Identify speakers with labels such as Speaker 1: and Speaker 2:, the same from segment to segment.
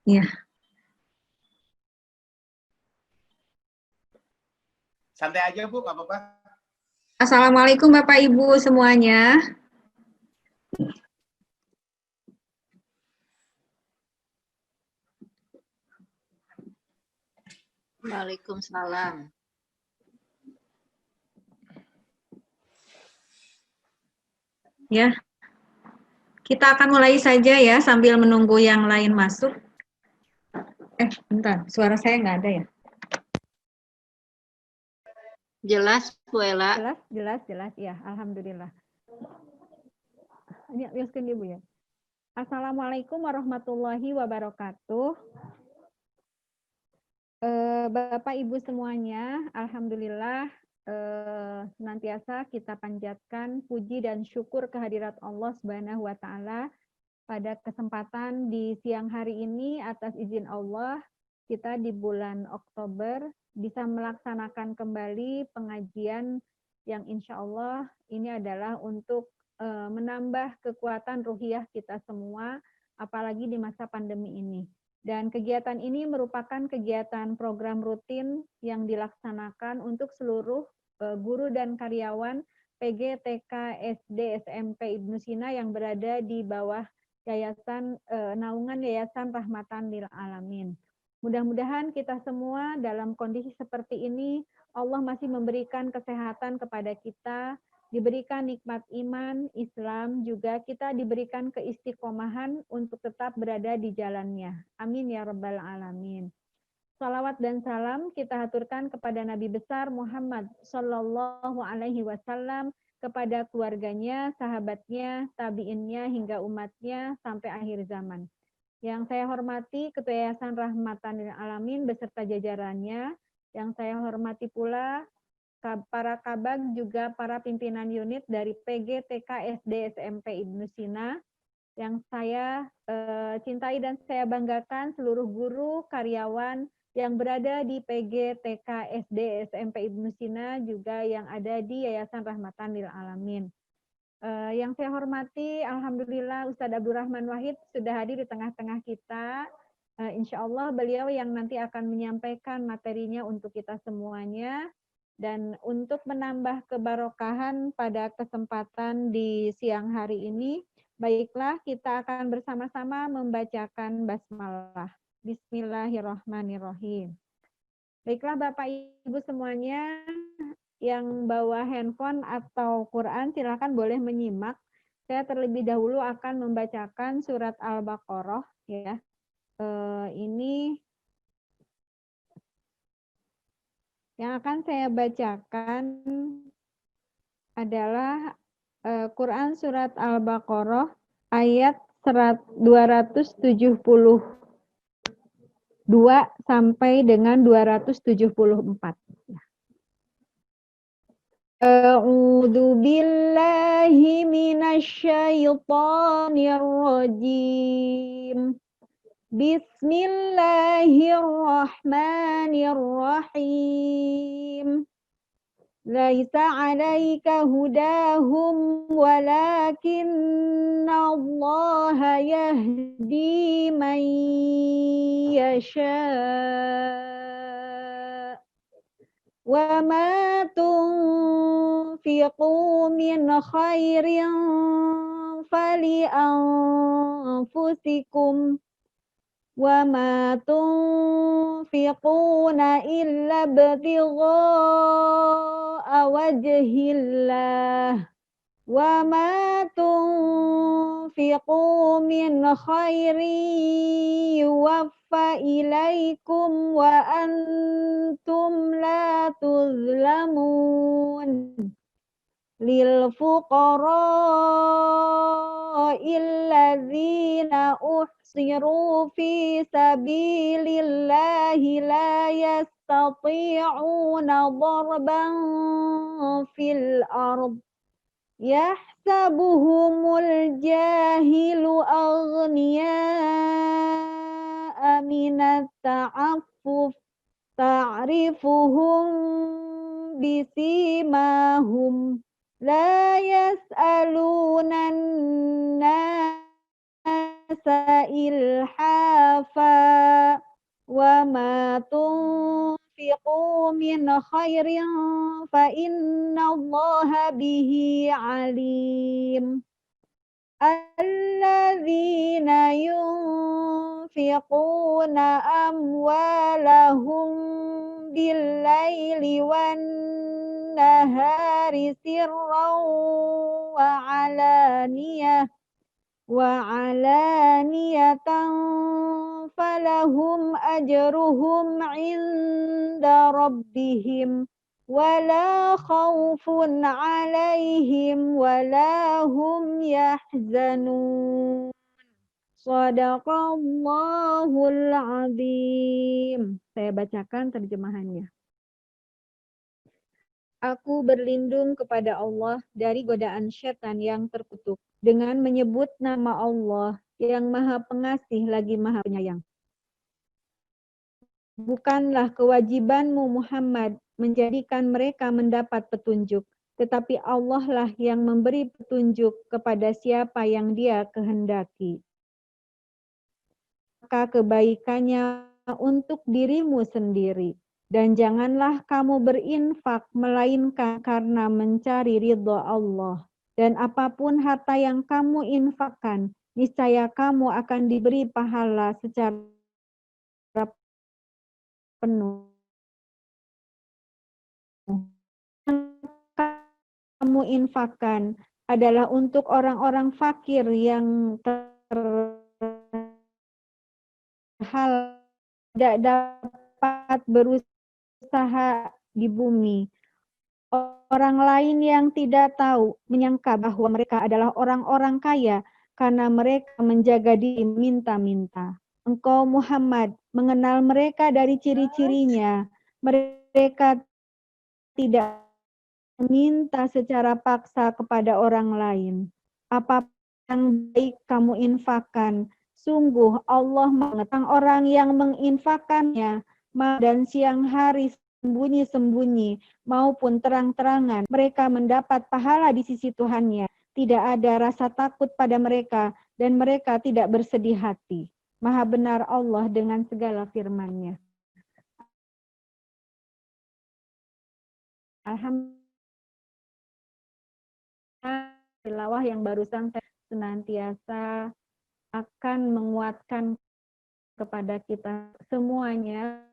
Speaker 1: Iya.
Speaker 2: Santai aja Bu, nggak apa-apa.
Speaker 1: Assalamualaikum Bapak Ibu semuanya.
Speaker 3: Waalaikumsalam.
Speaker 1: Ya, kita akan mulai saja ya sambil menunggu yang lain masuk. Bentar, suara saya nggak ada ya?
Speaker 3: Jelas, Bu Ella.
Speaker 1: Jelas, ya, alhamdulillah. Ini lihatkan Ibu ya. Assalamualaikum warahmatullahi wabarakatuh. Bapak Ibu semuanya, alhamdulillah senantiasa kita panjatkan puji dan syukur kehadirat Allah Subhanahu wa taala pada kesempatan di siang hari ini atas izin Allah kita di bulan Oktober bisa melaksanakan kembali pengajian yang insya Allah ini adalah untuk menambah kekuatan ruhiyah kita semua, apalagi di masa pandemi ini. Dan kegiatan ini merupakan kegiatan program rutin yang dilaksanakan untuk seluruh guru dan karyawan PG, TK, SD, SMP Ibnu Sina yang berada di bawah naungan Yayasan Rahmatan lil Alamin. Mudah-mudahan kita semua dalam kondisi seperti ini, Allah masih memberikan kesehatan kepada kita, diberikan nikmat iman, Islam, juga kita diberikan keistiqomahan untuk tetap berada di jalannya. Amin ya Rabbal Alamin. Salawat dan salam kita haturkan kepada Nabi besar Muhammad Sallallahu Alaihi Wasallam, kepada keluarganya, sahabatnya, tabiinnya, hingga umatnya sampai akhir zaman. Yang saya hormati Ketua Yayasan Rahmatan lil Alamin beserta jajarannya, yang saya hormati pula para kabag juga para pimpinan unit dari PG, TK, SD, SMP Ibnu Sina, yang saya cintai dan saya banggakan seluruh guru, karyawan yang berada di PG, TK, SD, SMP Ibnu Sina, juga yang ada di Yayasan Rahmatan lil Alamin. Yang saya hormati, alhamdulillah Ustadz Abdurrahman Wahid sudah hadir di tengah-tengah kita. Insya Allah beliau yang nanti akan menyampaikan materinya untuk kita semuanya. Dan untuk menambah kebarokahan pada kesempatan di siang hari ini, baiklah kita akan bersama-sama membacakan basmalah. Bismillahirrahmanirrahim. Baiklah Bapak Ibu semuanya, yang bawa handphone atau Quran silakan boleh menyimak. Saya terlebih dahulu akan membacakan surat Al-Baqarah ya. Ini yang akan saya bacakan adalah Quran surat Al-Baqarah ayat 272 sampai dengan 274. A'udzu billahi minasyaitonir rajim. Bismillahirrahmanirrahim. Laisa 'alaika hudahum walakinna Allah yahdi man yasha'. Wa ma tunfiqu min khairin fali anfusikum wa ma tunfiquna illa ibtigha'a wajhillah wa ma tunfiqu min khairin yuwaffa ilaikum wa antum la tuzlamun lil fuqara'il ladzina uhsiru fi sabilillahi la yastati'una darban fil ard yahsabuhumul jahilu aghniya'a minat ta'affuf ta'rifuhum bisimahum la yas'alunan nasa ilhafa wa ma tunfiqu min khairin fa innallaha bihi alim. Alladzina yunfiquna amwalahum bil-laili wan-nahari sirran wa alaniyatan falahum ajruhum 'inda rabbihim wala khaufun 'alaihim wala hum yahzanun. Shadaqallahul azim. Saya bacakan terjemahannya. Aku berlindung kepada Allah dari godaan syaitan yang terkutuk dengan menyebut nama Allah yang Maha Pengasih lagi Maha Penyayang. Bukanlah kewajibanmu Muhammad menjadikan mereka mendapat petunjuk, tetapi Allah lah yang memberi petunjuk kepada siapa yang Dia kehendaki. Maka kebaikannya untuk dirimu sendiri. Dan janganlah kamu berinfak melainkan karena mencari ridha Allah. Dan apapun harta yang kamu infakkan, niscaya kamu akan diberi pahala secara penuh. Kamu infakkan adalah untuk orang-orang fakir yang terhal tidak dapat berusaha di bumi. Orang lain yang tidak tahu menyangka bahwa mereka adalah orang-orang kaya karena mereka menjaga diri minta-minta. Engkau Muhammad mengenal mereka dari ciri-cirinya. Mereka tidak meminta secara paksa kepada orang lain. Apa yang baik kamu infakkan, sungguh Allah mengetahui orang yang menginfakkannya dan siang hari sembunyi-sembunyi maupun terang-terangan. Mereka mendapat pahala di sisi Tuhannya. Tidak ada rasa takut pada mereka dan mereka tidak bersedih hati. Maha benar Allah dengan segala firman-Nya. Alhamdulillah, tilawah yang barusan saya senantiasa akan menguatkan kepada kita semuanya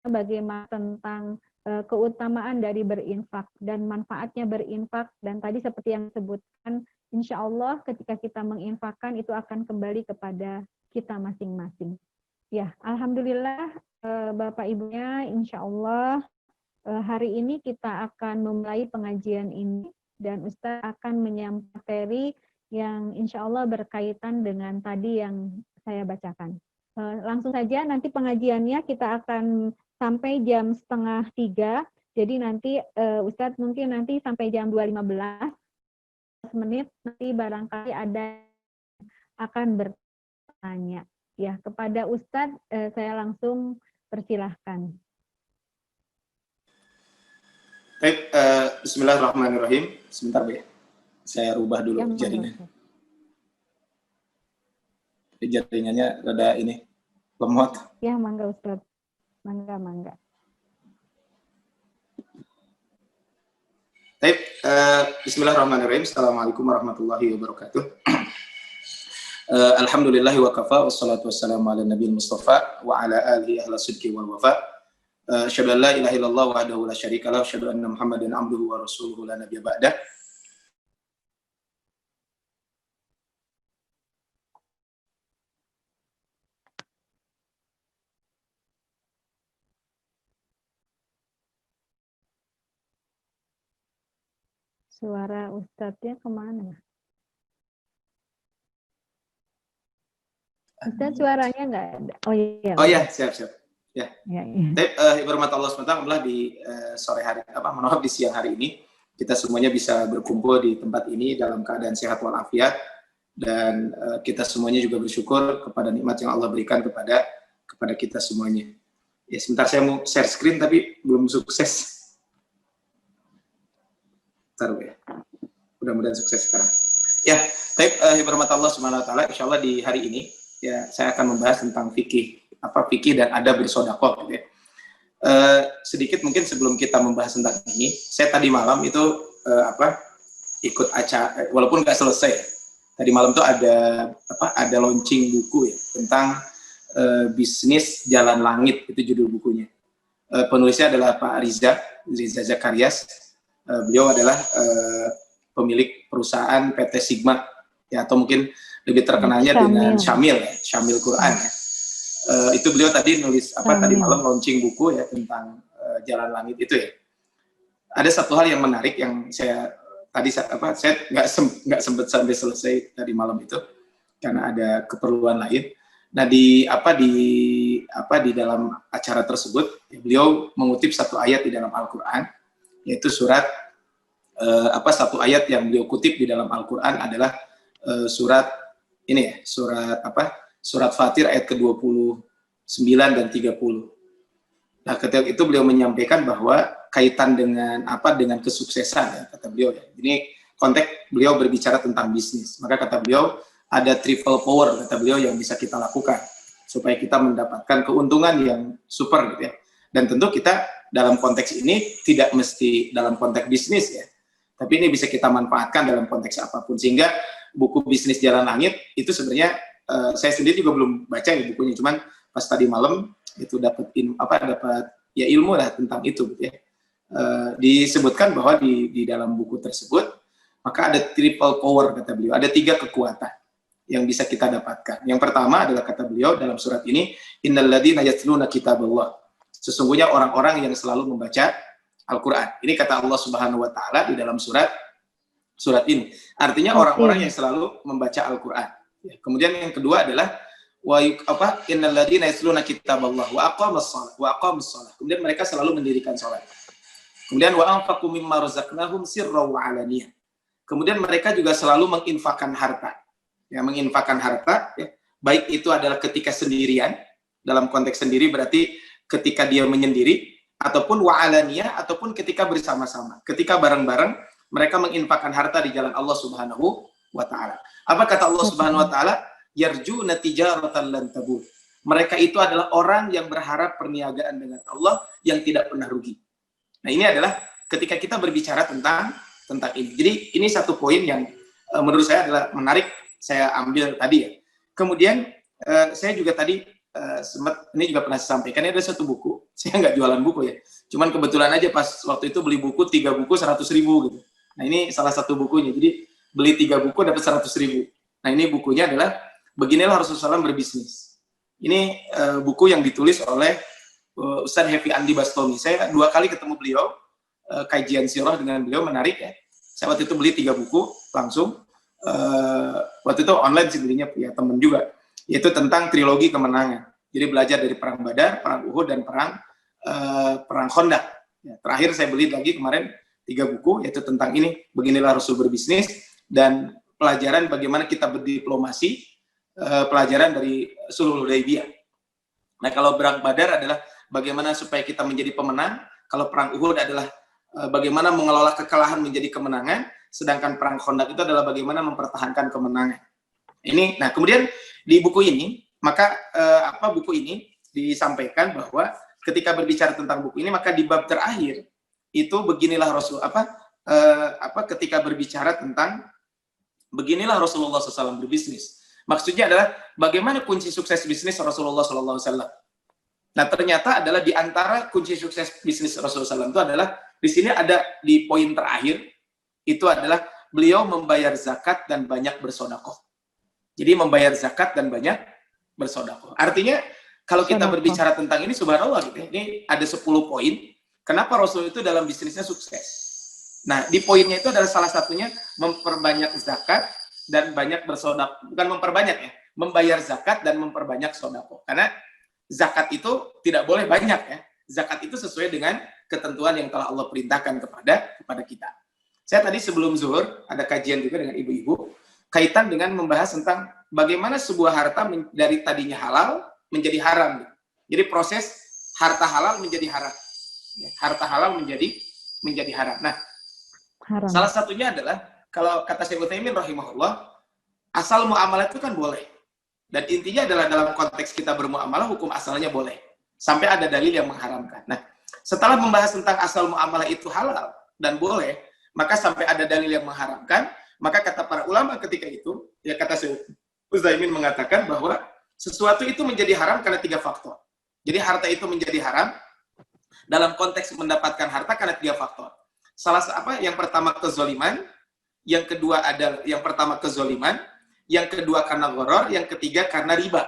Speaker 1: bagaimana tentang keutamaan dari berinfak dan manfaatnya berinfak. Dan tadi seperti yang disebutkan, insya Allah ketika kita menginfakkan itu akan kembali kepada kita masing-masing. Ya, alhamdulillah Bapak Ibunya, insya Allah hari ini kita akan memulai pengajian ini dan Ustaz akan menyampaikan materi yang insya Allah berkaitan dengan tadi yang saya bacakan. Langsung saja nanti pengajiannya kita akan sampai jam 2:30. Jadi nanti Ustadz mungkin nanti sampai jam 2:15 menit nanti barangkali ada akan bertanya. Ya, kepada Ustadz saya langsung persilahkan.
Speaker 2: Baik, bismillahirrahmanirrahim. Sebentar, Bu. Saya rubah dulu jaringan. Jaringannya rada ini lemot.
Speaker 1: Ya, mangga Ustadz. Mangga.
Speaker 2: Baik, bismillahirrahmanirrahim. Assalamualaikum warahmatullahi wabarakatuh. Alhamdulillahi wa kafa, wassalatu wassalamu ala nabiyil mustafa wa ala alihi ahla sidqi wal wafa. Asyhadu an la ilaha illallah wahdahu la syarika lahu, asyhadu anna Muhammadan abduhu wa rasuluhu la nabiyya ba'dah.
Speaker 1: Suara Ustadznya kemana? Ustadz suaranya nggak ada. Oh iya.
Speaker 2: Oh iya, siap. Ya.
Speaker 1: Ya.
Speaker 2: Hormat Allah SWT, alhamdulillah di sore hari di siang hari ini kita semuanya bisa berkumpul di tempat ini dalam keadaan sehat walafiat dan kita semuanya juga bersyukur kepada nikmat yang Allah berikan kepada kita semuanya. Ya, sebentar saya mau share screen tapi belum sukses. Bentar, ya. Mudah-mudahan sukses sekarang. Ya, hormat Allah SWT, insyaallah di hari ini ya saya akan membahas tentang fikih fikih dan adab bersedekah gitu ya. Sedikit mungkin sebelum kita membahas tentang ini, saya tadi malam itu ikut acara, walaupun nggak selesai. Tadi malam tuh ada launching buku ya tentang bisnis jalan langit, itu judul bukunya. Penulisnya adalah Pak Riza Zakarias. Beliau adalah pemilik perusahaan PT Sigma ya, atau mungkin lebih terkenalnya dengan Syamil Quran ya. Itu beliau tadi nulis tadi malam launching buku ya tentang jalan langit itu ya. Ada satu hal yang menarik yang saya nggak sempat sampai selesai tadi malam itu karena ada keperluan lain. Nah di dalam acara tersebut beliau mengutip satu ayat di dalam Al-Qur'an, yaitu surat satu ayat yang beliau kutip di dalam Al-Qur'an adalah surat Fatir ayat ke-29 dan 30. Nah, ketika itu beliau menyampaikan bahwa kaitan dengan kesuksesan ya, kata beliau ya. Ini konteks beliau berbicara tentang bisnis. Maka kata beliau ada triple power kata beliau yang bisa kita lakukan supaya kita mendapatkan keuntungan yang super gitu ya. Dan tentu kita dalam konteks ini tidak mesti dalam konteks bisnis ya. Tapi ini bisa kita manfaatkan dalam konteks apapun, sehingga buku Bisnis Jalan Langit itu sebenarnya saya sendiri juga belum baca ya bukunya, cuman pas tadi malam itu dapat ilmu lah tentang itu gitu ya. Disebutkan bahwa di dalam buku tersebut maka ada triple power kata beliau, ada 3 kekuatan yang bisa kita dapatkan. Yang pertama adalah kata beliau dalam surat ini, innalladzina yatluna kitaballah. Sesungguhnya orang-orang yang selalu membaca Al-Quran. Ini kata Allah Subhanahu wa taala di dalam surat ini. Artinya orang-orang yang selalu membaca Al-Quran. Kemudian yang kedua adalah innalladzina yatluna kitaballah wa aqamus shalah. Kemudian mereka selalu mendirikan salat. Kemudian wa anfaqu mimma razaqnahum sirran wa alaniyah. Kemudian mereka juga selalu menginfakkan harta. Ya, menginfakkan harta ya, baik itu adalah ketika sendirian, dalam konteks sendiri berarti ketika dia menyendiri, ataupun wa alaniyah, ataupun ketika bersama-sama. Ketika bareng-bareng mereka menginfakkan harta di jalan Allah Subhanahu wa taala. Apa kata Allah Subhanahu wa taala? Yarjuna tijaratan lan tabur. Mereka itu adalah orang yang berharap perniagaan dengan Allah yang tidak pernah rugi. Nah, ini adalah ketika kita berbicara tentang ini. Jadi ini satu poin yang menurut saya adalah menarik, saya ambil tadi ya. Kemudian saya juga tadi ini juga pernah saya sampaikan, ini ada satu buku. Saya nggak jualan buku ya. Cuman kebetulan aja pas waktu itu beli buku 3 buku 100.000 gitu. Nah, ini salah satu bukunya. Jadi beli 3 buku dapat 100.000. Nah, ini bukunya adalah Beginilah Rasulullah SAW berbisnis. Ini buku yang ditulis oleh Ustaz Happy Andi Bastomi. Saya 2 kali ketemu beliau, kajian sirah dengan beliau, menarik ya. Saya waktu itu beli 3 buku langsung. Waktu itu online sih belinya, ya temen juga. Yaitu tentang trilogi kemenangan. Jadi belajar dari perang Badar, perang Uhud, dan perang Khandaq. Ya, terakhir saya beli lagi kemarin 3 buku, yaitu tentang ini, Beginilah Rasul berbisnis, dan pelajaran bagaimana kita berdiplomasi, pelajaran dari Sulhul Hudaybiyah. Nah, kalau perang Badar adalah bagaimana supaya kita menjadi pemenang, kalau perang Uhud adalah bagaimana mengelola kekalahan menjadi kemenangan, sedangkan perang Khandaq itu adalah bagaimana mempertahankan kemenangan. Ini, nah kemudian di buku ini, maka buku ini disampaikan bahwa ketika berbicara tentang buku ini, maka di bab terakhir itu beginilah Rasul ketika berbicara tentang beginilah Rasulullah SAW berbisnis. Maksudnya adalah bagaimana kunci sukses bisnis Rasulullah SAW. Nah, ternyata adalah di antara kunci sukses bisnis Rasulullah SAW itu adalah di sini ada di poin terakhir itu adalah beliau membayar zakat dan banyak bersedekah. Jadi membayar zakat dan banyak bersedekah. Artinya kalau kita berbicara tentang ini, subhanallah gitu, ini ada 10 poin kenapa Rasul itu dalam bisnisnya sukses. Nah, di poinnya itu adalah salah satunya memperbanyak zakat dan banyak bersedekah. Bukan memperbanyak ya, membayar zakat dan memperbanyak sedekah. Karena zakat itu tidak boleh banyak ya. Zakat itu sesuai dengan ketentuan yang telah Allah perintahkan kepada kita. Saya tadi sebelum zuhur ada kajian juga dengan ibu-ibu kaitan dengan membahas tentang bagaimana sebuah harta dari tadinya halal menjadi haram. Jadi proses harta halal menjadi haram. Harta halal menjadi haram. Nah, haram. Salah satunya adalah kalau kata Syekh Utsaimin rahimahullah, asal muamalah itu kan boleh. Dan intinya adalah dalam konteks kita bermuamalah, hukum asalnya boleh. Sampai ada dalil yang mengharamkan. Nah, setelah membahas tentang asal muamalah itu halal dan boleh, maka sampai ada dalil yang mengharamkan, maka kata para ulama ketika itu, ya kata Syekh Utsaimin mengatakan bahwa sesuatu itu menjadi haram karena 3 faktor. Jadi harta itu menjadi haram dalam konteks mendapatkan harta karena 3 faktor. Yang pertama kezoliman, yang kedua adalah kezoliman, yang kedua karena gharar, yang ketiga karena riba.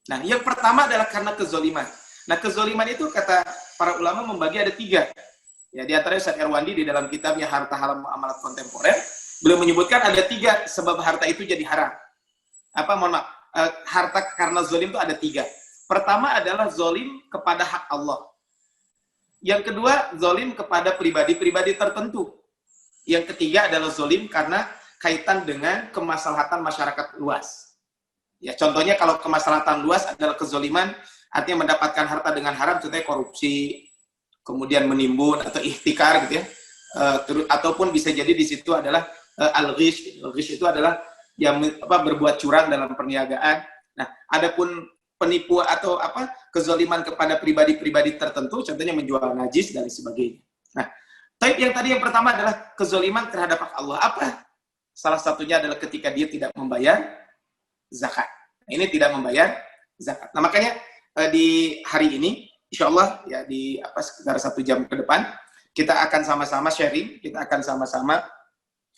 Speaker 2: Nah, yang pertama adalah karena kezoliman. Nah, kezoliman itu kata para ulama membagi ada 3. Ya, di antaranya Ustaz Erwandi di dalam kitabnya Harta Haram Muamalat Kontemporer, beliau menyebutkan ada 3 sebab harta itu jadi haram. Harta karena zolim itu ada 3. Pertama adalah zolim kepada hak Allah. Yang kedua, zolim kepada pribadi-pribadi tertentu. Yang ketiga adalah zolim karena kaitan dengan kemaslahatan masyarakat luas. Ya, contohnya kalau kemaslahatan luas adalah kezoliman, artinya mendapatkan harta dengan haram, contohnya korupsi, kemudian menimbun atau ihtikar gitu ya. Ataupun bisa jadi di situ adalah al-ghish. Al-ghish itu adalah yang berbuat curang dalam perniagaan. Nah, adapun penipu atau kezoliman kepada pribadi-pribadi tertentu, contohnya menjual najis dan sebagainya. Nah, yang pertama adalah kezoliman terhadap hak Allah. Apa? Salah satunya adalah ketika dia tidak membayar zakat. Nah, ini tidak membayar zakat. Nah, makanya di hari ini, insya Allah ya di sekitar 1 jam ke depan, kita akan sama-sama sharing, kita akan sama-sama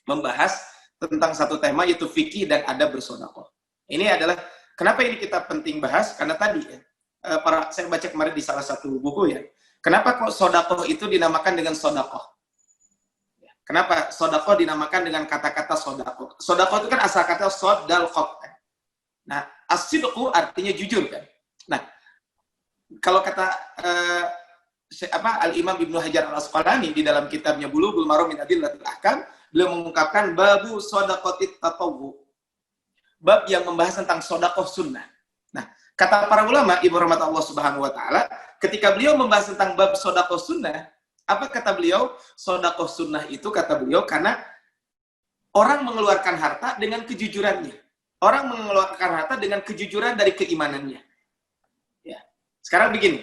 Speaker 2: membahas tentang satu tema yaitu fikih dan adab bersedekah. Ini adalah kenapa ini kita penting bahas, karena tadi ya, saya baca kemarin di salah satu buku ya, kenapa kok sedekah itu dinamakan dengan sedekah? Kenapa sedekah dinamakan dengan kata-kata sedekah? Sedekah itu kan asal kata sodalqah. Nah, as-sidqu artinya jujur kan. Nah, kalau kata Al-Imam Ibnu Hajar Al-Asqalani di dalam kitabnya Bulughul Maram min Adillatil Ahkam, beliau mengungkapkan babu shadaqatit tatawwu. Bab yang membahas tentang sedekah sunnah. Nah, kata para ulama, ibu rahmat Allah Subhanahu wa taala, ketika beliau membahas tentang bab sedekah sunnah, apa kata beliau? Sedekah sunnah itu kata beliau karena orang mengeluarkan harta dengan kejujurannya. Orang mengeluarkan harta dengan kejujuran dari keimanannya. Ya. Sekarang begini,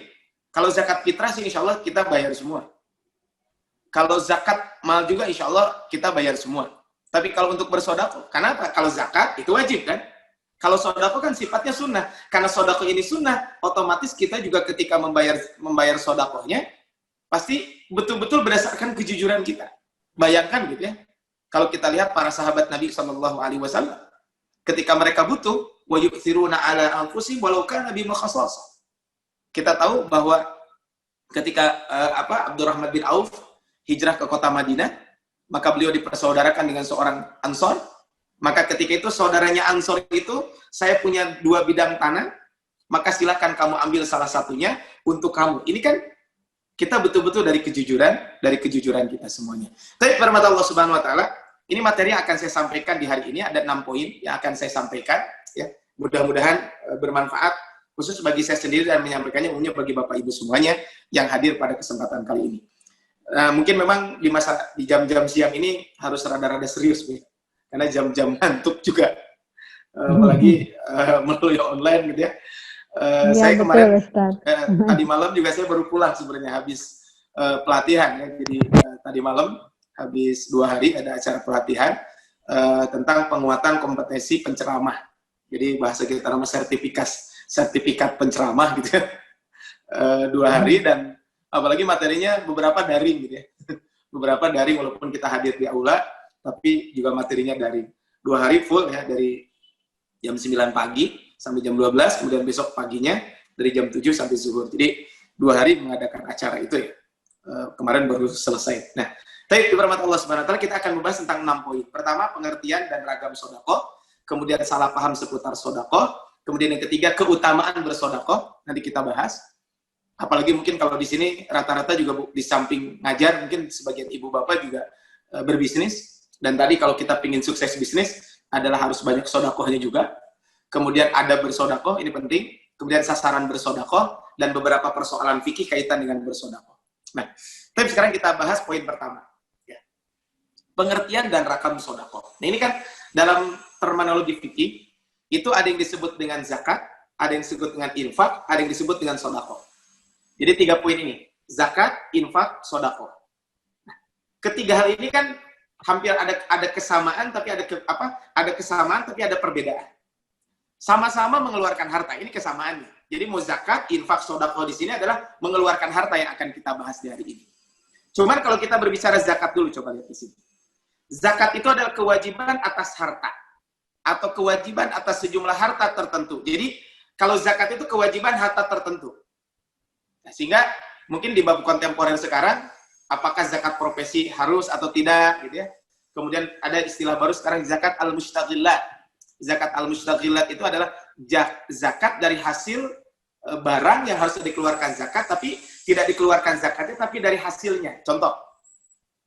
Speaker 2: kalau zakat fitrah sih insya Allah kita bayar semua. Kalau zakat mal juga insya Allah kita bayar semua. Tapi kalau untuk bersedekah, kenapa? Kalau zakat itu wajib kan? Kalau sedekah kan sifatnya sunnah. Karena sedekah ini sunnah, otomatis kita juga ketika membayar sedekahnya pasti betul-betul berdasarkan kejujuran kita. Bayangkan gitu ya. Kalau kita lihat para sahabat Nabi SAW, ketika mereka butuh, wa yu'thiruna ala anfusihim walau kana bihim khassasah. Kita tahu bahwa ketika Abdurrahman bin Auf hijrah ke kota Madinah, maka beliau dipersaudarakan dengan seorang Ansor. Maka ketika itu saudaranya Ansor itu, saya punya 2 bidang tanah, maka silakan kamu ambil salah satunya untuk kamu. Ini kan kita betul-betul dari kejujuran kita semuanya. Tapi firman Allah Subhanahu wa taala, ini materi yang akan saya sampaikan di hari ini, ada 6 poin yang akan saya sampaikan ya. Mudah-mudahan bermanfaat khusus bagi saya sendiri dan menyampaikannya umumnya bagi Bapak Ibu semuanya yang hadir pada kesempatan kali ini. Mungkin memang di jam-jam siang ini harus rada-rada serius nih. Karena jam-jam ngantuk juga. Apalagi melalui online gitu ya. Saya kemarin tadi malam juga saya baru pulang sebenarnya habis pelatihan ya. Jadi tadi malam habis 2 hari ada acara pelatihan tentang penguatan kompetensi penceramah. Jadi bahasa kita nama sertifikat penceramah gitu ya. 2 hari dan apalagi materinya beberapa daring gitu ya. Beberapa daring walaupun kita hadir di aula, tapi juga materinya daring. 2 hari full ya, dari jam 9 pagi sampai jam 12, kemudian besok paginya dari jam 7 sampai zuhur. Jadi 2 hari mengadakan acara itu ya. Kemarin baru selesai. Nah, tapi di rahmat Allah Subhanahu wa taala kita akan membahas tentang 6 poin. Pertama, pengertian dan ragam sedekah, kemudian salah paham seputar sedekah, kemudian yang ketiga keutamaan bersedekah, nanti kita bahas. Apalagi mungkin kalau di sini rata-rata juga di samping ngajar, mungkin sebagian ibu bapak juga berbisnis. Dan tadi kalau kita ingin sukses bisnis adalah harus banyak sedekahnya juga. Kemudian ada bersedekah, ini penting. Kemudian sasaran bersedekah dan beberapa persoalan fikih kaitan dengan bersedekah. Nah, tapi sekarang kita bahas poin pertama. Ya. Pengertian dan rakam sedekah. Nah, ini kan dalam terminologi fikih, itu ada yang disebut dengan zakat, ada yang disebut dengan infak, ada yang disebut dengan sodako. Jadi 3 poin ini, zakat, infak, sodako. Nah, ketiga hal ini kan hampir ada kesamaan, tapi ada kesamaan tapi ada perbedaan. Sama-sama mengeluarkan harta, ini kesamaannya. Jadi mau zakat, infak, sodako di sini adalah mengeluarkan harta yang akan kita bahas di hari ini. Cuman kalau kita berbicara zakat dulu, coba lihat di sini. Zakat itu adalah kewajiban atas harta atau kewajiban atas sejumlah harta tertentu. Jadi kalau zakat itu kewajiban harta tertentu. Nah, sehingga mungkin di bab kontemporer sekarang, apakah zakat profesi harus atau tidak, gitu ya. Kemudian ada istilah baru sekarang, zakat al-mustaqillat. Zakat al-mustaqillat itu adalah zakat dari hasil barang yang harus dikeluarkan zakat, tapi tidak dikeluarkan zakatnya, tapi dari hasilnya. Contoh,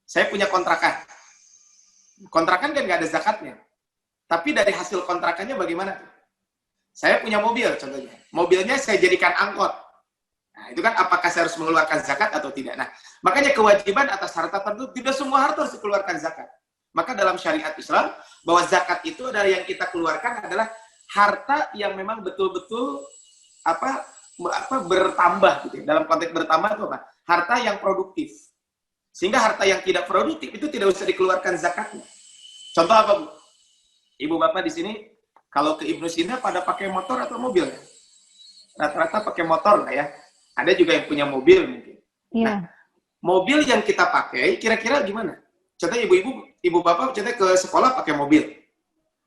Speaker 2: saya punya kontrakan. Kontrakan kan nggak ada zakatnya. Tapi dari hasil kontrakannya bagaimana? Saya punya mobil, contohnya. Mobilnya saya jadikan angkot. Nah, itu kan apakah saya harus mengeluarkan zakat atau tidak? Nah, makanya kewajiban atas harta tertentu, tidak semua harta harus dikeluarkan zakat. Maka dalam syariat Islam, bahwa zakat itu adalah yang kita keluarkan adalah harta yang memang betul-betul bertambah gitu ya. Dalam konteks bertambah itu apa? Harta yang produktif. Sehingga harta yang tidak produktif itu tidak usah dikeluarkan zakatnya. Contoh apa, Bu? Ibu bapak di sini kalau ke Ibnu Sina pada pakai motor atau mobil ya? Rata-rata pakai motor lah ya. Ada juga yang punya mobil mungkin.
Speaker 1: Iya.
Speaker 2: Nah, mobil yang kita pakai kira-kira gimana? Contohnya ibu bapak contohnya ke sekolah pakai mobil.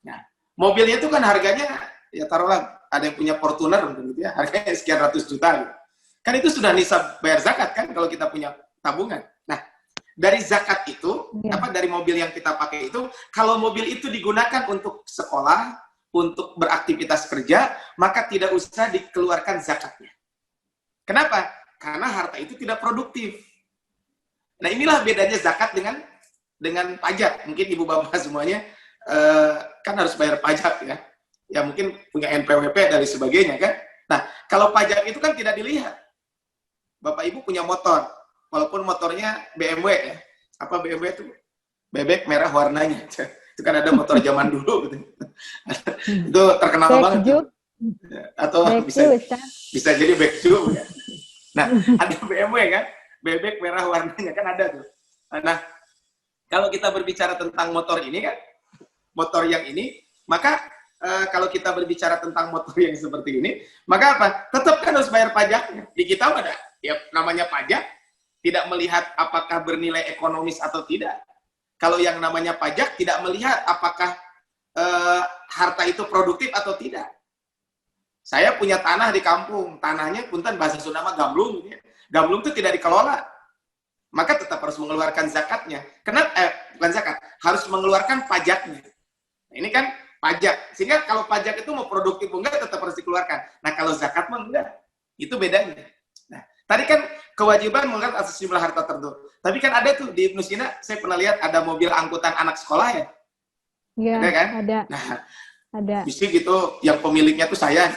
Speaker 2: Nah, mobilnya itu kan harganya ya taruhlah ada yang punya Fortuner gitu ya, harganya sekian ratus juta gitu. Kan itu sudah nisab bayar zakat kan kalau kita punya tabungan. Nah, dari zakat itu, dari mobil yang kita pakai itu, kalau mobil itu digunakan untuk sekolah, untuk beraktivitas kerja, maka tidak usah dikeluarkan zakatnya. Kenapa? Karena harta itu tidak produktif. Nah, inilah bedanya zakat dengan pajak. Mungkin ibu bapak semuanya kan harus bayar pajak ya. Ya mungkin punya NPWP dan sebagainya kan. Nah, kalau pajak itu kan tidak dilihat. Bapak ibu punya motor, walaupun motornya BMW ya. Apa BMW itu? Bebek merah warnanya. Itu kan ada motor zaman dulu gitu. Itu terkenal banget. Atau bisa jadi Backju ya. Nah, ada BMW kan, bebek merah warnanya kan ada tuh. Nah, kalau kita berbicara tentang motor ini kan, motor yang ini, maka kalau kita berbicara tentang motor yang seperti ini, maka apa? Tetap kan harus bayar pajaknya. Di kita ada, ya namanya pajak, tidak melihat apakah bernilai ekonomis atau tidak. Kalau yang namanya pajak tidak melihat apakah harta itu produktif atau tidak. Saya punya tanah di kampung, tanahnya punten bahasa Sunda mah gamblung, gitu ya. Gamblung itu tidak dikelola, maka tetap harus mengeluarkan zakatnya. Kenapa? Bukan zakat, harus mengeluarkan pajaknya. Nah, ini kan pajak, sehingga kalau pajak itu mau produktif enggak tetap harus dikeluarkan. Nah kalau zakat mah enggak, itu bedanya. Nah tadi kan kewajiban mengeluarkan atas jumlah harta tertentu. Tapi kan ada tuh di Ibnu Sina, saya pernah lihat ada mobil angkutan anak sekolah ya. Iya. Ada kan? Ada. Nah, ada. Bisa gitu, yang pemiliknya tuh saya.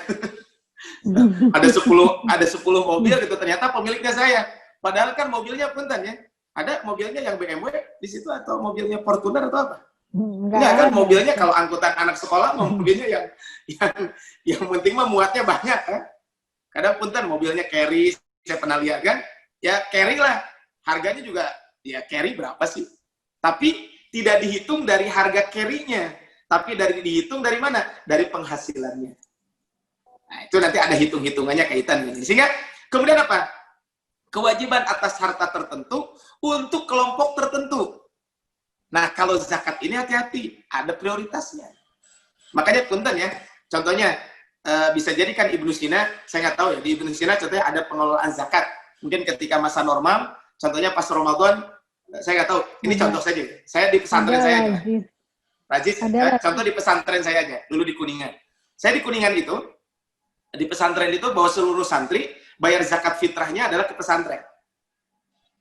Speaker 2: ada 10 mobil gitu, ternyata pemiliknya saya. Padahal kan mobilnya punten ya. Ada mobilnya yang BMW di situ atau mobilnya Fortuner atau apa? Enggak kan mobilnya kalau angkutan anak sekolah mobilnya yang penting mah muatnya banyak kan. Kadang punten mobilnya carry, saya pernah lihat kan. Ya carry lah. Harganya juga ya carry berapa sih? Tapi tidak dihitung dari harga carry-nya, tapi dihitung dari mana? Dari penghasilannya. Nah, itu nanti ada hitung-hitungannya kaitan ini. Sehingga kemudian apa? Kewajiban atas harta tertentu untuk kelompok tertentu. Nah, kalau zakat ini hati-hati, ada prioritasnya. Makanya punten ya, contohnya bisa jadi kan Ibnu Sina, saya nggak tahu ya, di Ibnu Sina contohnya ada pengelolaan zakat. Mungkin ketika masa normal, contohnya pas Ramadan, saya nggak tahu, ini contoh saja. Saya di pesantren saya aja. Rajis, contoh di pesantren saya aja, dulu di Kuningan. Saya di Kuningan itu, di pesantren itu bahwa seluruh santri bayar zakat fitrahnya adalah ke pesantren.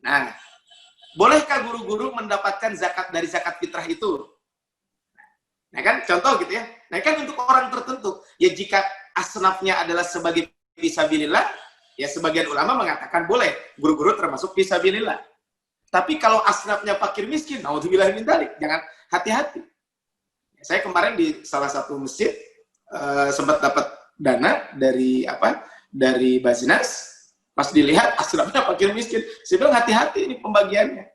Speaker 2: Nah, bolehkah guru-guru mendapatkan zakat dari zakat fitrah itu? Nah kan, contoh gitu ya. Nah kan untuk orang tertentu, ya jika asnafnya adalah sebagai fisabilillah, ya sebagian ulama mengatakan boleh, guru-guru termasuk fisabilillah. Tapi kalau asnafnya fakir miskin, naudzubillah min dzalik, jangan hati-hati. Saya kemarin di salah satu masjid, sempat dapat dana dari dari Basnas. Pas dilihat asrama fakir miskin, saya bilang hati-hati ini pembagiannya,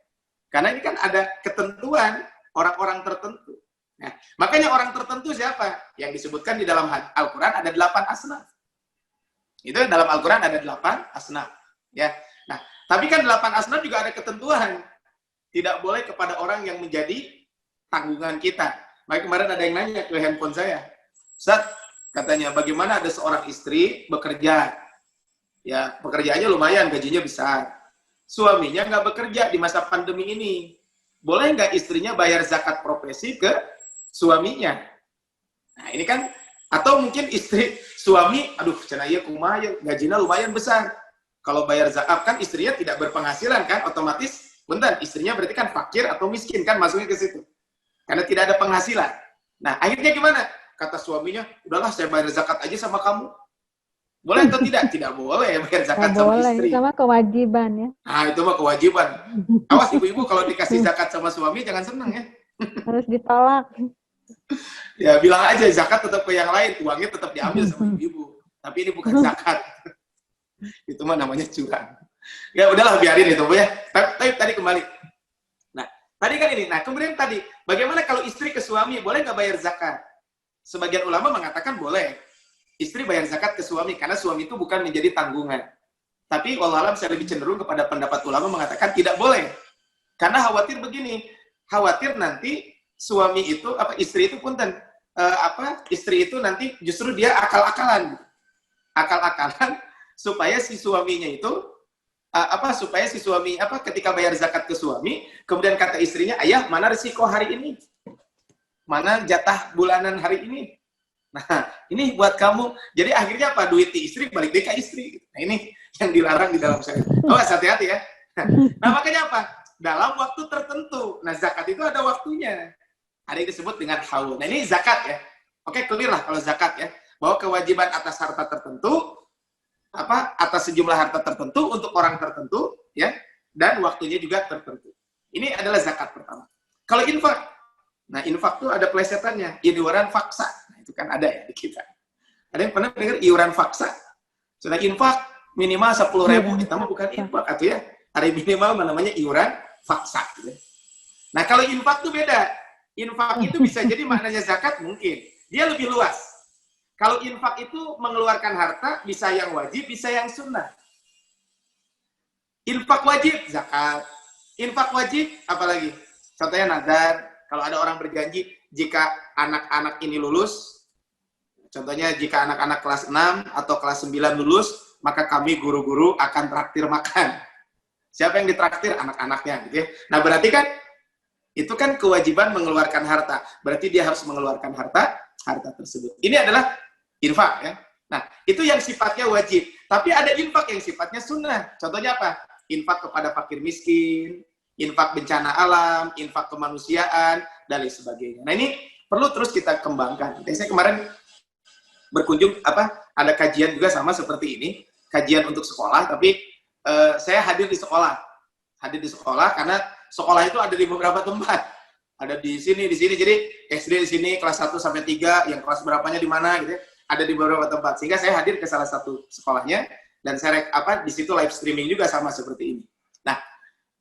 Speaker 2: karena ini kan ada ketentuan orang-orang tertentu. Nah, makanya orang tertentu siapa? Yang disebutkan di dalam Al-Quran ada 8 asnaf. Itu dalam Al-Quran ada 8 asnaf. Ya. Nah, tapi kan 8 asnaf juga ada ketentuan. Tidak boleh kepada orang yang menjadi tanggungan kita. Makanya kemarin ada yang nanya ke handphone saya, Ustaz, katanya bagaimana ada seorang istri bekerja, ya pekerjaannya lumayan, gajinya besar, suaminya nggak bekerja di masa pandemi ini, boleh nggak istrinya bayar zakat profesi ke suaminya? Nah ini kan, atau mungkin suami, aduh cenaya kumaha gajinya lumayan besar, kalau bayar zakat kan istrinya tidak berpenghasilan kan, otomatis bentar, istrinya berarti kan fakir atau miskin kan, masuknya ke situ karena tidak ada penghasilan. Nah akhirnya gimana? Kata suaminya, udahlah saya bayar zakat aja sama kamu. Boleh atau tidak? Tidak boleh bayar zakat sama istri.
Speaker 1: Sama kewajiban ya.
Speaker 2: Nah, itu mah kewajiban. Awas ibu-ibu kalau dikasih zakat sama suami jangan senang ya.
Speaker 1: Harus ditolak.
Speaker 2: Ya bilang aja zakat tetap ke yang lain, uangnya tetap diambil sama ibu-ibu. Tapi ini bukan zakat. Itu mah namanya curang. Ya udahlah biarin itu Bu ya. Tapi tadi kembali. Nah, tadi kan ini. Nah, kemudian tadi, bagaimana kalau istri ke suami boleh nggak bayar zakat? Sebagian ulama mengatakan boleh. Istri bayar zakat ke suami, karena suami itu bukan menjadi tanggungan. Tapi wallahualam saya lebih cenderung kepada pendapat ulama mengatakan tidak boleh. Karena khawatir begini, khawatir nanti suami itu, istri itu punten, istri itu nanti justru dia akal-akalan. Akal-akalan supaya si suaminya itu, supaya si suami, ketika bayar zakat ke suami, kemudian kata istrinya, ayah mana risiko hari ini? Mana jatah bulanan hari ini? Nah, ini buat kamu. Jadi akhirnya apa? Duit di istri balik deh ke istri. Nah, ini yang dilarang di dalam syariat. Awas hati-hati ya. Nah, makanya apa? Dalam waktu tertentu. Nah, zakat itu ada waktunya. Ada yang disebut dengan haul. Nah, ini zakat ya. Oke, clear lah kalau zakat ya. Bahwa kewajiban atas harta tertentu, atas sejumlah harta tertentu untuk orang tertentu, ya, dan waktunya juga tertentu. Ini adalah zakat pertama. Kalau infak, nah infak itu ada plesetannya, iuran faksa. Itu kan ada ya di kita. Ada yang pernah dengar iuran faksa? Sudah infak minimal 10.000, itu mah bukan infak atau ya. Ada minimal namanya iuran faksa. Gitu. Nah kalau infak itu beda. Infak itu bisa jadi maknanya zakat mungkin. Dia lebih luas. Kalau infak itu mengeluarkan harta, bisa yang wajib, bisa yang sunnah. Infak wajib, zakat. Infak wajib, apalagi? Contohnya nazar. Kalau ada orang berjanji, jika anak-anak ini lulus, contohnya jika anak-anak kelas 6 atau kelas 9 lulus, maka kami guru-guru akan traktir makan. Siapa yang ditraktir? Anak-anaknya. Gitu ya. Nah berarti kan, itu kan kewajiban mengeluarkan harta. Berarti dia harus mengeluarkan harta tersebut. Ini adalah infak ya. Nah itu yang sifatnya wajib. Tapi ada infak yang sifatnya sunnah. Contohnya apa? Infak kepada fakir miskin, infak bencana alam, infak kemanusiaan, dan lain sebagainya. Nah ini perlu terus kita kembangkan. Saya kemarin berkunjung, ada kajian juga sama seperti ini, kajian untuk sekolah, tapi saya hadir di sekolah karena sekolah itu ada di beberapa tempat. Ada di sini, jadi SD di sini, kelas 1 sampai 3, yang kelas berapanya di mana, gitu ya, ada di beberapa tempat. Sehingga saya hadir ke salah satu sekolahnya, dan saya di situ live streaming juga sama seperti ini. Nah,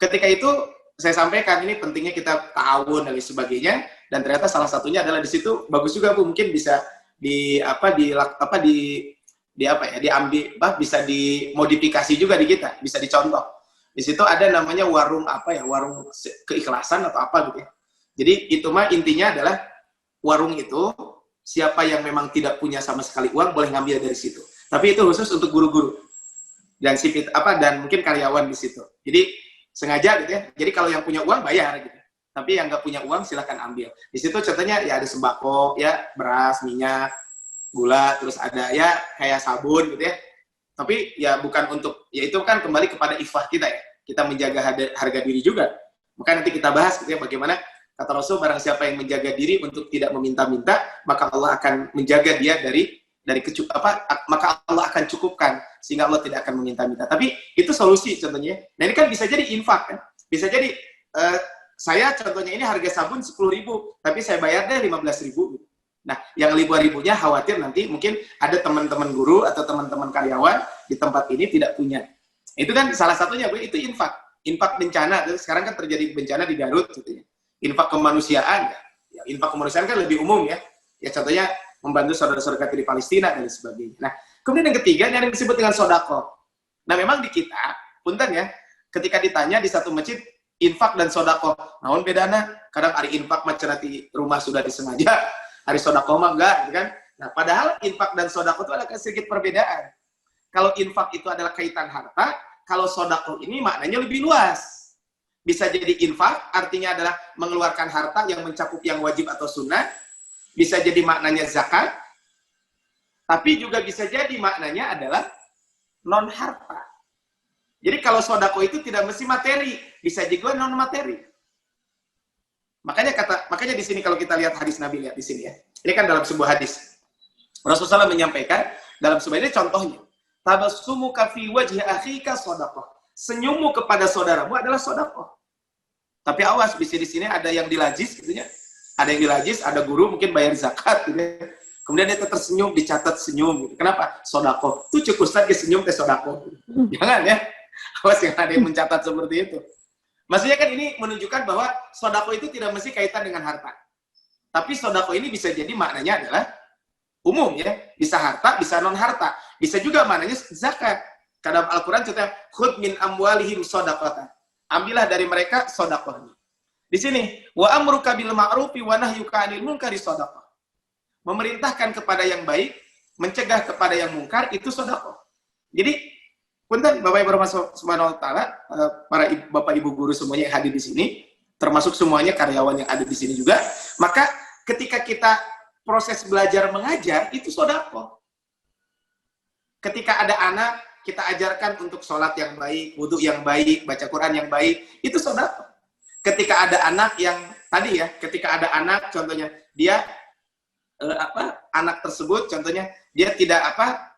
Speaker 2: ketika itu saya sampaikan ini pentingnya kita ta'awun dan lain sebagainya, dan ternyata salah satunya adalah di situ bagus juga Bu, mungkin bisa diambil, bisa dimodifikasi juga di kita, bisa dicontoh. Di situ ada namanya warung warung keikhlasan atau apa gitu ya. Jadi itu mah intinya adalah warung itu siapa yang memang tidak punya sama sekali uang boleh ngambil dari situ. Tapi itu khusus untuk guru-guru dan dan mungkin karyawan di situ. Jadi sengaja gitu ya. Jadi kalau yang punya uang bayar gitu. Tapi yang nggak punya uang silakan ambil. Di situ contohnya ya ada sembako, ya beras, minyak, gula, terus ada ya kayak sabun gitu ya. Tapi ya bukan untuk, ya itu kan kembali kepada ifah kita ya. Kita menjaga harga diri juga. Maka nanti kita bahas gitu ya bagaimana kata Rasul, barang siapa yang menjaga diri untuk tidak meminta-minta, maka Allah akan menjaga dia maka Allah akan cukupkan sehingga Allah tidak akan meminta-minta. Tapi itu solusi contohnya. Nah ini kan bisa jadi infak kan. Bisa jadi saya contohnya ini harga sabun 10.000, tapi saya bayar deh 15.000. Nah, yang ribu-ribunya khawatir nanti mungkin ada teman-teman guru atau teman-teman karyawan di tempat ini tidak punya. Itu kan salah satunya, Bu, itu infak. Infak bencana. Sekarang kan terjadi bencana di Garut gitu ya. Infak kemanusiaan. Ya, infak kemanusiaan kan lebih umum ya. Ya contohnya membantu saudara-saudara kita di Palestina dan sebagainya. Nah, kemudian yang ketiga yang disebut dengan sodako. Nah, memang di kita, punten ya, ketika ditanya di satu masjid infak dan sodako, naon bedana? Kadang hari infak macam nanti rumah sudah disengaja, hari sodako mah enggak, gitu kan? Nah, padahal infak dan sodako itu ada sedikit perbedaan. Kalau infak itu adalah kaitan harta, kalau sodako ini maknanya lebih luas. Bisa jadi infak, artinya adalah mengeluarkan harta yang mencakup yang wajib atau sunnah. Bisa jadi maknanya zakat, tapi juga bisa jadi maknanya adalah non harta. Jadi kalau sodako itu tidak mesti materi, bisa juga non materi. Makanya di sini kalau kita lihat hadis Nabi, lihat di sini ya. Ini kan dalam sebuah hadis. Rasulullah menyampaikan dalam sebuah ini contohnya. Tabassumuka fi wajhi akhika sodako. Senyummu kepada saudaramu adalah sodako. Tapi awas, di sini ada yang dilajis gitu ya. Ada yang dilajis, ada guru mungkin bayar zakat gitu ya. Kemudian dia tersenyum, dicatat senyum gitu. Kenapa? Sodako. Itu cukup saja senyum ke sodako. Jangan ya. Awas yang ada yang mencatat seperti itu. Maksudnya kan ini menunjukkan bahwa sodako itu tidak mesti kaitan dengan harta. Tapi sodako ini bisa jadi maknanya adalah umum ya. Bisa harta, bisa non harta. Bisa juga maknanya zakat. Karena Al-Quran contohnya, khud min amwalihim sodakota. Ambillah dari mereka sodakohnya. Di sini, wa amruka bil ma'rufi wa nahyuka 'anil munkari shadaqah. Memerintahkan kepada yang baik, mencegah kepada yang mungkar, itu sedekah. Jadi, punten Bapak Ibu Subhanahu wa taala, para Bapak Ibu guru semuanya yang hadir di sini, termasuk semuanya karyawan yang ada di sini juga, maka ketika kita proses belajar mengajar, itu sedekah. Ketika ada anak, kita ajarkan untuk sholat yang baik, wudhu yang baik, baca Quran yang baik, itu sedekah. Ketika ada anak yang tadi ya, ketika ada anak contohnya dia anak tersebut contohnya dia tidak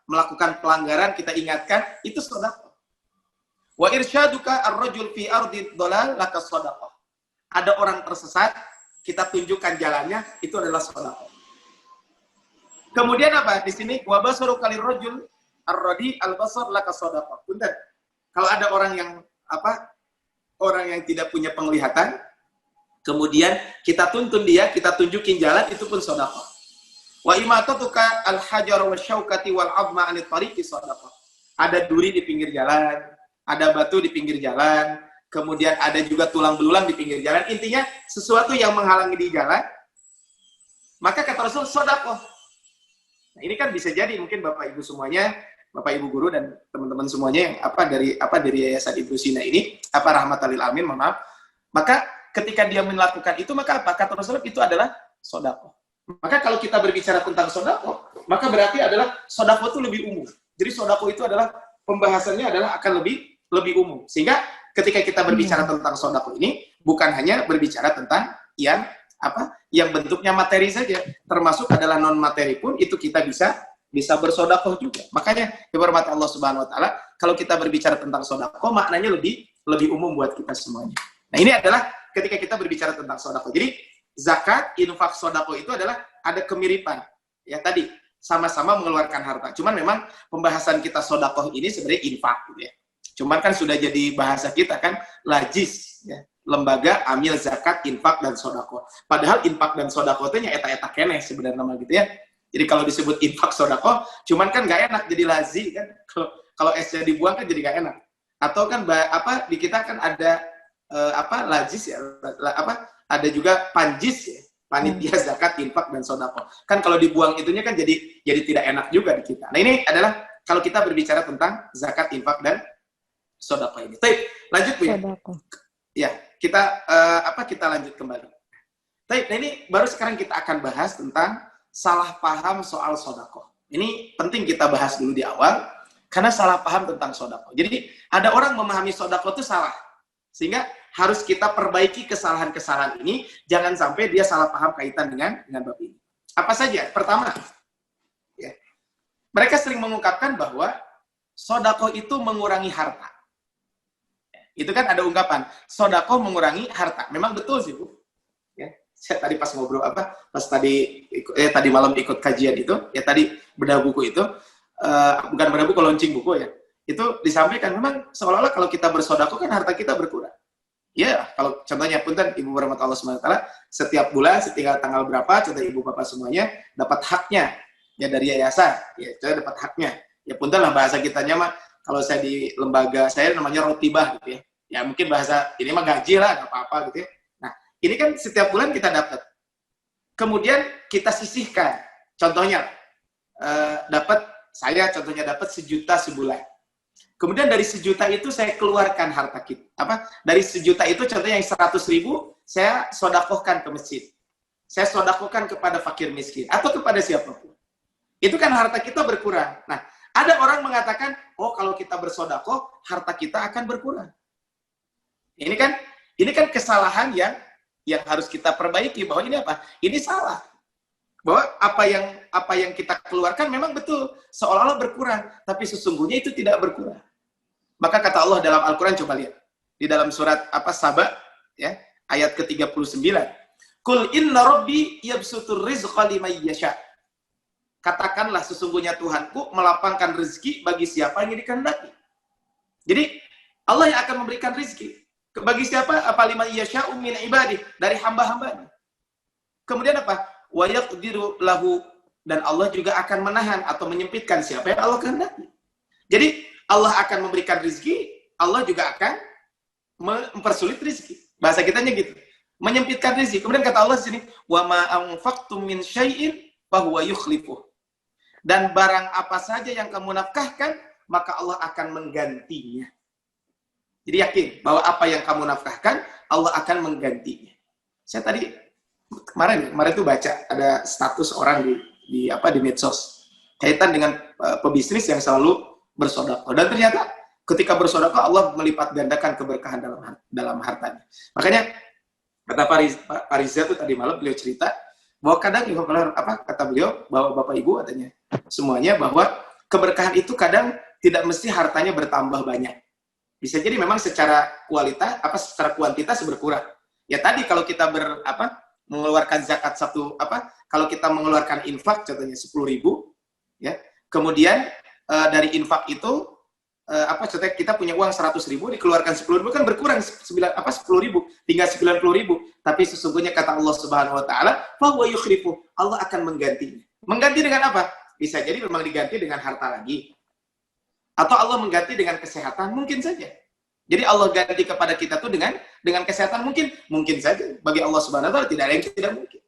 Speaker 2: melakukan pelanggaran, kita ingatkan, itu sedekah. Wa irsyaduka ar-rajul fi ardi dhalal laka sedekah. Ada orang tersesat, kita tunjukkan jalannya, itu adalah sedekah. Kemudian apa? Di sini wa basaru kalir rajul ar-radi al-basar laka sedekah. Bentar. Kalau ada orang yang orang yang tidak punya penglihatan, kemudian kita tuntun dia, kita tunjukin jalan, itu pun sedekah. Wa imatatuka al-hajar wa syaukati wal 'azma 'anit tariqi sedekah. Ada duri di pinggir jalan, ada batu di pinggir jalan, kemudian ada juga tulang belulang di pinggir jalan. Intinya sesuatu yang menghalangi di jalan, maka kata Rasul sedekah. Nah, ini kan bisa jadi mungkin Bapak Ibu semuanya, Bapak Ibu guru dan teman-teman semuanya yang dari Yayasan Ibnu Sina ini, rahmatal lil alamin, mohon maaf. Maka ketika dia melakukan itu, maka apa? Kata Rasulullah itu adalah sedekah. Maka kalau kita berbicara tentang sedekah, maka berarti adalah sedekah itu lebih umum. Jadi sedekah itu adalah pembahasannya adalah akan lebih umum. Sehingga ketika kita berbicara tentang sedekah ini bukan hanya berbicara tentang yang bentuknya materi saja, termasuk adalah non materi pun itu kita bisa bersedekah juga. Makanya dihormati Allah Subhanahu wa taala, kalau kita berbicara tentang sedekah maknanya lebih umum buat kita semuanya. Nah, ini adalah ketika kita berbicara tentang sedekah. Jadi zakat, infak, sedekah itu adalah ada kemiripan. Ya tadi sama-sama mengeluarkan harta. Cuman memang pembahasan kita sedekah ini sebenarnya infak gitu ya. Cuman kan sudah jadi bahasa kita kan lajis ya. Lembaga amil zakat, infak dan sedekah. Padahal infak dan sedekah itu nya eta-eta keneh sebenarnya nama gitu ya. Jadi kalau disebut infak sedekah, cuman kan nggak enak jadi lazi kan. Kalau esnya dibuang kan jadi nggak enak. Atau kan di kita kan ada lajis ya, ada juga panjis ya, panitia zakat, infak dan sedekah. Kan kalau dibuang itunya kan jadi tidak enak juga di kita. Nah, ini adalah kalau kita berbicara tentang zakat, infak dan sedekah ini. Baik, lanjut Bu ya. Ya, kita lanjut kembali. Baik, nah ini baru sekarang kita akan bahas tentang salah paham soal sedekah. Ini penting kita bahas dulu di awal karena salah paham tentang sedekah. Jadi ada orang memahami sedekah itu salah. Sehingga harus kita perbaiki kesalahan-kesalahan ini, jangan sampai dia salah paham kaitan dengan bab ini. Apa saja? Pertama, ya, mereka sering mengungkapkan bahwa sedekah itu mengurangi harta. Itu kan ada ungkapan, sedekah mengurangi harta. Memang betul sih, Bu. Ya. Saya tadi pas ngobrol pas tadi malam ikut kajian itu, ya tadi bedah buku itu, bukan bedah buku, launching buku ya. Itu disampaikan memang seolah-olah kalau kita bersedekah kan harta kita berkurang. Ya, kalau contohnya punten Ibu warahmatullahi wabarakatuh, setiap bulan setiap tanggal berapa, contoh Ibu Bapak semuanya dapat haknya ya dari yayasan, ya saya dapat haknya. Ya punten lah bahasa kitanya mah, kalau saya di lembaga saya namanya rotibah gitu ya. Ya mungkin bahasa ini mah gaji lah, nggak apa-apa gitu ya. Nah, ini kan setiap bulan kita dapat. Kemudian kita sisihkan. Contohnya saya contohnya dapat 1 juta sebulan. Kemudian dari 1 juta itu saya keluarkan harta kita. Dari 1 juta itu contohnya yang 100.000 saya sodakohkan ke masjid. Saya sodakohkan kepada fakir miskin atau kepada siapapun. Itu kan harta kita berkurang. Nah, ada orang mengatakan, oh kalau kita bersodakoh, harta kita akan berkurang. Ini kan kesalahan yang harus kita perbaiki, bahwa ini apa? Ini salah. Bahwa apa yang kita keluarkan memang betul seolah-olah berkurang, tapi sesungguhnya itu tidak berkurang. Maka kata Allah dalam Al-Qur'an, coba lihat di dalam surat Saba ya, ayat ke-39. Qul inna rabbi yabsutur rizqa liman yasha. Katakanlah sesungguhnya Tuhanku melapangkan rezeki bagi siapa yang dikehendaki. Jadi Allah yang akan memberikan rezeki bagi siapa? Apa liman yasha'u min ibadih, dari hamba-hambanya. Kemudian apa? Wa yaqdiru lahu, dan Allah juga akan menahan atau menyempitkan siapa yang Allah kehendaki. Jadi Allah akan memberikan rezeki, Allah juga akan mempersulit rezeki. Bahasa kitanya gitu. Menyempitkan rezeki. Kemudian kata Allah di sini, wa ma anfaqtum min syai'in fa huwa yukhlifuh. Dan barang apa saja yang kamu nafkahkan, maka Allah akan menggantinya. Jadi yakin bahwa apa yang kamu nafkahkan, Allah akan menggantinya. Saya tadi kemarin tuh baca ada status orang di medsos kaitan dengan pebisnis yang selalu bersedekah, dan ternyata ketika bersedekah Allah melipat gandakan keberkahan dalam hartanya. Makanya kata Pak Riza tuh tadi malam beliau cerita bahwa kadang kata beliau bahwa Bapak Ibu katanya semuanya bahwa keberkahan itu kadang tidak mesti hartanya bertambah banyak. Bisa jadi memang secara secara kuantitas berkurang. Ya tadi kalau kita mengeluarkan zakat kalau kita mengeluarkan infak contohnya 10.000 ya. Kemudian dari infak itu contohnya kita punya uang 100.000 dikeluarkan 10.000 kan berkurang 10.000 tinggal 90.000. Tapi sesungguhnya kata Allah Subhanahu wa taala, fa huwa yukhlifu, Allah akan menggantinya. Mengganti dengan apa? Bisa jadi memang diganti dengan harta lagi. Atau Allah mengganti dengan kesehatan, mungkin saja. Jadi Allah ganti kepada kita tuh dengan kesehatan, mungkin saja. Bagi Allah Subhanahu wa taala tidak ada yang tidak mungkin.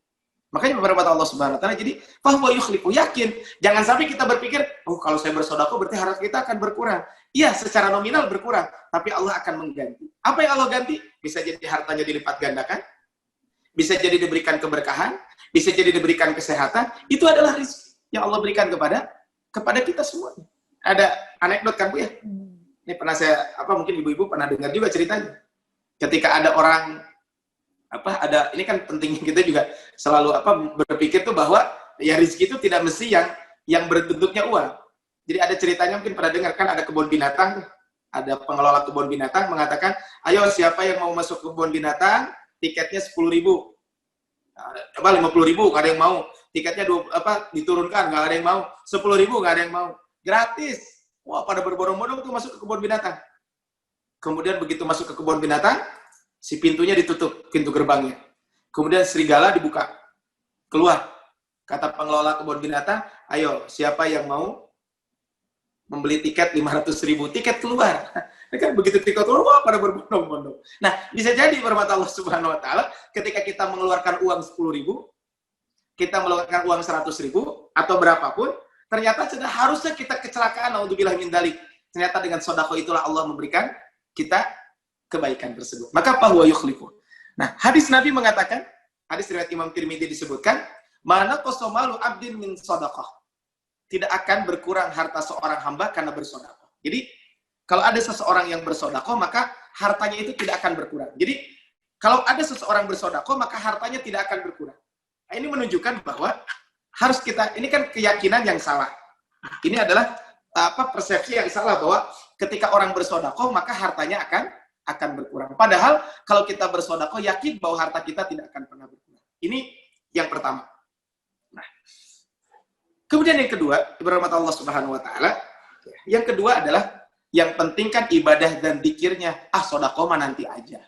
Speaker 2: Makanya beberapa Allah Subhanahu wa taala, jadi fa huwa yukhlifu, yakin. Jangan sampai kita berpikir, oh kalau saya bersedekah berarti harta kita akan berkurang. Iya, secara nominal berkurang, tapi Allah akan mengganti. Apa yang Allah ganti? Bisa jadi hartanya dilipat gandakan, bisa jadi diberikan keberkahan, bisa jadi diberikan kesehatan. Itu adalah rezeki yang Allah berikan kepada kita semua. Ada anekdot kan Bu ya? Ini pernah saya mungkin ibu-ibu pernah dengar juga ceritanya. Ketika ada orang ini kan penting kita juga selalu berpikir tuh bahwa ya rezeki itu tidak mesti yang berbentuknya uang. Jadi ada ceritanya mungkin pernah dengar kan, ada kebun binatang, ada pengelola kebun binatang mengatakan, ayo siapa yang mau masuk kebun binatang, tiketnya 10.000. Coba 50.000 nggak ada yang mau. Tiketnya diturunkan, nggak ada yang mau. 10.000 nggak ada yang mau. Gratis. Wah, pada berbondong-bondong tuh masuk ke kebun binatang. Kemudian begitu masuk ke kebun binatang, si pintunya ditutup, pintu gerbangnya. Kemudian serigala dibuka. Keluar. Kata pengelola kebun binatang, ayo siapa yang mau membeli tiket 500.000, tiket keluar. Kan begitu tiket keluar, wah pada berbondong-bondong. Nah, bisa jadi bermata Allah Subhanahu wa taala ketika kita mengeluarkan uang 10.000, kita mengeluarkan uang 100.000 atau berapapun, ternyata sudah harusnya kita kecelakaan, naudzubillah min dzalik. Ternyata dengan sedekah itulah Allah memberikan kita kebaikan tersebut. Maka fa huwa yukhlifu. Nah, hadis Nabi mengatakan, hadis riwayat Imam Tirmidzi disebutkan, mana qasamalu abdin min sedekah. Tidak akan berkurang harta seorang hamba karena bersedekah. Jadi, kalau ada seseorang yang bersedekah, maka hartanya itu tidak akan berkurang. Jadi, kalau ada seseorang bersedekah, maka hartanya tidak akan berkurang. Nah, ini menunjukkan bahwa harus ini kan keyakinan yang salah. Ini adalah persepsi yang salah bahwa ketika orang bersedekah, maka hartanya akan berkurang. Padahal kalau kita bersedekah, yakin bahwa harta kita tidak akan pernah berkurang. Ini yang pertama. Nah, kemudian yang kedua, ibarat Allah Subhanahu wa taala, yang kedua adalah yang penting kan ibadah dan zikirnya, sedekah mah nanti aja.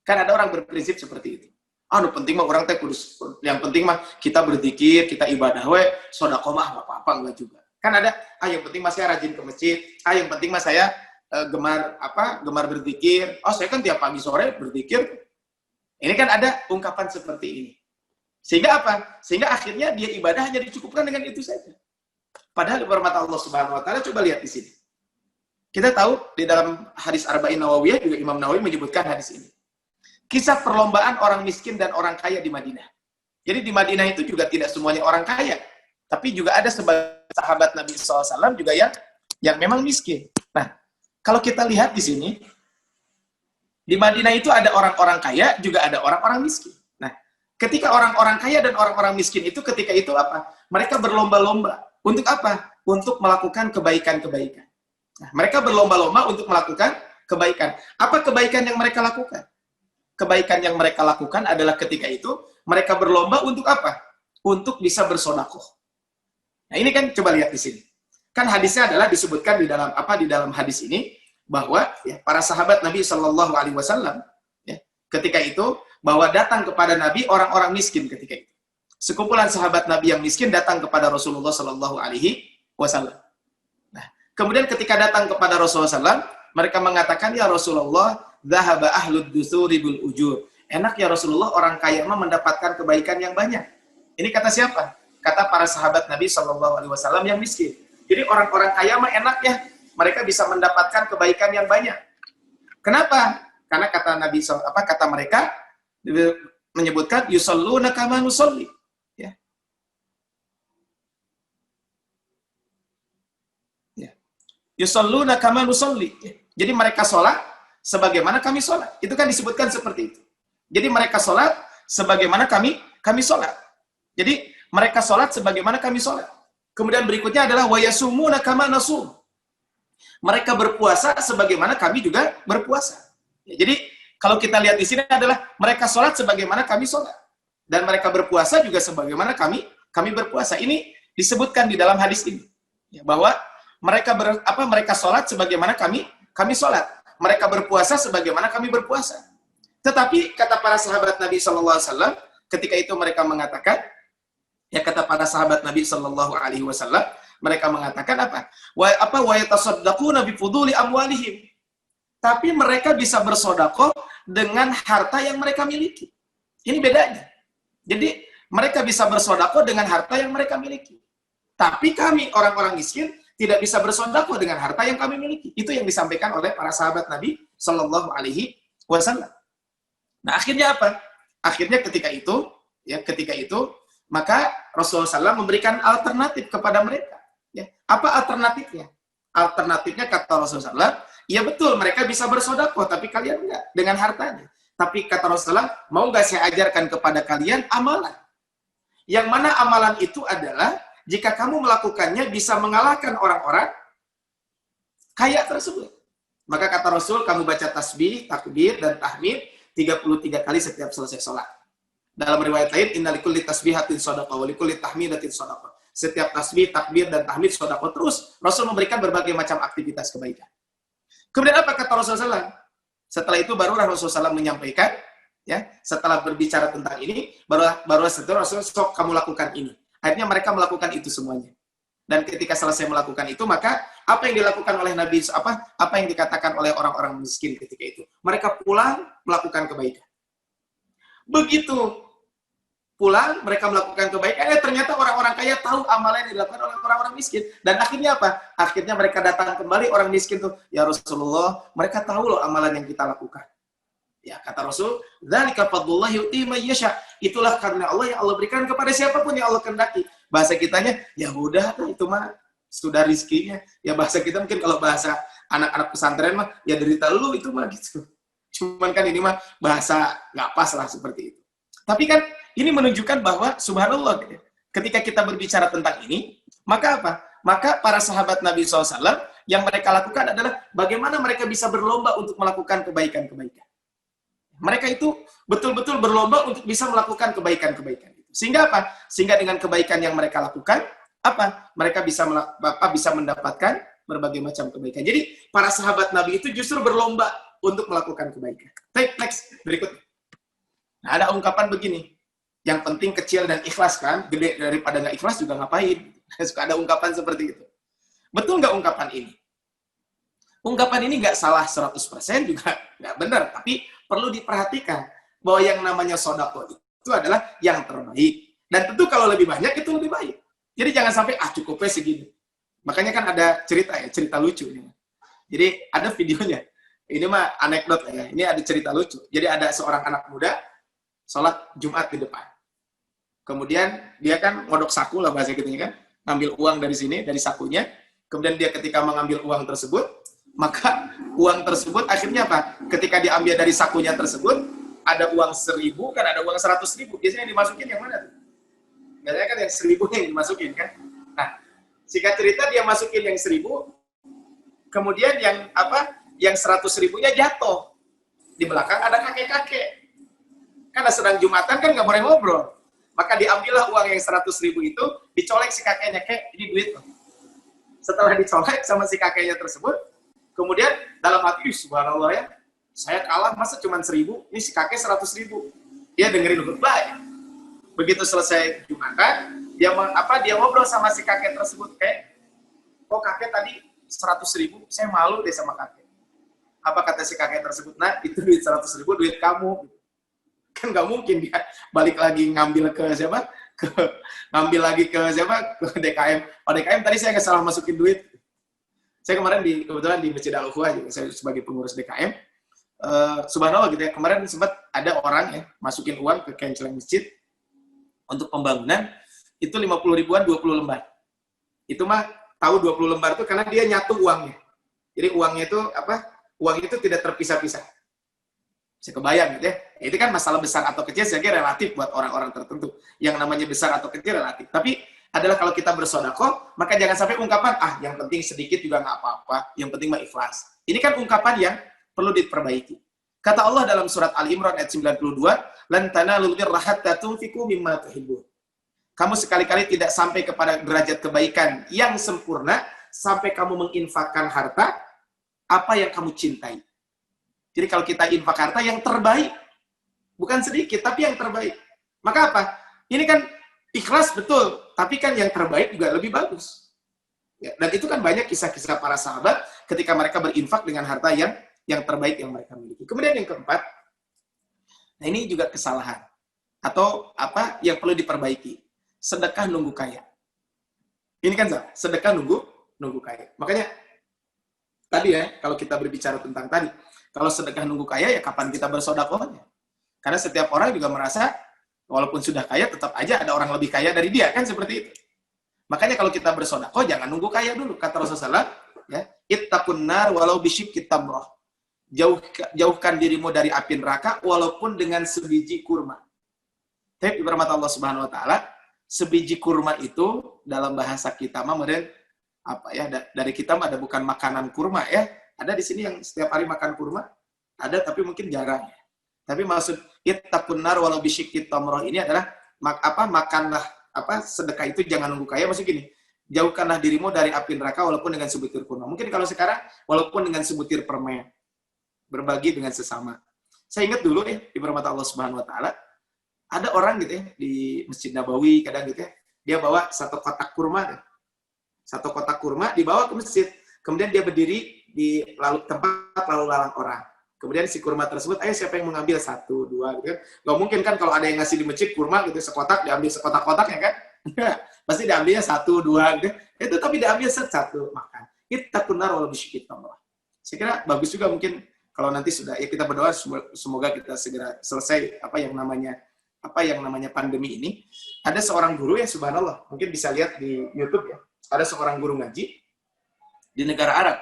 Speaker 2: Kan ada orang berprinsip seperti itu. Penting mah orang teh kudus, yang penting mah kita berzikir, kita ibadah we, sedekah mah apa-apa enggak juga. Kan ada, yang penting mah saya rajin ke masjid, yang penting mah saya gemar berzikir. Saya kan tiap pagi sore berzikir. Ini kan ada ungkapan seperti ini. Sehingga apa? Sehingga akhirnya dia ibadah hanya dicukupkan dengan itu saja. Padahal bermata Allah Subhanahu wa taala, coba lihat di sini. Kita tahu di dalam hadis Arba'in Nawawiyah juga Imam Nawawi menyebutkan hadis ini. Kisah perlombaan orang miskin dan orang kaya di Madinah. Jadi di Madinah itu juga tidak semuanya orang kaya, tapi juga ada sebagian sahabat Nabi SAW juga yang memang miskin. Nah, kalau kita lihat di sini, di Madinah itu ada orang-orang kaya, juga ada orang-orang miskin. Nah, ketika orang-orang kaya dan orang-orang miskin itu ketika itu apa? Mereka berlomba-lomba. Untuk apa? Untuk melakukan kebaikan-kebaikan. Nah, mereka berlomba-lomba untuk melakukan kebaikan. Apa kebaikan yang mereka lakukan? Kebaikan yang mereka lakukan adalah ketika itu mereka berlomba untuk apa? Untuk bisa bersedekah. Nah, ini kan coba lihat di sini. Kan hadisnya adalah disebutkan di dalam hadis ini bahwa para sahabat Nabi Shallallahu alaihi wasallam ketika itu bahwa datang kepada Nabi orang-orang miskin ketika itu. Sekumpulan sahabat Nabi yang miskin datang kepada Rasulullah Shallallahu alaihi wasallam. Nah, kemudian ketika datang kepada Rasulullah SAW, mereka mengatakan, ya Rasulullah, dhahaba ahlud dusuri bil ujur. Enak ya Rasulullah, orang kaya mah mendapatkan kebaikan yang banyak. Ini kata siapa? Kata para sahabat Nabi Shallallahu alaihi wasallam yang miskin. Jadi orang-orang kaya mah enak ya, mereka bisa mendapatkan kebaikan yang banyak. Kenapa? Karena kata Nabi kata mereka menyebutkan yusalluna kama nusalli. Yusalluna kama nusalli. Jadi mereka sholat sebagaimana kami sholat. Itu kan disebutkan seperti itu. Jadi mereka sholat sebagaimana kami sholat. Jadi mereka sholat sebagaimana kami sholat. Kemudian berikutnya adalah wayasumuna kama nasum. Mereka berpuasa sebagaimana kami juga berpuasa. Jadi kalau kita lihat di sini adalah mereka sholat sebagaimana kami sholat. Dan mereka berpuasa juga sebagaimana kami berpuasa. Ini disebutkan di dalam hadis ini. Bahwa mereka sholat sebagaimana kami sholat. Mereka berpuasa sebagaimana kami berpuasa. Tetapi kata para sahabat Nabi SAW, ketika itu mereka mengatakan, kata para sahabat Nabi SAW, mereka mengatakan apa? Wa yatasaddaquna bi fuduli amwalihim. Tapi mereka bisa bersedekah dengan harta yang mereka miliki. Ini bedanya. Jadi mereka bisa bersedekah dengan harta yang mereka miliki. Tapi kami orang-orang miskin tidak bisa bersedekah dengan harta yang kami miliki. Itu yang disampaikan oleh para sahabat Nabi Shallallahu Alaihi Wasallam. Nah, akhirnya apa? Akhirnya ketika itu, maka Rasulullah SAW memberikan alternatif kepada mereka. Apa alternatifnya? Alternatifnya kata Rasulullah SAW, ya betul mereka bisa bersedekah, tapi kalian enggak dengan hartanya. Tapi kata Rasulullah, mau nggak saya ajarkan kepada kalian amalan? Yang mana amalan itu adalah jika kamu melakukannya bisa mengalahkan orang-orang kaya tersebut. Maka kata Rasul, kamu baca tasbih, takbir, dan tahmid 33 kali setiap selesai sholat. Dalam riwayat lain, inna likulli tasbihatin shadaqah wa likulli tahmidatin shadaqah. Setiap tasbih, takbir, dan tahmid shadaqah. Terus Rasul memberikan berbagai macam aktivitas kebaikan. Kemudian apa kata Rasulullah SAW? Setelah itu barulah Rasulullah SAW menyampaikan, setelah berbicara tentang ini, barulah setelah Rasul sok kamu lakukan ini. Akhirnya mereka melakukan itu semuanya. Dan ketika selesai melakukan itu, maka apa yang dilakukan oleh Nabi, apa yang dikatakan oleh orang-orang miskin ketika itu? Mereka pulang melakukan kebaikan. Begitu pulang, mereka melakukan kebaikan, ternyata orang-orang kaya tahu amalan yang dilakukan oleh orang-orang miskin. Dan akhirnya apa? Akhirnya mereka datang kembali, orang miskin tuh, ya Rasulullah, mereka tahu loh amalan yang kita lakukan. Ya, kata Rasul, dzalika fadlullahi yu'tihi may yasha. Itulah karena Allah yang Allah berikan kepada siapapun yang Allah kehendaki. Bahasa kitanya, ya udah itu mah sudah rizkinya. Ya bahasa kita mungkin kalau bahasa anak-anak pesantren mah, ya derita lu itu mah gitu. Cuman kan ini mah bahasa nggak pas lah seperti itu. Tapi kan ini menunjukkan bahwa subhanallah, ketika kita berbicara tentang ini, maka apa? Maka para sahabat Nabi SAW yang mereka lakukan adalah bagaimana mereka bisa berlomba untuk melakukan kebaikan-kebaikan. Mereka itu betul-betul berlomba untuk bisa melakukan kebaikan-kebaikan. Sehingga apa? Sehingga dengan kebaikan yang mereka lakukan, apa? Mereka bisa mendapatkan berbagai macam kebaikan. Jadi para sahabat Nabi itu justru berlomba untuk melakukan kebaikan. Baik, next, berikutnya. Nah, ada ungkapan begini, yang penting kecil dan ikhlas kan, gede daripada nggak ikhlas juga ngapain. Suka ada ungkapan seperti itu. Betul nggak ungkapan ini? Ungkapan ini nggak salah 100% juga nggak benar, tapi perlu diperhatikan bahwa yang namanya sodako itu adalah yang terbaik. Dan tentu kalau lebih banyak itu lebih baik. Jadi jangan sampai, cukupnya segini. Makanya kan ada cerita lucu. Jadi ada videonya. Ini mah anekdot ya. Ini ada cerita lucu. Jadi ada seorang anak muda sholat Jumat di depan. Kemudian dia kan ngodok saku lah bahasa gitu kan. Ngambil uang dari sini, dari sakunya. Kemudian dia ketika mengambil uang tersebut, maka uang tersebut akhirnya apa? Ketika diambil dari sakunya tersebut, ada uang 1.000, kan ada uang 100.000. Biasanya dimasukin yang mana tuh? Biasanya kan yang 1.000 yang dimasukin kan. Nah, singkat cerita dia masukin yang 1.000, kemudian yang apa? Yang 100.000-nya jatuh. Di belakang ada kakek-kakek. Karena sedang Jumatan kan nggak boleh ngobrol. Maka diambillah uang yang 100.000 itu, dicolek si kakeknya, "Kek, ini duit loh." Setelah dicolek sama si kakeknya tersebut, kemudian dalam hati, subhanallah ya, saya kalah masa cuma 1.000, ini si kakek 100.000. Dia dengerin khutbah ya. Begitu selesai Jumatan, dia ngobrol sama si kakek tersebut, "Kek, kok kakek tadi 100.000, saya malu deh sama kakek." Apa kata si kakek tersebut? "Nah, itu duit 100.000, duit kamu." Kan nggak mungkin dia balik lagi ngambil ke siapa? Ke DKM. Oh, DKM tadi saya nggak salah masukin duit. Saya kemarin kebetulan di Masjid Al-Ukhwah, saya sebagai pengurus DKM, subhanallah gitu ya, kemarin sempat ada orang ya, masukin uang ke kenceleng masjid untuk pembangunan, itu 50 ribuan 20 lembar. Itu mah tahu 20 lembar itu karena dia nyatu uangnya. Jadi uangnya itu uang itu tidak terpisah-pisah. Saya kebayang gitu ya. Itu kan masalah besar atau kecil saya kira relatif buat orang-orang tertentu. Yang namanya besar atau kecil relatif. Tapi adalah kalau kita bersedekah, maka jangan sampai ungkapan, yang penting sedikit juga nggak apa-apa, yang penting mah ikhlas. Ini kan ungkapan yang perlu diperbaiki. Kata Allah dalam surat Al-Imran ayat 92, "Lan tanalul birra hatta tunfiqu mimma tuhibbun." Kamu sekali-kali tidak sampai kepada derajat kebaikan yang sempurna sampai kamu menginfakkan harta apa yang kamu cintai. Jadi kalau kita infak harta yang terbaik, bukan sedikit, tapi yang terbaik. Maka apa? Ini kan ikhlas betul, tapi kan yang terbaik juga lebih bagus. Ya, dan itu kan banyak kisah-kisah para sahabat ketika mereka berinfak dengan harta yang terbaik yang mereka miliki. Kemudian yang keempat, nah ini juga kesalahan. Atau apa yang perlu diperbaiki. Sedekah nunggu kaya. Ini kan salah, sedekah nunggu kaya. Makanya, tadi ya, kalau kita berbicara tentang tadi, kalau sedekah nunggu kaya, ya kapan kita bersedekahnya? Karena setiap orang juga merasa, walaupun sudah kaya, tetap aja ada orang lebih kaya dari dia, kan seperti itu. Makanya kalau kita bersedekah, jangan nunggu kaya dulu. Kata Rasulullah, ya, ittaqun nar walau bisyikki tamrah. Jauhkan dirimu dari api neraka, walaupun dengan sebiji kurma. Tapi berkat Allah Subhanahu Wa Taala, sebiji kurma itu dalam bahasa kita mah, dari kita mah ada bukan makanan kurma ya. Ada di sini yang setiap hari makan kurma, ada tapi mungkin jarang. Tapi maksud ittaqun nar walau bisyikki tamrah ini adalah makanlah sedekah itu jangan nunggu kaya. Maksud gini, jauhkanlah dirimu dari api neraka walaupun dengan sebutir kurma. Mungkin kalau sekarang walaupun dengan sebutir permen, berbagi dengan sesama. Saya ingat dulu ya di rahmat Allah Subhanahu Wa Taala, ada orang gitu ya di Masjid Nabawi kadang gitu ya, dia bawa satu kotak kurma, dibawa ke masjid. Kemudian dia berdiri di tempat lalu lalang orang. Kemudian si kurma tersebut, ayo siapa yang mengambil 1, 2, gitu kan. Gak mungkin kan kalau ada yang ngasih di masjid kurma gitu, sekotak, diambil sekotak-kotaknya kan. Pasti diambilnya 1, 2, gitu. Itu tapi diambil satu, makan. Ittaqun nar walau bisyikki tamrah. Saya kira bagus juga mungkin kalau nanti sudah, ya kita berdoa semoga kita segera selesai apa yang namanya pandemi ini. Ada seorang guru yang subhanallah, mungkin bisa lihat di YouTube ya. Ada seorang guru ngaji di negara Arab.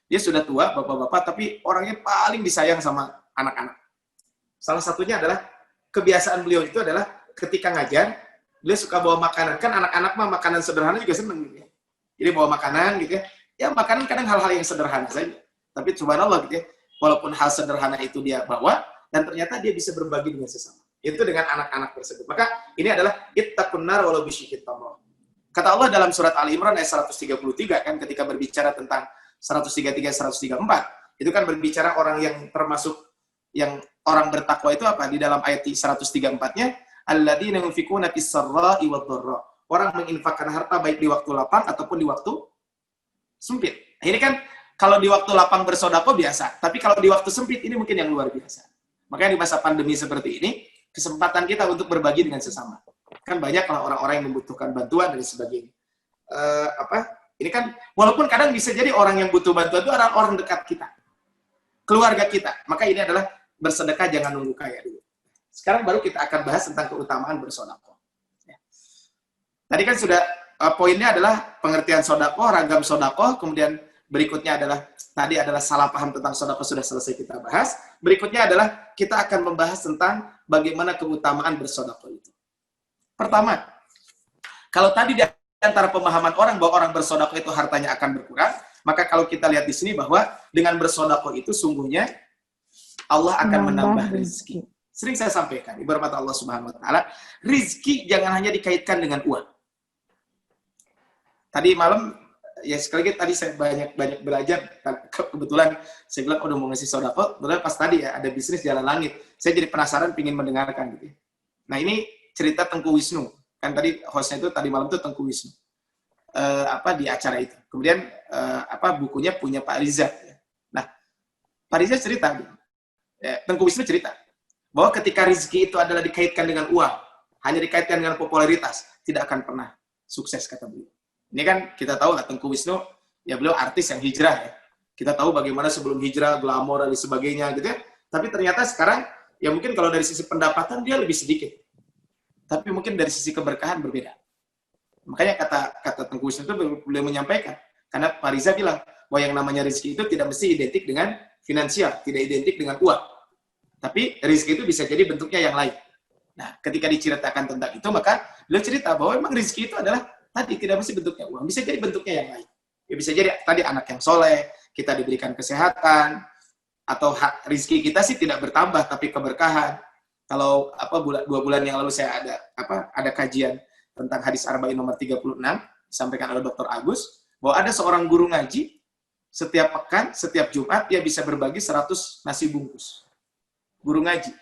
Speaker 2: Dia sudah tua, bapak-bapak, tapi orangnya paling disayang sama anak-anak. Salah satunya adalah, kebiasaan beliau itu adalah ketika ngajar, beliau suka bawa makanan. Kan anak-anak mah makanan sederhana juga seneng gitu ya. Jadi bawa makanan gitu ya. Ya makanan kadang hal-hal yang sederhana saja. Tapi subhanallah gitu ya, walaupun hal sederhana itu dia bawa, dan ternyata dia bisa berbagi dengan sesama. Itu dengan anak-anak tersebut. Maka ini adalah ittaqun nar walau bisyikit tamrah. Kata Allah dalam surat Ali Imran ayat 133 kan, ketika berbicara tentang 133 134, itu kan berbicara orang yang termasuk yang orang bertakwa itu apa? Di dalam ayat 134-nya, alladzina yunfikuna fis-sarra'i wad-dharra. Orang menginfakkan harta baik di waktu lapang ataupun di waktu sempit. Ini kan kalau di waktu lapang bersedekah biasa, tapi kalau di waktu sempit ini mungkin yang luar biasa. Makanya di masa pandemi seperti ini, kesempatan kita untuk berbagi dengan sesama. Kan banyak orang-orang yang membutuhkan bantuan dan sebagainya. Ini kan walaupun kadang bisa jadi orang yang butuh bantuan itu adalah orang dekat kita, keluarga kita. Maka ini adalah bersedekah jangan nunggu kaya dulu. Sekarang baru kita akan bahas tentang keutamaan bersedekah. Tadi kan sudah poinnya adalah pengertian sedekah, ragam sedekah, kemudian berikutnya adalah tadi adalah salah paham tentang sedekah sudah selesai kita bahas. Berikutnya adalah kita akan membahas tentang bagaimana keutamaan bersedekah itu. Pertama, kalau tadi di antara pemahaman orang bahwa orang bersedekah itu hartanya akan berkurang, maka kalau kita lihat di sini bahwa dengan bersedekah itu sungguhnya Allah akan menambah rezeki. Sering saya sampaikan, ibarat Allah Subhanahu wa taala, rezeki jangan hanya dikaitkan dengan uang. Tadi malam ya sekali lagi tadi saya banyak belajar, kebetulan saya bilang udah mau ngasih sedekah, kebetulan pas tadi ya ada bisnis jalan langit. Saya jadi penasaran pingin mendengarkan gitu. Nah, ini cerita Tengku Wisnu. Kan tadi hostnya itu tadi malam itu Tengku Wisnu. Di acara itu. Kemudian bukunya punya Pak Riza. Nah, Pak Riza cerita, Tengku Wisnu cerita bahwa ketika rezeki itu adalah dikaitkan dengan uang, hanya dikaitkan dengan popularitas, tidak akan pernah sukses kata beliau. Ini kan kita tahu lah Tengku Wisnu, ya beliau artis yang hijrah ya. Kita tahu bagaimana sebelum hijrah, glamor dan sebagainya gitu ya. Tapi ternyata sekarang ya mungkin kalau dari sisi pendapatan dia lebih sedikit. Tapi mungkin dari sisi keberkahan berbeda. Makanya kata Tengku Wisnu itu beliau menyampaikan, karena Pak Riza bilang bahwa yang namanya rezeki itu tidak mesti identik dengan finansial, tidak identik dengan uang. Tapi rezeki itu bisa jadi bentuknya yang lain. Nah, ketika diceritakan tentang itu, maka beliau cerita bahwa memang rezeki itu adalah tadi tidak mesti bentuknya uang, bisa jadi bentuknya yang lain. Ya bisa jadi tadi anak yang soleh, kita diberikan kesehatan, atau rezeki kita sih tidak bertambah tapi keberkahan. Kalau 2 bulan yang lalu saya ada kajian tentang hadis Arba'in nomor 36 disampaikan oleh Dr. Agus bahwa ada seorang guru ngaji setiap pekan, setiap Jumat dia bisa berbagi 100 nasi bungkus. Guru ngaji.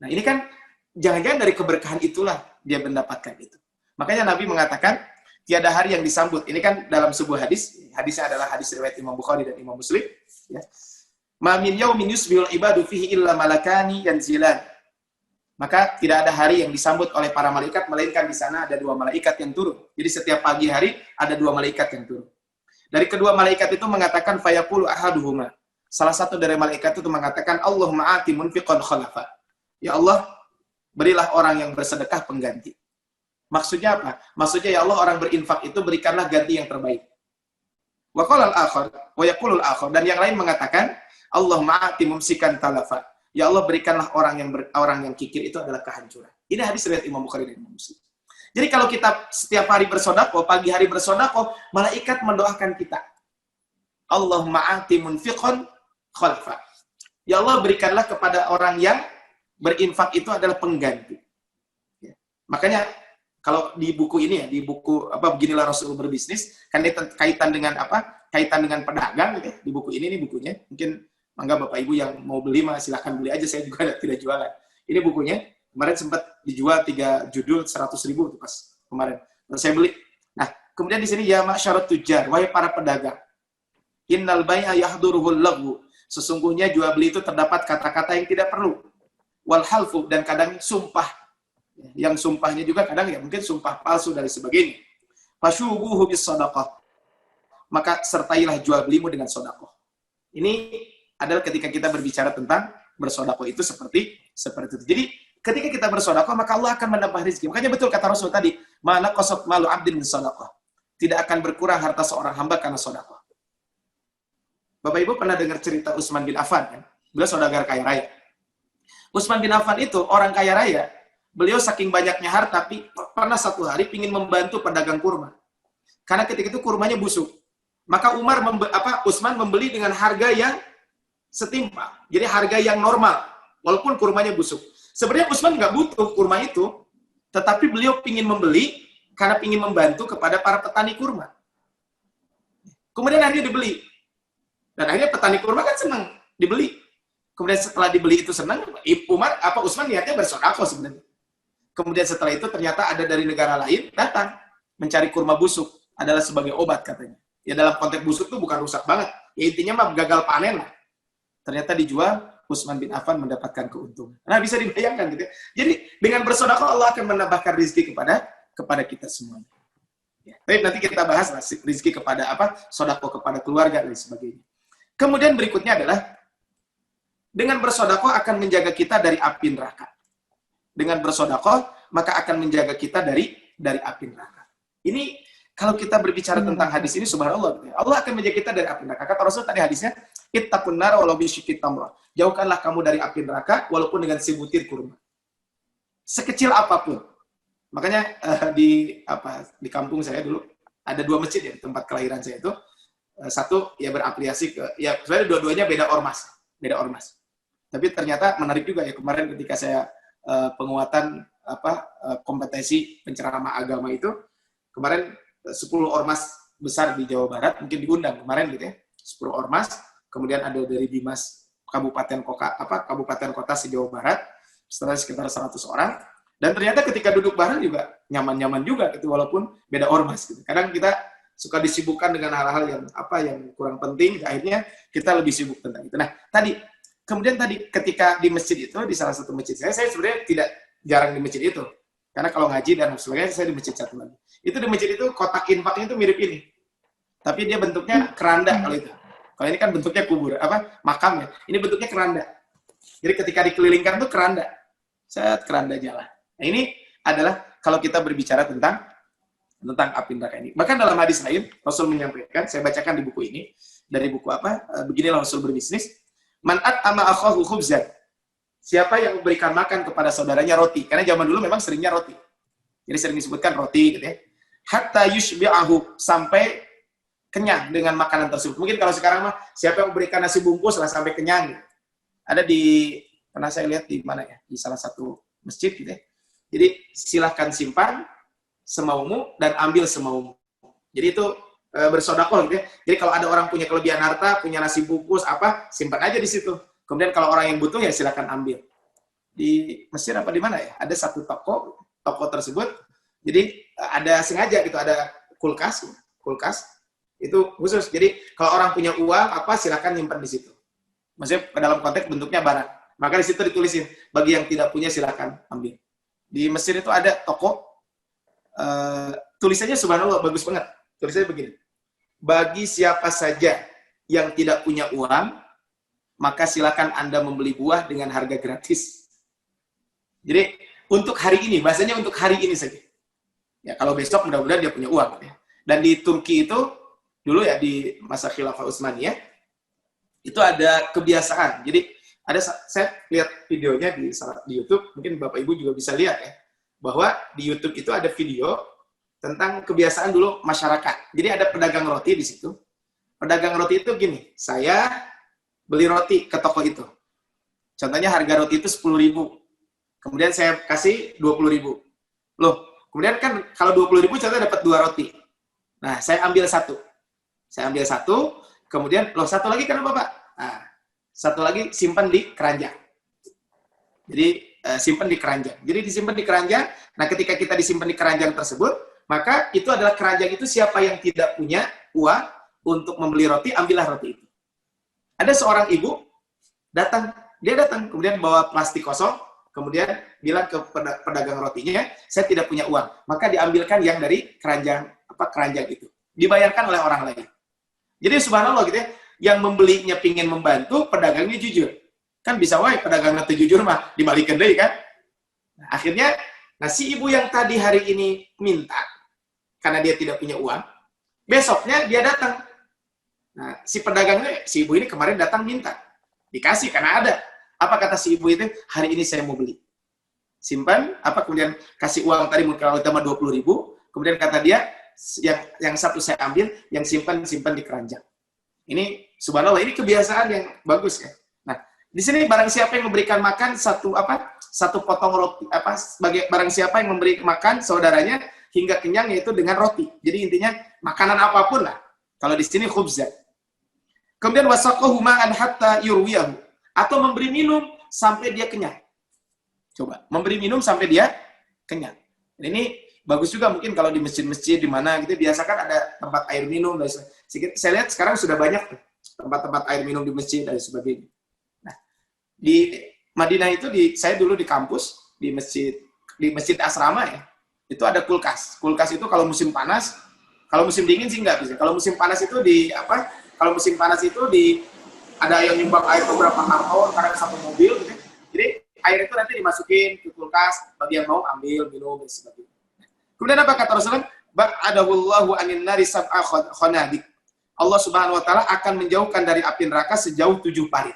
Speaker 2: Nah, ini kan jangan-jangan dari keberkahan itulah dia mendapatkan itu. Makanya Nabi mengatakan tiada hari yang disambut. Ini kan dalam sebuah hadisnya adalah hadis riwayat Imam Bukhari dan Imam Muslim, ya. Ma min yaumin yusbihul ibadu fihi illa malakani yanzilan. Maka tidak ada hari yang disambut oleh para malaikat, melainkan di sana ada 2 malaikat yang turun. Jadi setiap pagi hari ada 2 malaikat yang turun. Dari kedua malaikat itu mengatakan fayaqulu ahaduhuma. Salah satu dari malaikat itu mengatakan Allahumma ati munfiqan khalafa. Ya Allah, berilah orang yang bersedekah pengganti. Maksudnya apa? Maksudnya ya Allah, orang berinfak itu berikanlah ganti yang terbaik. Wa qala al-akhar wa yaqulu al-akhar, dan yang lain mengatakan Allahumma ati mumsikan talafa. Ya Allah, berikanlah orang yang kikir itu adalah kehancuran. Ini hadis riwayat Imam Bukhari dan Imam Muslim. Jadi kalau kita setiap hari bersedekah, pagi hari bersedekah, malaikat mendoakan kita. Allahumma ati munfiqan khalafa. Ya Allah, berikanlah kepada orang yang berinfak itu adalah pengganti. Ya. Makanya kalau di buku ini ya, di buku Beginilah Rasul Berbisnis, kan kaitan dengan kaitan dengan pedagang gitu ya. Di buku ini bukunya, mungkin mangga Bapak Ibu yang mau beli mah silahkan beli aja, saya juga tidak jualan. Ini bukunya, kemarin sempat dijual 3 judul 100.000 tuh pas kemarin. Terus saya beli. Nah, kemudian di sini ya masyarakat tujar, wahai para pedagang. Innal bai'a yahduruhul lagwu. Sesungguhnya jual beli itu terdapat kata-kata yang tidak perlu. Wal halfu, dan kadang sumpah. Yang sumpahnya juga kadang ya mungkin sumpah palsu dan sebagainya. Fasyubuhu bis shadaqah. Maka sertailah jual belimu dengan sedekah. Ini adalah ketika kita berbicara tentang bersedekah itu seperti itu. Jadi ketika kita bersedekah maka Allah akan menambah rezeki. Makanya betul kata Rasul tadi, mana qasat malu 'abdin min shadaqah. Tidak akan berkurang harta seorang hamba karena sedekah. Bapak Ibu pernah dengar cerita Utsman bin Affan kan? Beliau saudagar kaya raya. Utsman bin Affan itu orang kaya raya. Beliau saking banyaknya harta, tapi pernah satu hari ingin membantu pedagang kurma. Karena ketika itu kurmanya busuk. Maka Utsman membeli dengan harga yang setimpal. Jadi harga yang normal. walaupun kurmanya busuk. Sebenarnya Utsman nggak butuh kurma itu, tetapi beliau ingin membeli karena ingin membantu kepada para petani kurma. Kemudian akhirnya dibeli. Dan akhirnya petani kurma kan senang dibeli. Kemudian setelah dibeli itu senang, Utsman niatnya bersedekah sebenarnya. Kemudian setelah itu ternyata ada dari negara lain datang mencari kurma busuk, adalah sebagai obat katanya. Ya dalam konteks busuk itu bukan rusak banget. Ya intinya mah gagal panen lah. Ternyata dijual, Utsman bin Affan mendapatkan keuntungan. Nah bisa dibayangkan gitu ya. Jadi dengan bersedekah Allah akan menambahkan rezeki kepada kita semuanya. Ya, tapi nanti kita bahas lah rezeki kepada apa, sedekah kepada keluarga dan sebagainya. Kemudian berikutnya adalah dengan bersedekah akan menjaga kita dari api neraka. Dengan bersedekah maka akan menjaga kita dari api neraka. Ini kalau kita berbicara tentang hadis ini, subhanallah, Allah akan menjaga kita dari api neraka. Kata Rasul tadi hadisnya, ittaqun nar walau bisyikki tamrah. Jauhkanlah kamu dari api neraka walaupun dengan sebutir kurma. Sekecil apapun. Makanya di kampung saya dulu ada 2 masjid ya, tempat kelahiran saya itu. Satu ya berafiliasi ke, ya sebenarnya dua-duanya beda ormas. Tapi ternyata menarik juga ya, kemarin ketika saya penguatan kompetisi penceramah agama itu, kemarin 10 ormas besar di Jawa Barat mungkin diundang kemarin gitu ya, 10 ormas, kemudian ada dari Dimas kabupaten kota se-Jawa Barat, sekitar 100 orang, dan ternyata ketika duduk bareng juga nyaman-nyaman juga gitu, walaupun beda ormas gitu. Kadang kita suka disibukkan dengan hal-hal yang kurang penting, akhirnya kita lebih sibuk tentang itu. Nah, kemudian ketika di masjid itu, di salah satu masjid saya sebenarnya tidak jarang di masjid itu. Karena kalau ngaji dan sebagainya, saya di masjid satu lagi. Itu di masjid itu, kotak infaknya itu mirip ini. Tapi dia bentuknya keranda kalau itu. Kalau ini kan bentuknya kubur, makam ya. Ini bentuknya keranda. Jadi ketika dikelilingkan itu keranda. Keranda jalan. Nah ini adalah kalau kita berbicara tentang api neraka ini. Bahkan dalam hadis lain, Rasul menyampaikan, saya bacakan di buku ini, dari buku beginilah Rasul berbisnis. Man at'ama akhahu khubzan. Siapa yang memberikan makan kepada saudaranya roti? Karena zaman dulu memang seringnya roti. Jadi sering disebutkan roti gitu ya. Hatta yushbi'ahu, sampai kenyang dengan makanan tersebut. Mungkin kalau sekarang mah siapa yang memberikan nasi bungkus lah sampai kenyang gitu. Ada pernah saya lihat di mana ya? Di salah satu masjid gitu ya. Jadi silahkan simpan semaumu dan ambil semaumu. Jadi itu bersedekah gitu ya. Jadi kalau ada orang punya kelebihan harta, punya nasi bungkus simpan aja di situ. Kemudian kalau orang yang butuh ya silakan ambil. Di Mesir di mana ya? Ada satu toko tersebut. Jadi ada sengaja gitu, ada kulkas itu khusus. Jadi kalau orang punya uang silakan nyimpan di situ. Maksudnya dalam konteks bentuknya barang. Maka di situ ditulisin, bagi yang tidak punya silakan ambil. Di Mesir itu ada toko, tulisannya subhanallah bagus banget. Tulisannya begini. Bagi siapa saja yang tidak punya uang, maka silakan Anda membeli buah dengan harga gratis. Jadi untuk hari ini, bahasanya untuk hari ini saja. Ya kalau besok mudah-mudahan dia punya uang. Ya. Dan di Turki itu dulu ya di masa Khilafah Utsmaniyah itu ada kebiasaan. Jadi saya lihat videonya di YouTube, mungkin Bapak Ibu juga bisa lihat ya, bahwa di YouTube itu ada video tentang kebiasaan dulu masyarakat. Jadi ada pedagang roti di situ. Pedagang roti itu gini, saya beli roti ke toko itu. Contohnya harga roti itu 10.000. Kemudian saya kasih 20.000. Loh, kemudian kan kalau 20.000 contohnya dapat 2 roti. Nah, saya ambil satu. Kemudian, loh satu lagi kenapa Pak? Nah, satu lagi simpan di keranjang. Jadi, simpan di keranjang. Jadi disimpan di keranjang. Nah, ketika kita disimpan di keranjang tersebut, maka itu adalah keranjang itu siapa yang tidak punya uang untuk membeli roti, ambillah roti itu. Ada seorang ibu dia datang kemudian bawa plastik kosong, kemudian bilang ke pedagang rotinya, saya tidak punya uang, maka diambilkan yang dari keranjang itu, dibayarkan oleh orang lain. Jadi subhanallah gitu ya, yang membelinya pingin membantu, pedagangnya jujur. Kan bisa wae pedagangnya itu jujur mah dibalikin deh kan. Nah, akhirnya si ibu yang tadi hari ini minta karena dia tidak punya uang, besoknya dia datang. Nah, si pedagangnya, si ibu ini kemarin datang minta. Dikasih karena ada. Apa kata si ibu itu? Hari ini saya mau beli. Simpan, kemudian kasih uang tadi mungkin kalau utama 20.000, kemudian kata dia, yang satu saya ambil, yang simpan di keranjang. Ini subhanallah, ini kebiasaan yang bagus ya. Nah, Di sini barang siapa yang memberikan makan satu potong roti, sebagai barang siapa yang memberi makan saudaranya hingga kenyang, yaitu dengan roti. Jadi intinya makanan apapun lah. Kalau di sini khubzan. Kemudian wasaqahu ma'an hatta yurwiyahu, atau memberi minum sampai dia kenyang. Coba, memberi minum sampai dia kenyang. Ini bagus juga mungkin kalau di masjid-masjid di mana gitu biasakan ada tempat air minum dan saya lihat sekarang sudah banyak tempat-tempat air minum di masjid dan sebagainya. Nah, di Madinah itu saya dulu di kampus di masjid asrama ya. Itu ada kulkas. Kulkas itu kalau musim panas, kalau musim dingin sih enggak bisa. Kalau musim panas itu Kalau musim panas itu ada yang nyumbang air beberapa karton, kadang satu mobil gitu. Jadi air itu nanti dimasukin ke kulkas, bagi yang mau ambil, minum dan sebagainya. Kemudian apa kata Rasulullah? Ba'adahullahu anin nari sab'a khanadik. Allah Subhanahu wa taala akan menjauhkan dari api neraka sejauh 7 parit.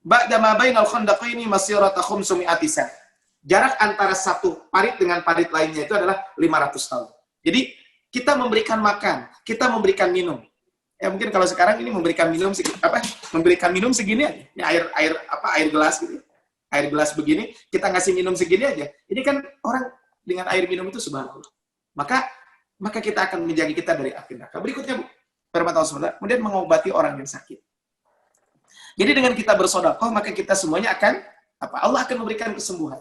Speaker 2: Ba'da ma bainal khandaqaini masirata 500 sana. Jarak antara satu parit dengan parit lainnya itu adalah 500 tahun. Jadi kita memberikan makan, kita memberikan minum. Ya mungkin kalau sekarang ini memberikan minum segini aja. Ini air gelas gitu. Air gelas begini, kita ngasih minum segini aja. Ini kan orang dengan air minum itu subhanallah. Maka kita akan menjaga kita dari api neraka. Berikutnya, Bu, firman Allah SWT, kemudian mengobati orang yang sakit. Jadi dengan kita bersedekah, maka kita semuanya akan Allah akan memberikan kesembuhan.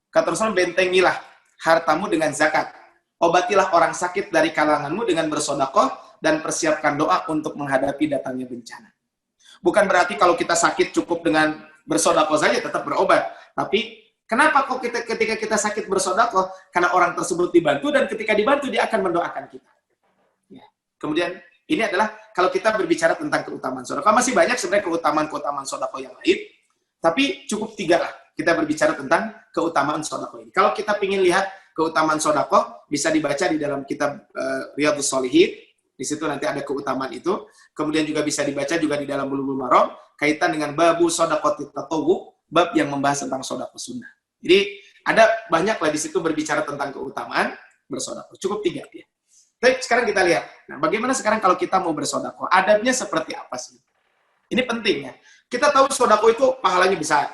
Speaker 2: Kata Rasulullah, bentengilah hartamu dengan zakat. Obatilah orang sakit dari kalanganmu dengan bersedekah dan persiapkan doa untuk menghadapi datangnya bencana. Bukan berarti kalau kita sakit cukup dengan bersedekah saja tetap berobat. Tapi kenapa kok ketika kita sakit bersedekah? Karena orang tersebut dibantu dan ketika dibantu dia akan mendoakan kita. Ya. Kemudian ini adalah kalau kita berbicara tentang keutamaan sedekah, masih banyak sebenarnya keutamaan sedekah yang lain. Tapi cukup 3 lah kita berbicara tentang keutamaan sedekah ini. Kalau kita ingin lihat keutamaan sedekah, bisa dibaca di dalam kitab Riyadhus Shalihin. Di situ nanti ada keutamaan itu. Kemudian juga bisa dibaca juga di dalam Bulughul Maram kaitan dengan babu shadaqatit tatawwu, bab yang membahas tentang sedekah sunnah. Jadi ada banyak lah di situ berbicara tentang keutamaan bersedekah. Cukup 3 ya. Tapi sekarang kita lihat. Nah, bagaimana sekarang kalau kita mau bersedekah? Adabnya seperti apa sih? Ini penting ya. Kita tahu sedekah itu pahalanya besar.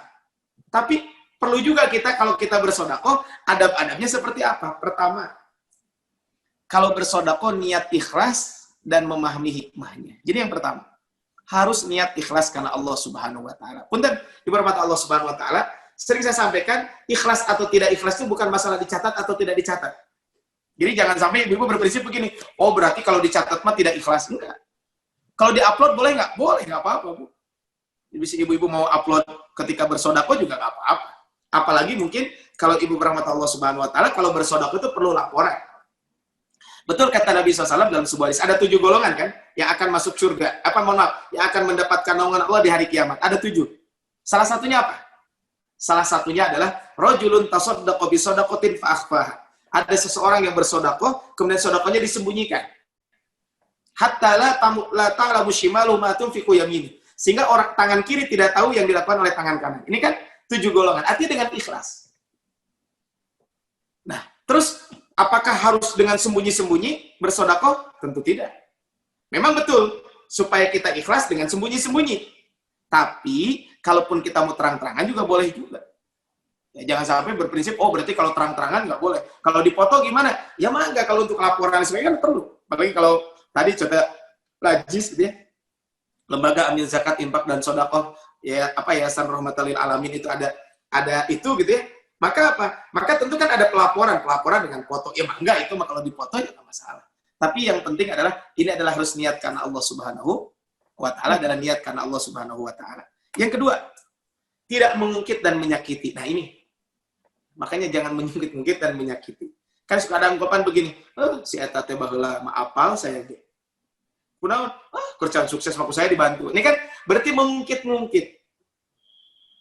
Speaker 2: Tapi perlu juga kita kalau kita bersedekah, adab-adabnya seperti apa? Pertama, kalau bersedekah niat ikhlas dan memahami hikmahnya. Jadi yang pertama, harus niat ikhlas karena Allah Subhanahu wa taala. Punten, dihormati Allah Subhanahu wa taala, sering saya sampaikan, ikhlas atau tidak ikhlas itu bukan masalah dicatat atau tidak dicatat. Jadi jangan sampai ibu berprinsip begini, oh berarti kalau dicatat mah tidak ikhlas. Enggak. Kalau diupload boleh nggak? Boleh, nggak apa-apa, Bu. Bisa ibu-ibu mau upload ketika bersedekah juga nggak apa-apa. Apalagi mungkin kalau ibu berahmat Allah Subhanahu wa taala, kalau bersedekah itu perlu laporan. Betul kata Nabi SAW dalam sebuah hadis, ada 7 golongan kan yang akan masuk surga. Yang akan mendapatkan naungan Allah di hari kiamat. Ada 7. Salah satunya apa? Salah satunya adalah rajulun tasaddaqa bi shadaqatin fa akhfaha. Ada seseorang yang bersedekah, kemudian sedekahnya disembunyikan. Hatta la ta'lamu shimalu ma tunfiqu yamini. Sehingga orang tangan kiri tidak tahu yang dilakukan oleh tangan kanan. Ini kan 7 golongan. Artinya dengan ikhlas. Nah, terus apakah harus dengan sembunyi-sembunyi bersedekah? Tentu tidak. Memang betul, supaya kita ikhlas dengan sembunyi-sembunyi. Tapi, kalaupun kita mau terang-terangan juga boleh juga. Ya, jangan sampai berprinsip, oh berarti kalau terang-terangan nggak boleh. Kalau dipoto gimana? Ya mangga, kalau untuk laporan sebagainya kan perlu. Apalagi kalau tadi coba Lajis gitu ya. Lembaga Amil Zakat, Infak, dan Sedekah, ya Yayasan Rahmatal lil Alamin itu ada itu gitu ya. Maka apa? Maka tentu kan ada pelaporan dengan foto. Ya enggak, itu mah kalau dipoto ya enggak masalah. Tapi yang penting adalah ini adalah harus niat karena Allah Subhanahu wa taala dan niat karena Allah Subhanahu wa taala. Yang kedua, tidak mengungkit dan menyakiti. Nah, ini. Makanya jangan mengungkit dan menyakiti. Kan suka ada ungkapan begini, si eta teh baheula maapal saya ge. Kunaon? Kerjaan sukses waktu saya dibantu. Ini kan berarti mengungkit-ngungkit.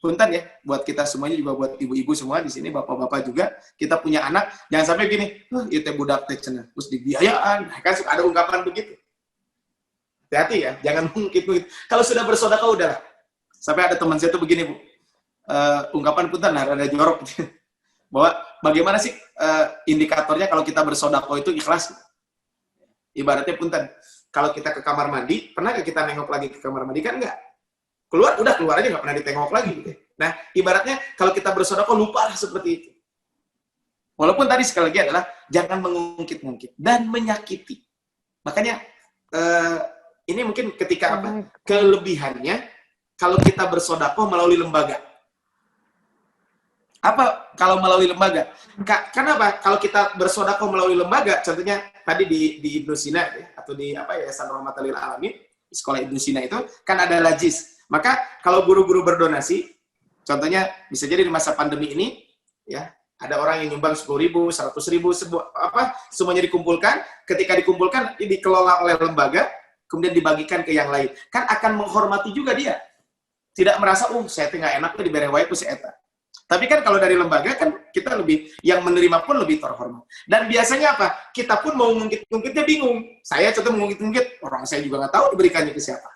Speaker 2: Punten ya, buat kita semuanya juga buat ibu-ibu semua di sini, bapak-bapak juga, kita punya anak, jangan sampai gini, itu budak teh cenah, terus dibiayaan, kan suka ada ungkapan begitu. Hati-hati ya, jangan mungkin. Kalau sudah bersedekah udahlah. Sampai ada teman saya tuh begini, Bu. Ungkapan punten ada jorok bahwa bagaimana sih indikatornya kalau kita bersedekah itu ikhlas? Ibaratnya punten, kalau kita ke kamar mandi, pernah nggak kita nengok lagi ke kamar mandi? Kan enggak. keluar aja nggak pernah ditengok lagi gitu. Nah, ibaratnya kalau kita bersedekah lupalah seperti itu. Walaupun tadi sekali lagi adalah jangan mengungkit-ungkit dan menyakiti. Makanya ini mungkin ketika kelebihannya kalau kita bersedekah melalui lembaga. Apa kalau melalui lembaga? Kenapa? Kalau kita bersedekah melalui lembaga, contohnya tadi di Ibnu Sina atau di Yayasan Rahmatan lil Alamin, sekolah Ibnu Sina itu kan ada lajis. Maka kalau guru-guru berdonasi, contohnya bisa jadi di masa pandemi ini, ya ada orang yang nyumbang 10.000, 100.000, semuanya dikumpulkan. Ketika dikumpulkan, dikelola oleh lembaga, kemudian dibagikan ke yang lain. Kan akan menghormati juga dia. Tidak merasa, saya nggak enak tuh diberi wae ku si eta. Tapi kan kalau dari lembaga kan kita lebih, yang menerima pun lebih terhormat. Dan biasanya apa? Kita pun mau ngungkit-ngungkitnya bingung. Saya contoh mengungkit-ngungkit, orang saya juga nggak tahu diberikannya ke siapa.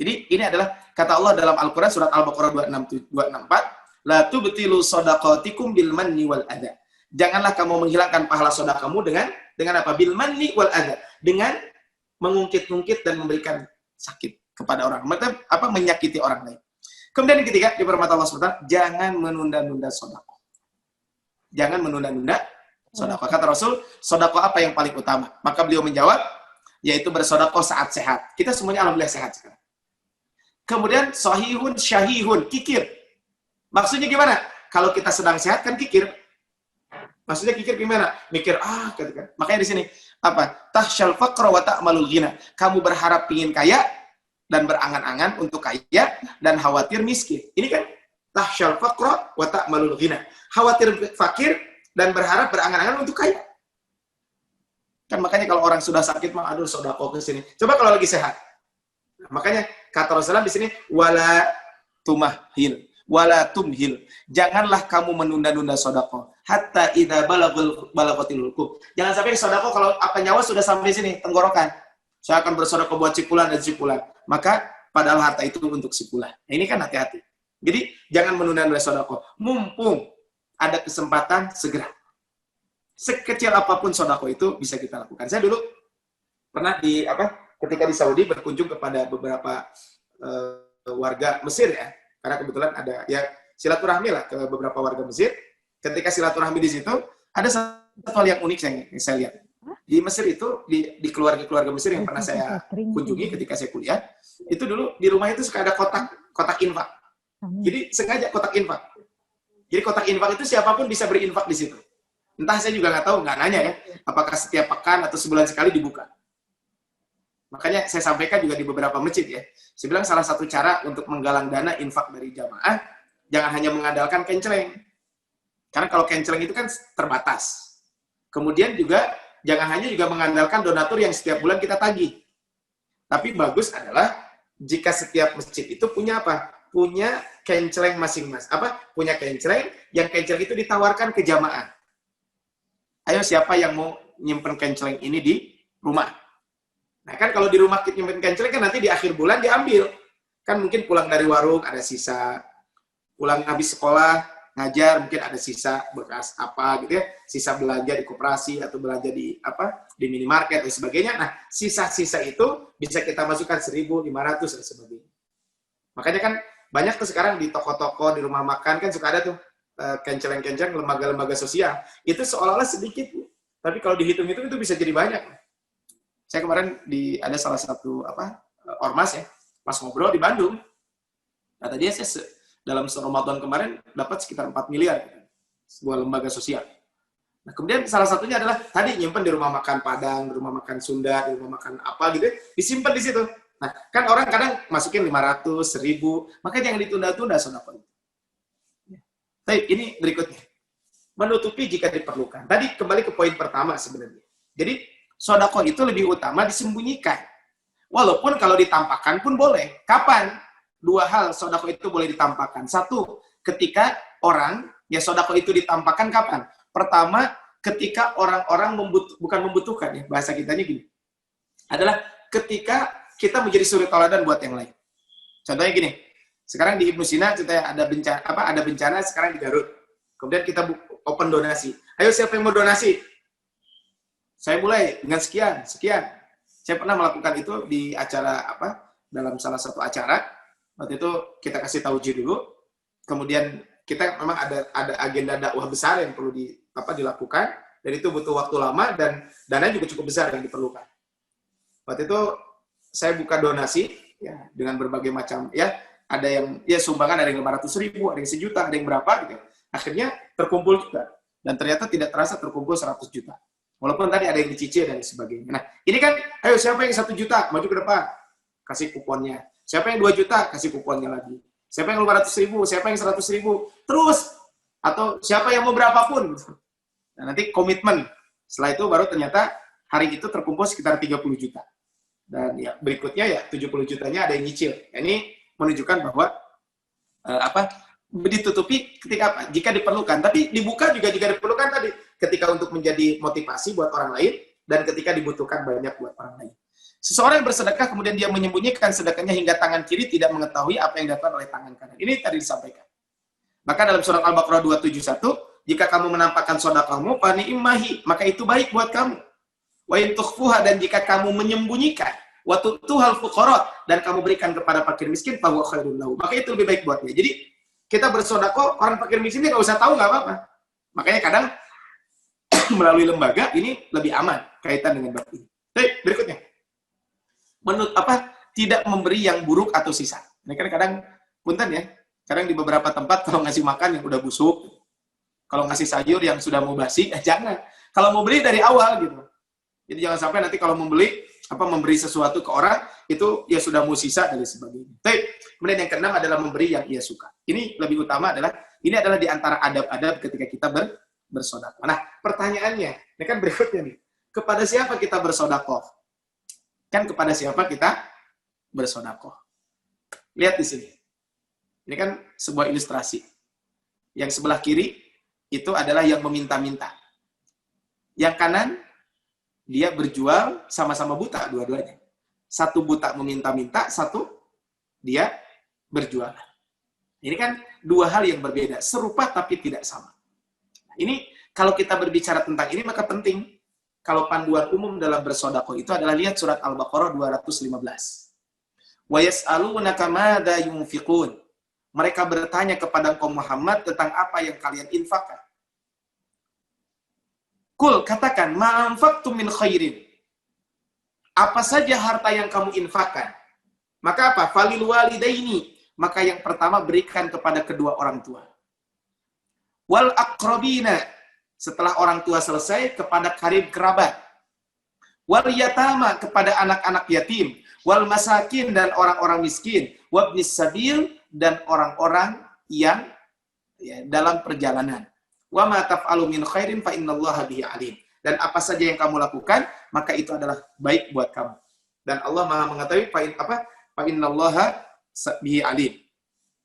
Speaker 2: Jadi ini adalah kata Allah dalam Al-Quran surat Al-Baqarah 264, la tubtilu shadaqatikum bil manni wal adha. Janganlah kamu menghilangkan pahala sedekahmu dengan apa? Bil manni wal adha. Dengan mengungkit-ungkit dan memberikan sakit kepada orang. Menyakiti orang lain. Kemudian yang ketiga, di permata Allah SWT, jangan menunda-nunda sedekah. Jangan menunda-nunda sedekah. Kata Rasul, sedekah apa yang paling utama? Maka beliau menjawab, yaitu bersedekah saat sehat. Kita semuanya alhamdulillah sehat sekarang. Kemudian sahihun syahihun, kikir. Maksudnya gimana? Kalau kita sedang sehat kan kikir. Maksudnya kikir gimana? Mikir, gitu. Makanya di sini tahsyal faqra wa ta'malul ghina. Kamu berharap ingin kaya dan berangan-angan untuk kaya dan khawatir miskin. Ini kan tahsyal faqra wa ta'malul ghina. Khawatir fakir dan berharap berangan-angan untuk kaya. Kan makanya kalau orang sudah sakit mah aduh sedekah ke sini. Coba kalau lagi sehat. Makanya kata Rasulullah di sini wala tumhil. Janganlah kamu menunda-nunda sedekah hatta idza balagatil hulqum. Jangan sampai sedekah kalau nyawa sudah sampai sini tenggorokan. Saya akan bersedekah buat cipulan dan cipulan. Maka padahal harta itu untuk cipulan. Nah, ini kan hati-hati. Jadi jangan menunda-nunda sedekah. Mumpung ada kesempatan segera. Sekecil apapun sedekah itu bisa kita lakukan. Saya dulu pernah ketika di Saudi berkunjung kepada beberapa warga Mesir ya. Karena kebetulan ada silaturahmi lah ke beberapa warga Mesir. Ketika silaturahmi di situ ada satu hal yang unik yang saya lihat. Di Mesir itu, di keluarga-keluarga Mesir yang pernah saya kunjungi ketika saya kuliah, itu dulu di rumah itu suka ada kotak infak. Jadi sengaja kotak infak. Jadi kotak infak itu siapapun bisa berinfak di situ. Entah saya juga nggak tahu, nggak nanya ya, apakah setiap pekan atau sebulan sekali dibuka. Makanya saya sampaikan juga di beberapa masjid ya. Saya bilang salah satu cara untuk menggalang dana infak dari jamaah, jangan hanya mengandalkan kenceleng. Karena kalau kenceleng itu kan terbatas. Kemudian juga jangan hanya juga mengandalkan donatur yang setiap bulan kita tagih. Tapi bagus adalah jika setiap masjid itu punya punya kenceleng masing-masing. Punya kenceleng, yang kenceleng itu ditawarkan ke jamaah. Ayo siapa yang mau nyimpen kenceleng ini di rumah? Nah kan kalau di rumah kita nyimpen kenceleng kan nanti di akhir bulan diambil. Kan mungkin pulang dari warung ada sisa, pulang habis sekolah ngajar mungkin ada sisa bekas gitu ya, sisa belanja di koperasi atau belanja di minimarket dan sebagainya. Nah, sisa-sisa itu bisa kita masukkan 1.500 dan sebagainya. Makanya kan banyak tuh sekarang di toko-toko, di rumah makan kan suka ada tuh kenceleng-kenceleng lembaga-lembaga sosial. Itu seolah-olah sedikit, tapi kalau dihitung-hitung itu bisa jadi banyak. Saya kemarin ada salah satu ormas ya, pas ngobrol di Bandung. Kata dia saya dalam Ramadan kemarin dapat sekitar 4 miliar sebuah lembaga sosial. Nah, kemudian salah satunya adalah tadi nyimpen di rumah makan Padang, di rumah makan Sunda, di rumah makan gitu, disimpan di situ. Nah, kan orang kadang masukin 500, 1.000, maka jangan ditunda-tunda sedekah itu. Baik, ini berikutnya. Menutupi jika diperlukan. Tadi kembali ke poin pertama sebenarnya. Jadi, sedekah itu lebih utama disembunyikan. Walaupun kalau ditampakkan pun boleh. Kapan? 2 hal sedekah itu boleh ditampakkan. 1, ketika sedekah itu ditampakkan kapan? Pertama, ketika orang-orang bukan membutuhkan ya, bahasa kitanya gini. Adalah ketika kita menjadi suri tauladan buat yang lain. Contohnya gini. Sekarang di Ibnu Sina kita ada bencana sekarang di Garut. Kemudian kita open donasi. Ayo siapa yang mau donasi? Saya mulai dengan sekian. Saya pernah melakukan itu di acara dalam salah satu acara. Waktu itu kita kasih tauji dulu, kemudian kita memang ada agenda dakwah besar yang perlu dilakukan, dan itu butuh waktu lama dan dana juga cukup besar yang diperlukan. Waktu itu saya buka donasi ya dengan berbagai macam ya, ada yang ya sumbangan, ada yang 500.000, ada yang 1 juta, ada yang berapa gitu. Akhirnya terkumpul juga, dan ternyata tidak terasa terkumpul 100 juta. Walaupun tadi ada yang dicicil dan sebagainya. Nah, ini kan, ayo siapa yang 1 juta, maju ke depan, kasih kuponnya. Siapa yang 2 juta, kasih kuponnya lagi. Siapa yang 500.000, siapa yang 100.000, terus. Atau siapa yang mau berapapun. Nah, nanti komitmen. Setelah itu baru ternyata hari itu terkumpul sekitar 30 juta. Dan ya berikutnya ya 70 jutanya ada yang nyicil. Ini menunjukkan bahwa ditutupi ketika apa? Jika diperlukan. Tapi dibuka juga jika diperlukan tadi. Ketika untuk menjadi motivasi buat orang lain, dan ketika dibutuhkan banyak buat orang lain. Seseorang yang bersedekah, kemudian dia menyembunyikan sedekahnya hingga tangan kiri tidak mengetahui apa yang dilakukan oleh tangan kanan. Ini tadi disampaikan. Maka dalam surat Al-Baqarah 271, jika kamu menampakkan sedekahmu, fa ni'mahi, maka itu baik buat kamu. Wa in tukhfuha, dan jika kamu menyembunyikan, wa tu'tuhal fuqara, dan kamu berikan kepada fakir miskin, fa huwa khairul lahu, maka itu lebih baik buatnya. Jadi kita bersedekah, orang fakir miskin nggak usah tahu, nggak apa-apa. Makanya kadang melalui lembaga ini lebih aman kaitan dengan bab ini. Baik, berikutnya. Menurut tidak memberi yang buruk atau sisa. Ini kan kadang punten ya. Kadang di beberapa tempat kalau ngasih makan yang udah busuk, kalau ngasih sayur yang sudah mau basi, jangan. Kalau mau beli dari awal gitu. Jadi jangan sampai nanti kalau membeli memberi sesuatu ke orang itu ya sudah mau sisa dan sebagainya. Baik. Kemudian yang keenam adalah memberi yang ia suka. Ini lebih utama adalah di antara adab-adab ketika kita bersedekah. Nah, pertanyaannya, ini kan berikutnya nih. Kepada siapa kita bersedekah? Kan kepada siapa kita bersedekah? Lihat di sini. Ini kan sebuah ilustrasi. Yang sebelah kiri itu adalah yang meminta-minta. Yang kanan dia berjual sama-sama buta dua-duanya. Satu buta meminta-minta, satu dia berjual. Ini kan dua hal yang berbeda, serupa tapi tidak sama. Ini kalau kita berbicara tentang ini maka penting. Kalau panduan umum dalam bersedekah itu adalah lihat surat Al-Baqarah 215. Wa yas'alunaka madza yunfiqun. Mereka bertanya kepada engkau Muhammad tentang apa yang kalian infakkan. Kul, katakan, ma'anfaqtum min khairin. Apa saja harta yang kamu infakkan. Maka apa? Falil walidaini. Maka yang pertama berikan kepada kedua orang tua. Wal aqrabina. Setelah orang tua selesai, kepada karib kerabat. Wal yatama, kepada anak-anak yatim. Wal masakin, dan orang-orang miskin. Wabnis sabil, dan orang-orang yang dalam perjalanan. Wa ma taf'alu min khairin fa innallaha bihi alim. Dan apa saja yang kamu lakukan, maka itu adalah baik buat kamu. Dan Allah Maha mengetahui fa innallaha bihi alim.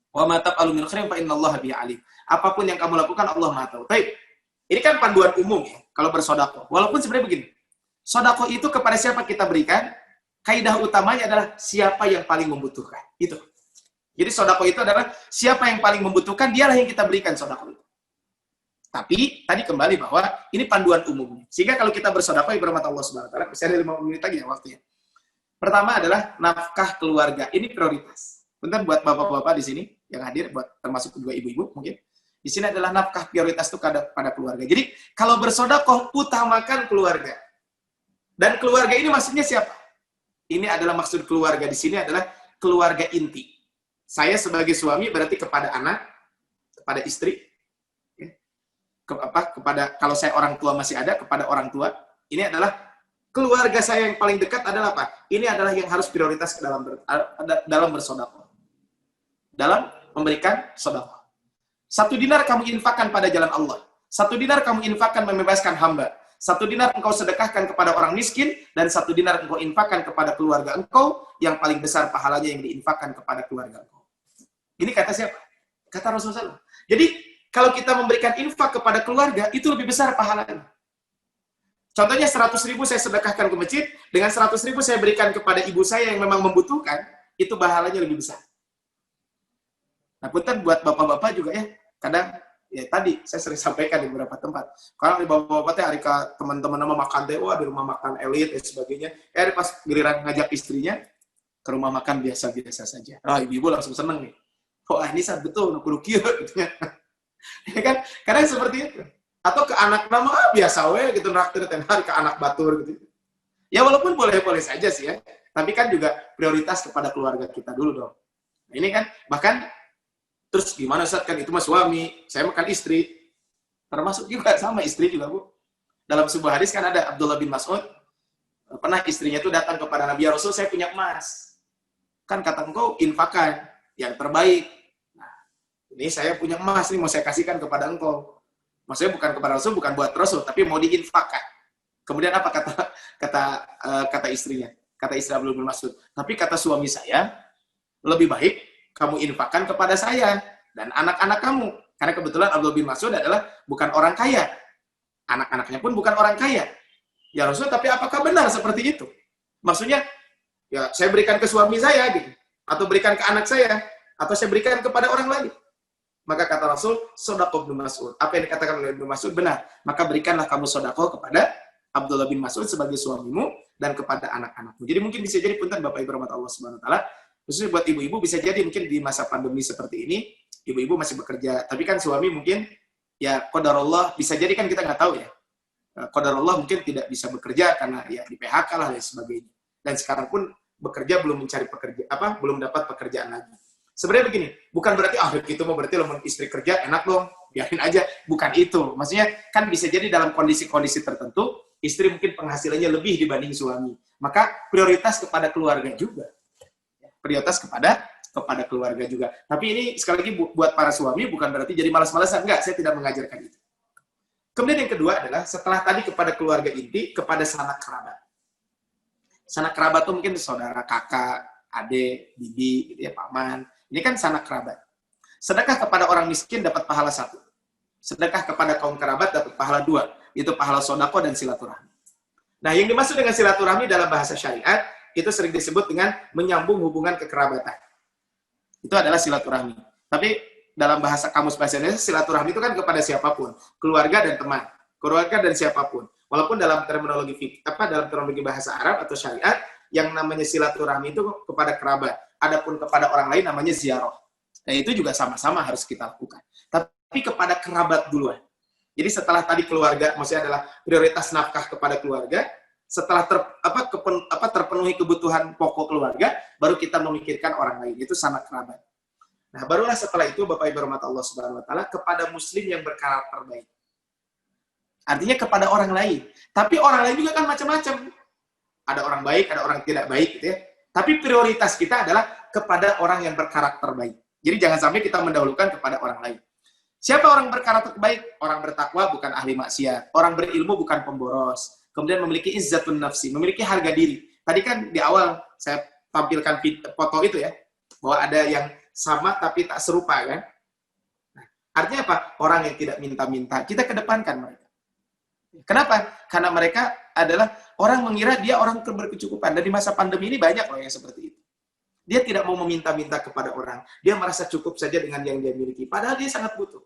Speaker 2: Wa ma taf'alu min khairin fa innallaha bihi alim. Apapun yang kamu lakukan Allah Maha tahu. Baik. Ini kan panduan umum ya, kalau bersedekah. Walaupun sebenarnya begini, sedekah itu kepada siapa kita berikan, kaidah utamanya adalah siapa yang paling membutuhkan. Itu. Jadi sedekah itu adalah siapa yang paling membutuhkan, dialah yang kita berikan sedekah itu. Tapi tadi kembali bahwa ini panduan umumnya. Sehingga kalau kita bersedekah ibarat Allah Subhanahu wa taala, bisa ada 5 menit lagi ya waktunya. Pertama adalah nafkah keluarga. Ini prioritas. Bentar buat bapak-bapak di sini yang hadir, buat termasuk kedua ibu-ibu mungkin. Di sini adalah nafkah prioritas itu pada keluarga. Jadi kalau bersedekah utamakan keluarga. Dan keluarga ini maksudnya siapa? Ini adalah maksud keluarga di sini adalah keluarga inti. Saya sebagai suami berarti kepada anak, kepada istri, kepada kalau saya orang tua masih ada, kepada orang tua. Ini adalah keluarga saya yang paling dekat adalah apa? Ini adalah yang harus prioritas dalam bersedekah. Dalam memberikan sedekah. 1 dinar kamu infakkan pada jalan Allah. 1 dinar kamu infakkan membebaskan hamba. 1 dinar engkau sedekahkan kepada orang miskin, dan 1 dinar engkau infakkan kepada keluarga engkau, yang paling besar pahalanya yang diinfakkan kepada keluarga engkau. Ini kata siapa? Kata Rasulullah. Jadi, kalau kita memberikan infak kepada keluarga, itu lebih besar pahalanya. Contohnya 100.000 saya sedekahkan ke masjid, dengan 100.000 saya berikan kepada ibu saya yang memang membutuhkan, itu pahalanya lebih besar. Nah, punten buat bapak-bapak juga ya, kadang ya tadi saya sering sampaikan di beberapa tempat. Kalau di bapak-bapak teh hari teman-teman nama makan teh, wah di rumah makan elit dan sebagainya. Pas giliran ngajak istrinya, ke rumah makan biasa-biasa saja. Ibu-ibu langsung seneng nih. Ini saat betul, kudu kieu gitu ya. Ya kan? Karena seperti itu. Atau ke anak nama biasa gitu nraktir teh hari ke anak batur gitu. Ya walaupun boleh-boleh saja sih ya. Tapi kan juga prioritas kepada keluarga kita dulu dong. Nah, ini kan bahkan terus gimana Ustaz, kan itu mah suami, saya makan istri. Termasuk juga sama istri juga, Bu. Dalam sebuah hadis kan ada Abdullah bin Mas'ud, pernah istrinya itu datang kepada Nabi, ya Rasul, saya punya emas. Kan kata engkau, infakan yang terbaik. Nah, ini saya punya emas, nih mau saya kasihkan kepada engkau. Maksudnya bukan kepada Rasul, bukan buat Rasul, tapi mau diinfakkan. Kemudian apa kata istrinya? Kata istri Abdullah bin Mas'ud, tapi kata suami saya, lebih baik kamu infakkan kepada saya dan anak-anak kamu. Karena kebetulan Abdullah bin Mas'ud adalah bukan orang kaya. Anak-anaknya pun bukan orang kaya. Ya Rasul, tapi apakah benar seperti itu? Maksudnya, ya saya berikan ke suami saya, gitu. Atau berikan ke anak saya, atau saya berikan kepada orang lain. Maka kata Rasul, sodaqah bin Mas'ud. Apa yang dikatakan oleh bin Mas'ud benar. Maka berikanlah kamu sodaqah kepada Abdullah bin Mas'ud sebagai suamimu dan kepada anak-anakmu. Jadi mungkin bisa jadi punten Bapak Ibu rahmat Allah Subhanahu wa taala, khususnya buat ibu-ibu bisa jadi mungkin di masa pandemi seperti ini, ibu-ibu masih bekerja, tapi kan suami mungkin ya qadarullah, bisa jadi kan kita nggak tahu ya. Qadarullah mungkin tidak bisa bekerja karena ya di PHK lah dan sebagainya. Dan sekarang pun bekerja belum mencari belum dapat pekerjaan lagi. Sebenarnya begini, bukan berarti gitu mau berarti lo istri kerja enak dong, biarin aja, bukan itu. Maksudnya kan bisa jadi dalam kondisi-kondisi tertentu istri mungkin penghasilannya lebih dibanding suami. Maka prioritas kepada keluarga juga. Prioritas kepada keluarga juga. Tapi ini sekali lagi buat para suami bukan berarti jadi malas-malasan. Enggak, saya tidak mengajarkan itu. Kemudian yang kedua adalah setelah tadi kepada keluarga inti, kepada sanak kerabat. Sanak kerabat itu mungkin saudara, kakak, adik, bibi, gitu ya, paman. Ini kan sanak kerabat. Sedekah kepada orang miskin dapat pahala 1. Sedekah kepada kaum kerabat dapat pahala 2. Itu pahala sodako dan silaturahmi. Nah, yang dimaksud dengan silaturahmi dalam bahasa syariat, itu sering disebut dengan menyambung hubungan kekerabatan. Itu adalah silaturahmi. Tapi dalam bahasa kamus bahasa Indonesia, silaturahmi itu kan kepada siapapun, keluarga dan teman, keluarga dan siapapun. Walaupun dalam terminologi dalam terminologi bahasa Arab atau syariat, yang namanya silaturahmi itu kepada kerabat. Adapun kepada orang lain namanya ziarah. Dan itu juga sama-sama harus kita lakukan. Tapi kepada kerabat duluan. Jadi setelah tadi keluarga, maksudnya adalah prioritas nafkah kepada keluarga, setelah terpenuhi kebutuhan pokok keluarga, baru kita memikirkan orang lain. Itu sanak kerabat. Nah, barulah setelah itu Bapak Ibu rahmat Allah Subhanahu wa taala kepada muslim yang berkarakter baik. Artinya kepada orang lain. Tapi orang lain juga kan macam-macam. Ada orang baik, ada orang tidak baik gitu ya. Tapi prioritas kita adalah kepada orang yang berkarakter baik. Jadi jangan sampai kita mendahulukan kepada orang lain. Siapa orang berkarakter baik? Orang bertakwa bukan ahli maksiat. Orang berilmu bukan pemboros. Kemudian memiliki izzatun nafsi, memiliki harga diri. Tadi kan di awal saya tampilkan foto itu ya, bahwa ada yang sama tapi tak serupa kan. Nah, artinya apa? Orang yang tidak minta-minta, kita kedepankan mereka. Kenapa? Karena mereka adalah orang mengira dia orang berkecukupan. Dan di masa pandemi ini banyak loh yang seperti itu. Dia tidak mau meminta-minta kepada orang. Dia merasa cukup saja dengan yang dia miliki. Padahal dia sangat butuh.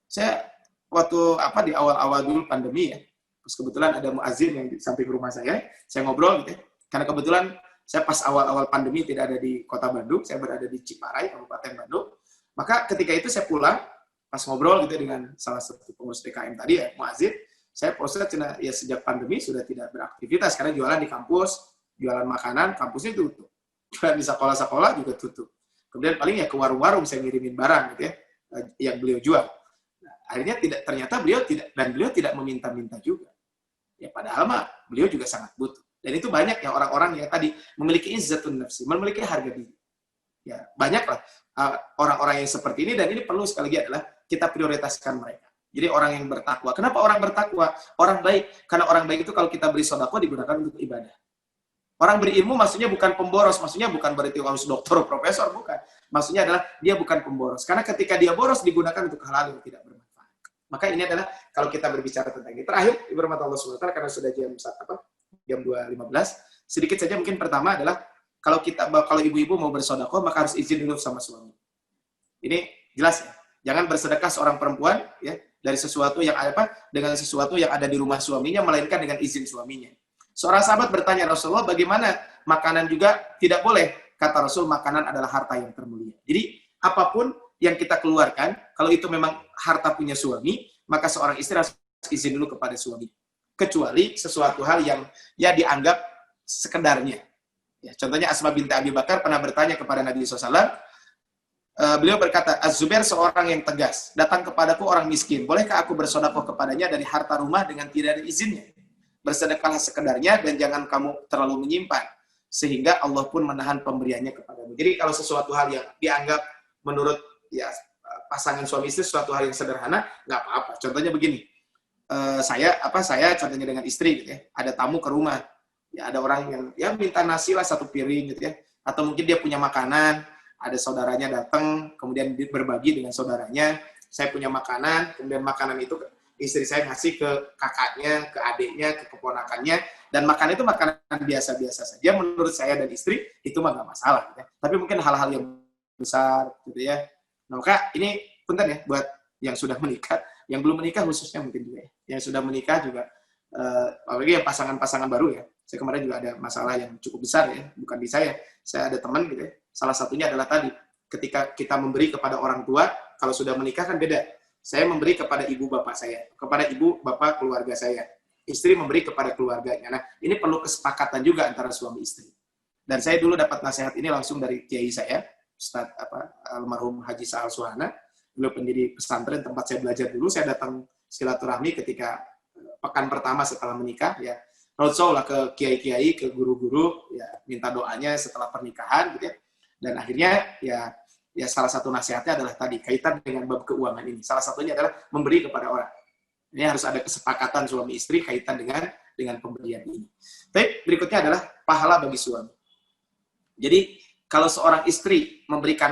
Speaker 2: Saya waktu di awal-awal dulu pandemi ya, terus kebetulan ada muazin yang di samping rumah saya ngobrol gitu ya. Karena kebetulan saya pas awal-awal pandemi tidak ada di kota Bandung, saya berada di Ciparai, Kabupaten Bandung. Maka ketika itu saya pulang, pas ngobrol gitu dengan salah satu pengurus DKM tadi ya, muazin, saya posted ya sejak pandemi sudah tidak beraktivitas karena jualan di kampus, jualan makanan, kampusnya tutup. Jualan di sekolah-sekolah juga tutup. Kemudian paling ya ke warung-warung saya ngirimin barang gitu ya, yang beliau jual. Nah, akhirnya ternyata beliau tidak meminta-minta juga. Ya padahal mah beliau juga sangat butuh. Dan itu banyak ya orang-orang yang tadi memiliki izzatun nafsi, memiliki harga diri. Ya, banyaklah orang-orang yang seperti ini dan ini perlu sekali lagi adalah kita prioritaskan mereka. Jadi orang yang bertakwa. Kenapa orang bertakwa? Orang baik. Karena orang baik itu kalau kita beri sedekah digunakan untuk ibadah. Orang berilmu maksudnya bukan pemboros, maksudnya bukan berarti harus dokter, profesor, bukan. Maksudnya adalah dia bukan pemboros. Karena ketika dia boros digunakan untuk hal-hal yang tidak bermanfaat. Maka ini adalah kalau kita berbicara tentang ini. Terakhir, Ibu rahmat Allah SWT, karena sudah jam 2.15, sedikit saja mungkin pertama adalah kalau ibu-ibu mau bersedekah maka harus izin dulu sama suami. Ini jelas ya. Jangan bersedekah seorang perempuan ya dengan sesuatu yang ada di rumah suaminya melainkan dengan izin suaminya. Seorang sahabat bertanya, Rasulullah, bagaimana makanan juga tidak boleh? Kata Rasul, makanan adalah harta yang termulia. Jadi, apapun yang kita keluarkan, kalau itu memang harta punya suami, maka seorang istri harus izin dulu kepada suami. Kecuali sesuatu hal yang ya dianggap sekedarnya. Ya, contohnya Asma binti Abi Bakar pernah bertanya kepada Nabi SAW, beliau berkata, Az-Zubair seorang yang tegas, datang kepadaku orang miskin, bolehkah aku bersedekah kepadanya dari harta rumah dengan tidak ada izinnya? Bersedekahlah sekedarnya dan jangan kamu terlalu menyimpan, sehingga Allah pun menahan pemberiannya kepadamu. Jadi kalau sesuatu hal yang dianggap menurut ya pasangan suami istri sesuatu hal yang sederhana, nggak apa-apa. Contohnya begini, saya contohnya dengan istri gitu ya, ada tamu ke rumah, ya ada orang yang ya minta nasi lah 1 piring gitu ya, atau mungkin dia punya makanan, ada saudaranya datang, kemudian berbagi dengan saudaranya, saya punya makanan, kemudian makanan itu istri saya ngasih ke kakaknya, ke adiknya, ke keponakannya, dan makanan itu makanan biasa-biasa saja, menurut saya dan istri, itu mah nggak masalah. Gitu ya. Tapi mungkin hal-hal yang besar, gitu ya. Nah, maka ini punten ya, buat yang sudah menikah, yang belum menikah khususnya mungkin juga ya, yang sudah menikah juga, apalagi yang pasangan-pasangan baru ya, saya kemarin juga ada masalah yang cukup besar ya, bukan di saya ada teman gitu ya, salah satunya adalah tadi, ketika kita memberi kepada orang tua, kalau sudah menikah kan beda, saya memberi kepada ibu bapak saya, kepada ibu bapak keluarga saya, istri memberi kepada keluarganya. Nah, ini perlu kesepakatan juga antara suami istri. Dan saya dulu dapat nasihat ini langsung dari kiai saya, Ustadz almarhum Haji Sa'al Suhana, beliau pendiri pesantren tempat saya belajar dulu, saya datang silaturahmi ketika pekan pertama setelah menikah, ya, roadshow lah ke kiai-kiai, ke guru-guru, ya minta doanya setelah pernikahan, gitu ya. Dan akhirnya ya salah satu nasihatnya adalah tadi kaitan dengan bab keuangan ini. Salah satunya adalah memberi kepada orang. Ini harus ada kesepakatan suami istri kaitan dengan pemberian ini. Tapi berikutnya adalah pahala bagi suami. Jadi kalau seorang istri memberikan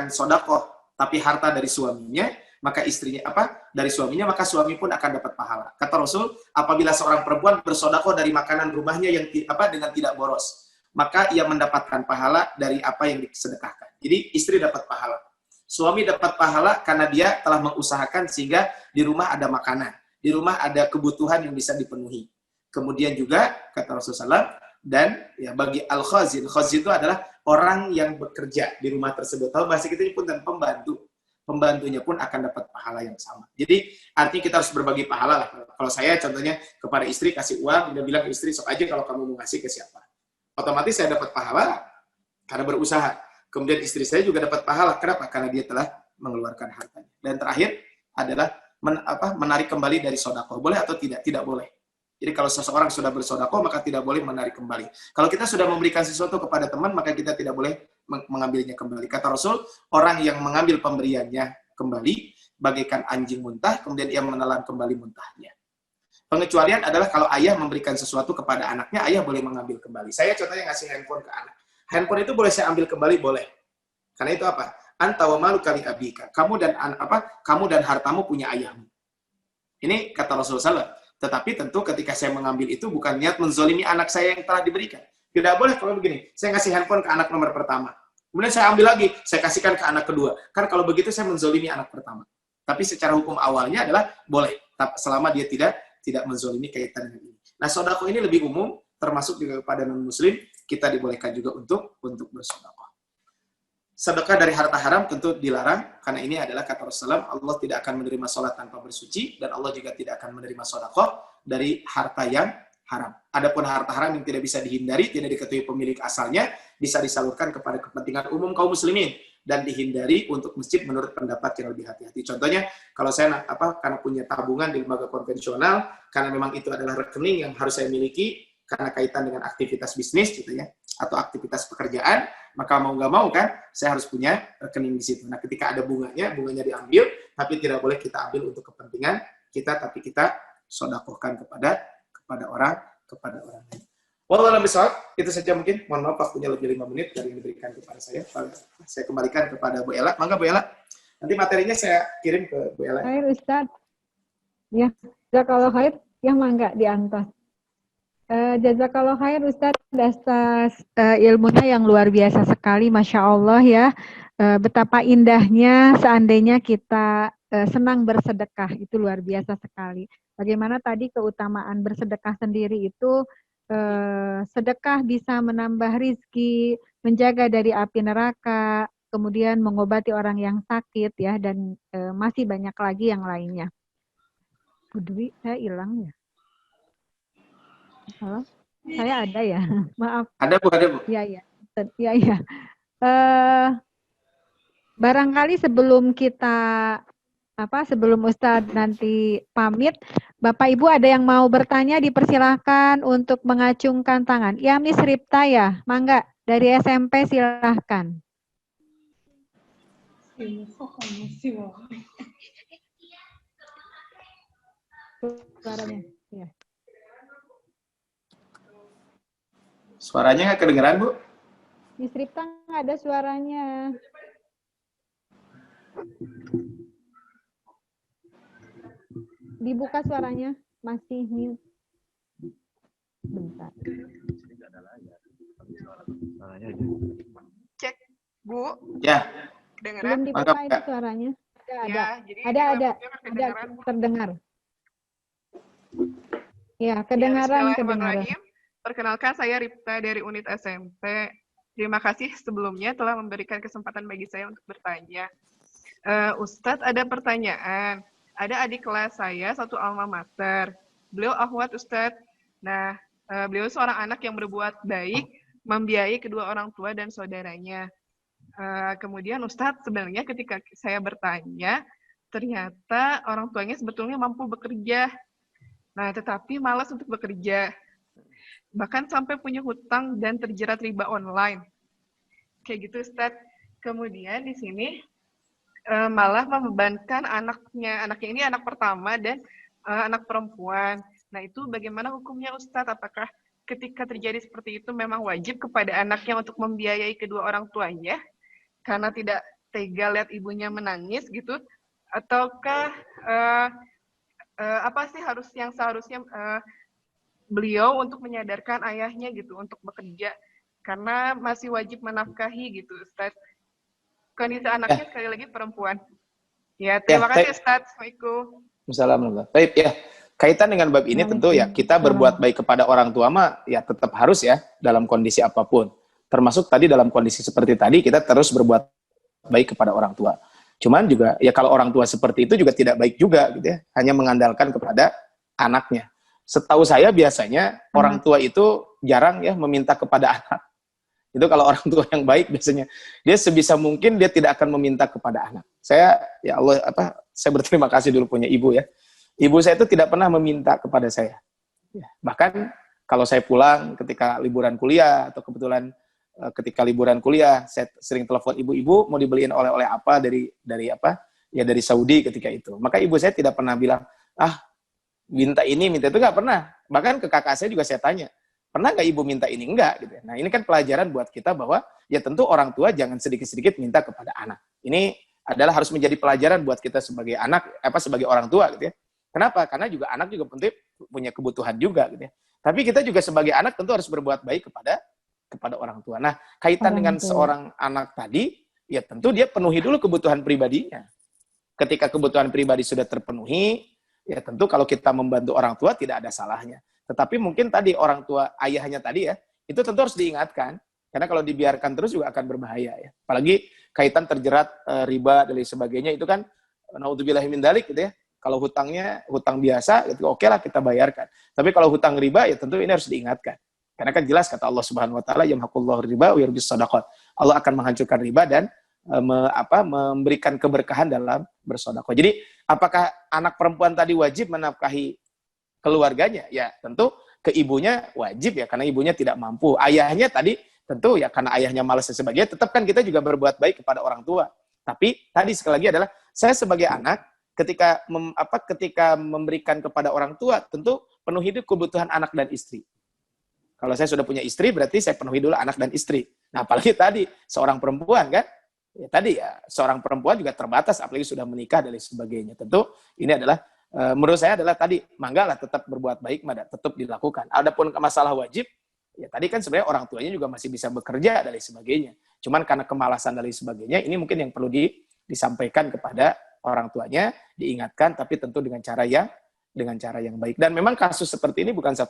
Speaker 2: sedekah tapi harta dari suaminya, maka dari suaminya, maka suami pun akan dapat pahala. Kata Rasul, apabila seorang perempuan bersedekah dari makanan rumahnya yang dengan tidak boros, maka ia mendapatkan pahala dari apa yang disedekahkan. Jadi istri dapat pahala. Suami dapat pahala karena dia telah mengusahakan sehingga di rumah ada makanan, di rumah ada kebutuhan yang bisa dipenuhi. Kemudian juga kata Rasulullah, dan ya bagi al-khazin itu adalah orang yang bekerja di rumah tersebut. Tahu bahasa kita pun dan pembantunya pun akan dapat pahala yang sama. Jadi artinya kita harus berbagi pahala lah. Kalau saya contohnya kepada istri kasih uang, dia bilang ke istri, sok aja kalau kamu mau ngasih ke siapa. Otomatis saya dapat pahala karena berusaha. Kemudian istri saya juga dapat pahala. Kenapa? Karena dia telah mengeluarkan hartanya. Dan terakhir adalah menarik kembali dari sedekah. Boleh atau tidak? Tidak boleh. Jadi kalau seseorang sudah bersedekah, maka tidak boleh menarik kembali. Kalau kita sudah memberikan sesuatu kepada teman, maka kita tidak boleh mengambilnya kembali. Kata Rasul, orang yang mengambil pemberiannya kembali, bagaikan anjing muntah, kemudian ia menelan kembali muntahnya. Pengecualian adalah kalau ayah memberikan sesuatu kepada anaknya, ayah boleh mengambil kembali. Saya contohnya ngasih handphone ke anak. Handphone itu boleh saya ambil kembali, boleh. Karena itu apa? Anta wa malu kali abika. Kamu dan hartamu punya ayahmu. Ini kata Rasulullah. Tetapi tentu ketika saya mengambil itu bukan niat menzolimi anak saya yang telah diberikan. Tidak boleh kalau begini, saya ngasih handphone ke anak nomor pertama. Kemudian saya ambil lagi, saya kasihkan ke anak kedua. Kan kalau begitu saya menzolimi anak pertama. Tapi secara hukum awalnya adalah boleh, selama dia tidak menzolimi kaitan dengan ini. Nah, sedekah ini lebih umum, termasuk juga kepada non-muslim, kita dibolehkan juga untuk bersedekah. Sedekah dari harta haram tentu dilarang, karena ini adalah kata Rasulullah, Allah tidak akan menerima sholat tanpa bersuci, dan Allah juga tidak akan menerima sedekah dari harta yang haram. Adapun harta haram yang tidak bisa dihindari, tidak diketahui pemilik asalnya, bisa disalurkan kepada kepentingan umum kaum muslimin, dan dihindari untuk masjid menurut pendapat yang lebih hati-hati. Contohnya, kalau saya karena punya tabungan di lembaga konvensional, karena memang itu adalah rekening yang harus saya miliki, karena kaitan dengan aktivitas bisnis, gitu ya, atau aktivitas pekerjaan, maka mau nggak mau kan, saya harus punya rekening di situ. Nah, ketika ada bunganya diambil, tapi tidak boleh kita ambil untuk kepentingan kita, tapi kita sedekahkan kepada orang lain. Wallahu a'lam bishawab. Itu saja mungkin. Mohon maaf waktunya lebih 5 menit dari yang diberikan kepada saya. Saya kembalikan kepada Bu Ella. Mangga Bu Ella. Nanti materinya saya kirim ke Bu Ella.
Speaker 1: Khair Ustaz. Ya, kalau khair, ya mangga diantar. Jazakallah khair Ustaz atas ilmunya yang luar biasa sekali, Masya Allah ya. Betapa indahnya seandainya kita senang bersedekah, itu luar biasa sekali. Bagaimana tadi keutamaan bersedekah sendiri itu sedekah bisa menambah rizki, menjaga dari api neraka, kemudian mengobati orang yang sakit ya, dan masih banyak lagi yang lainnya. Bu Dwi, saya hilang ya? Halo? Saya ada ya? Maaf.
Speaker 2: Ada Bu, ada Bu.
Speaker 1: Iya, iya. Iya, iya. Barangkali sebelum Ustadz nanti pamit, Bapak Ibu ada yang mau bertanya, dipersilahkan untuk mengacungkan tangan. Ya, Miss Ripta ya, mangga dari SMP silahkan. Suaranya, ya.
Speaker 2: Suaranya nggak kedengeran Bu?
Speaker 1: Miss Ripta nggak ada suaranya. Dibuka suaranya, masih mute. Bentar.
Speaker 4: Cek, Bu.
Speaker 2: Ya.
Speaker 4: Kedengeran?
Speaker 1: Belum dibuka itu suaranya.
Speaker 4: Ya, jadi
Speaker 1: Ada
Speaker 4: kedengeran.
Speaker 1: terdengar. Ya, kedengaran.
Speaker 4: Bismillahirrahmanirrahim. Perkenalkan, saya Ripta dari unit SMP. Terima kasih sebelumnya telah memberikan kesempatan bagi saya untuk bertanya. Ustadz, ada pertanyaan. Ada adik kelas saya, satu alma mater. Beliau akhwat Ustadz. Nah, beliau seorang anak yang berbuat baik, membiayai kedua orang tua dan saudaranya. Kemudian Ustadz, sebenarnya ketika saya bertanya, ternyata orang tuanya sebetulnya mampu bekerja. Nah, tetapi malas untuk bekerja. Bahkan sampai punya hutang dan terjerat riba online. Kayak gitu Ustadz. Kemudian di sini malah membebankan anaknya. Anaknya ini anak pertama dan anak perempuan. Nah, itu bagaimana hukumnya Ustadz? Apakah ketika terjadi seperti itu memang wajib kepada anaknya untuk membiayai kedua orang tuanya karena tidak tega lihat ibunya menangis gitu? Ataukah apa sih yang seharusnya beliau untuk menyadarkan ayahnya gitu untuk bekerja karena masih wajib menafkahi gitu Ustadz. Kondisi anaknya sekali lagi perempuan. Ya, terima kasih Ustadz. Assalamualaikum.
Speaker 2: Assalamualaikum. Baik ya. Kaitan dengan bab ini tentu ya kita berbuat baik kepada orang tua mah ya tetap harus ya dalam kondisi apapun. Termasuk tadi dalam kondisi seperti tadi kita terus berbuat baik kepada orang tua. Cuman juga ya kalau orang tua seperti itu juga tidak baik juga gitu ya. Hanya mengandalkan kepada anaknya. Setahu saya biasanya orang tua itu jarang ya meminta kepada anak. Itu kalau orang tua yang baik biasanya dia sebisa mungkin dia tidak akan meminta kepada anak. Saya ya Allah saya berterima kasih dulu punya ibu ya. Ibu saya itu tidak pernah meminta kepada saya. Ya, bahkan kalau saya pulang ketika liburan kuliah atau kebetulan ketika liburan kuliah saya sering telepon ibu-ibu mau dibeliin oleh-oleh apa dari Saudi ketika itu. Maka ibu saya tidak pernah bilang minta ini minta itu, nggak pernah. Bahkan ke kakak saya juga saya tanya, pernah nggak ibu minta ini? Enggak gitu. Nah ini kan pelajaran buat kita bahwa ya tentu orang tua jangan sedikit-sedikit minta kepada anak. Ini adalah harus menjadi pelajaran buat kita sebagai anak, sebagai orang tua gitu ya. Kenapa? Karena juga anak juga penting punya kebutuhan juga gitu ya. Tapi kita juga sebagai anak tentu harus berbuat baik kepada orang tua. Nah, kaitan dengan seorang anak tadi, ya tentu dia penuhi dulu kebutuhan pribadinya. Ketika kebutuhan pribadi sudah terpenuhi, ya tentu kalau kita membantu orang tua tidak ada salahnya. Tetapi mungkin tadi orang tua ayahnya tadi ya, itu tentu harus diingatkan. Karena kalau dibiarkan terus juga akan berbahaya ya. Apalagi kaitan terjerat riba dan lain sebagainya itu kan naudzubillahi min dzalik gitu ya. Kalau hutangnya hutang biasa, gitu, oke lah kita bayarkan. Tapi kalau hutang riba, ya tentu ini harus diingatkan. Karena kan jelas kata Allah Subhanahu Wa Taala, yamhaqullahu riba wa yurbis shadaqat. Allah akan menghancurkan riba dan memberikan keberkahan dalam bersedekah. Jadi, apakah anak perempuan tadi wajib menafkahi keluarganya? Ya, tentu ke ibunya wajib ya, karena ibunya tidak mampu. Ayahnya tadi tentu ya, karena ayahnya malas dan sebagainya. Tetap kan kita juga berbuat baik kepada orang tua. Tapi tadi sekali lagi adalah saya sebagai anak ketika memberikan kepada orang tua tentu penuhi kebutuhan anak dan istri. Kalau saya sudah punya istri berarti saya penuhi dulu anak dan istri. Nah, apalagi tadi seorang perempuan kan? Ya tadi ya seorang perempuan juga terbatas apalagi sudah menikah dan lain sebagainya. Tentu ini adalah menurut saya adalah tadi manggalah tetap berbuat baik tetap dilakukan. Adapun masalah wajib ya tadi kan sebenarnya orang tuanya juga masih bisa bekerja dan lain sebagainya. Cuman karena kemalasan dan lain sebagainya ini mungkin yang perlu disampaikan kepada orang tuanya, diingatkan, tapi tentu dengan cara yang baik. Dan memang kasus seperti ini bukan 1-2.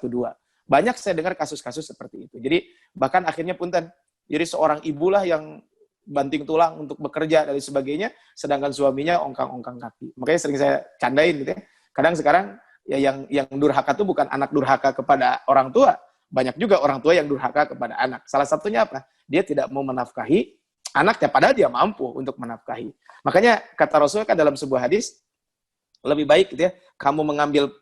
Speaker 2: Banyak saya dengar kasus-kasus seperti itu. Jadi bahkan akhirnya punten, jadi seorang ibulah yang banting tulang untuk bekerja dan sebagainya, sedangkan suaminya ongkang-ongkang kaki. Makanya sering saya candain gitu ya. Kadang sekarang ya yang durhaka itu bukan anak durhaka kepada orang tua, banyak juga orang tua yang durhaka kepada anak. Salah satunya apa? Dia tidak mau menafkahi anaknya, padahal dia mampu untuk menafkahi. Makanya kata Rasul kan dalam sebuah hadis, lebih baik gitu ya, kamu mengambil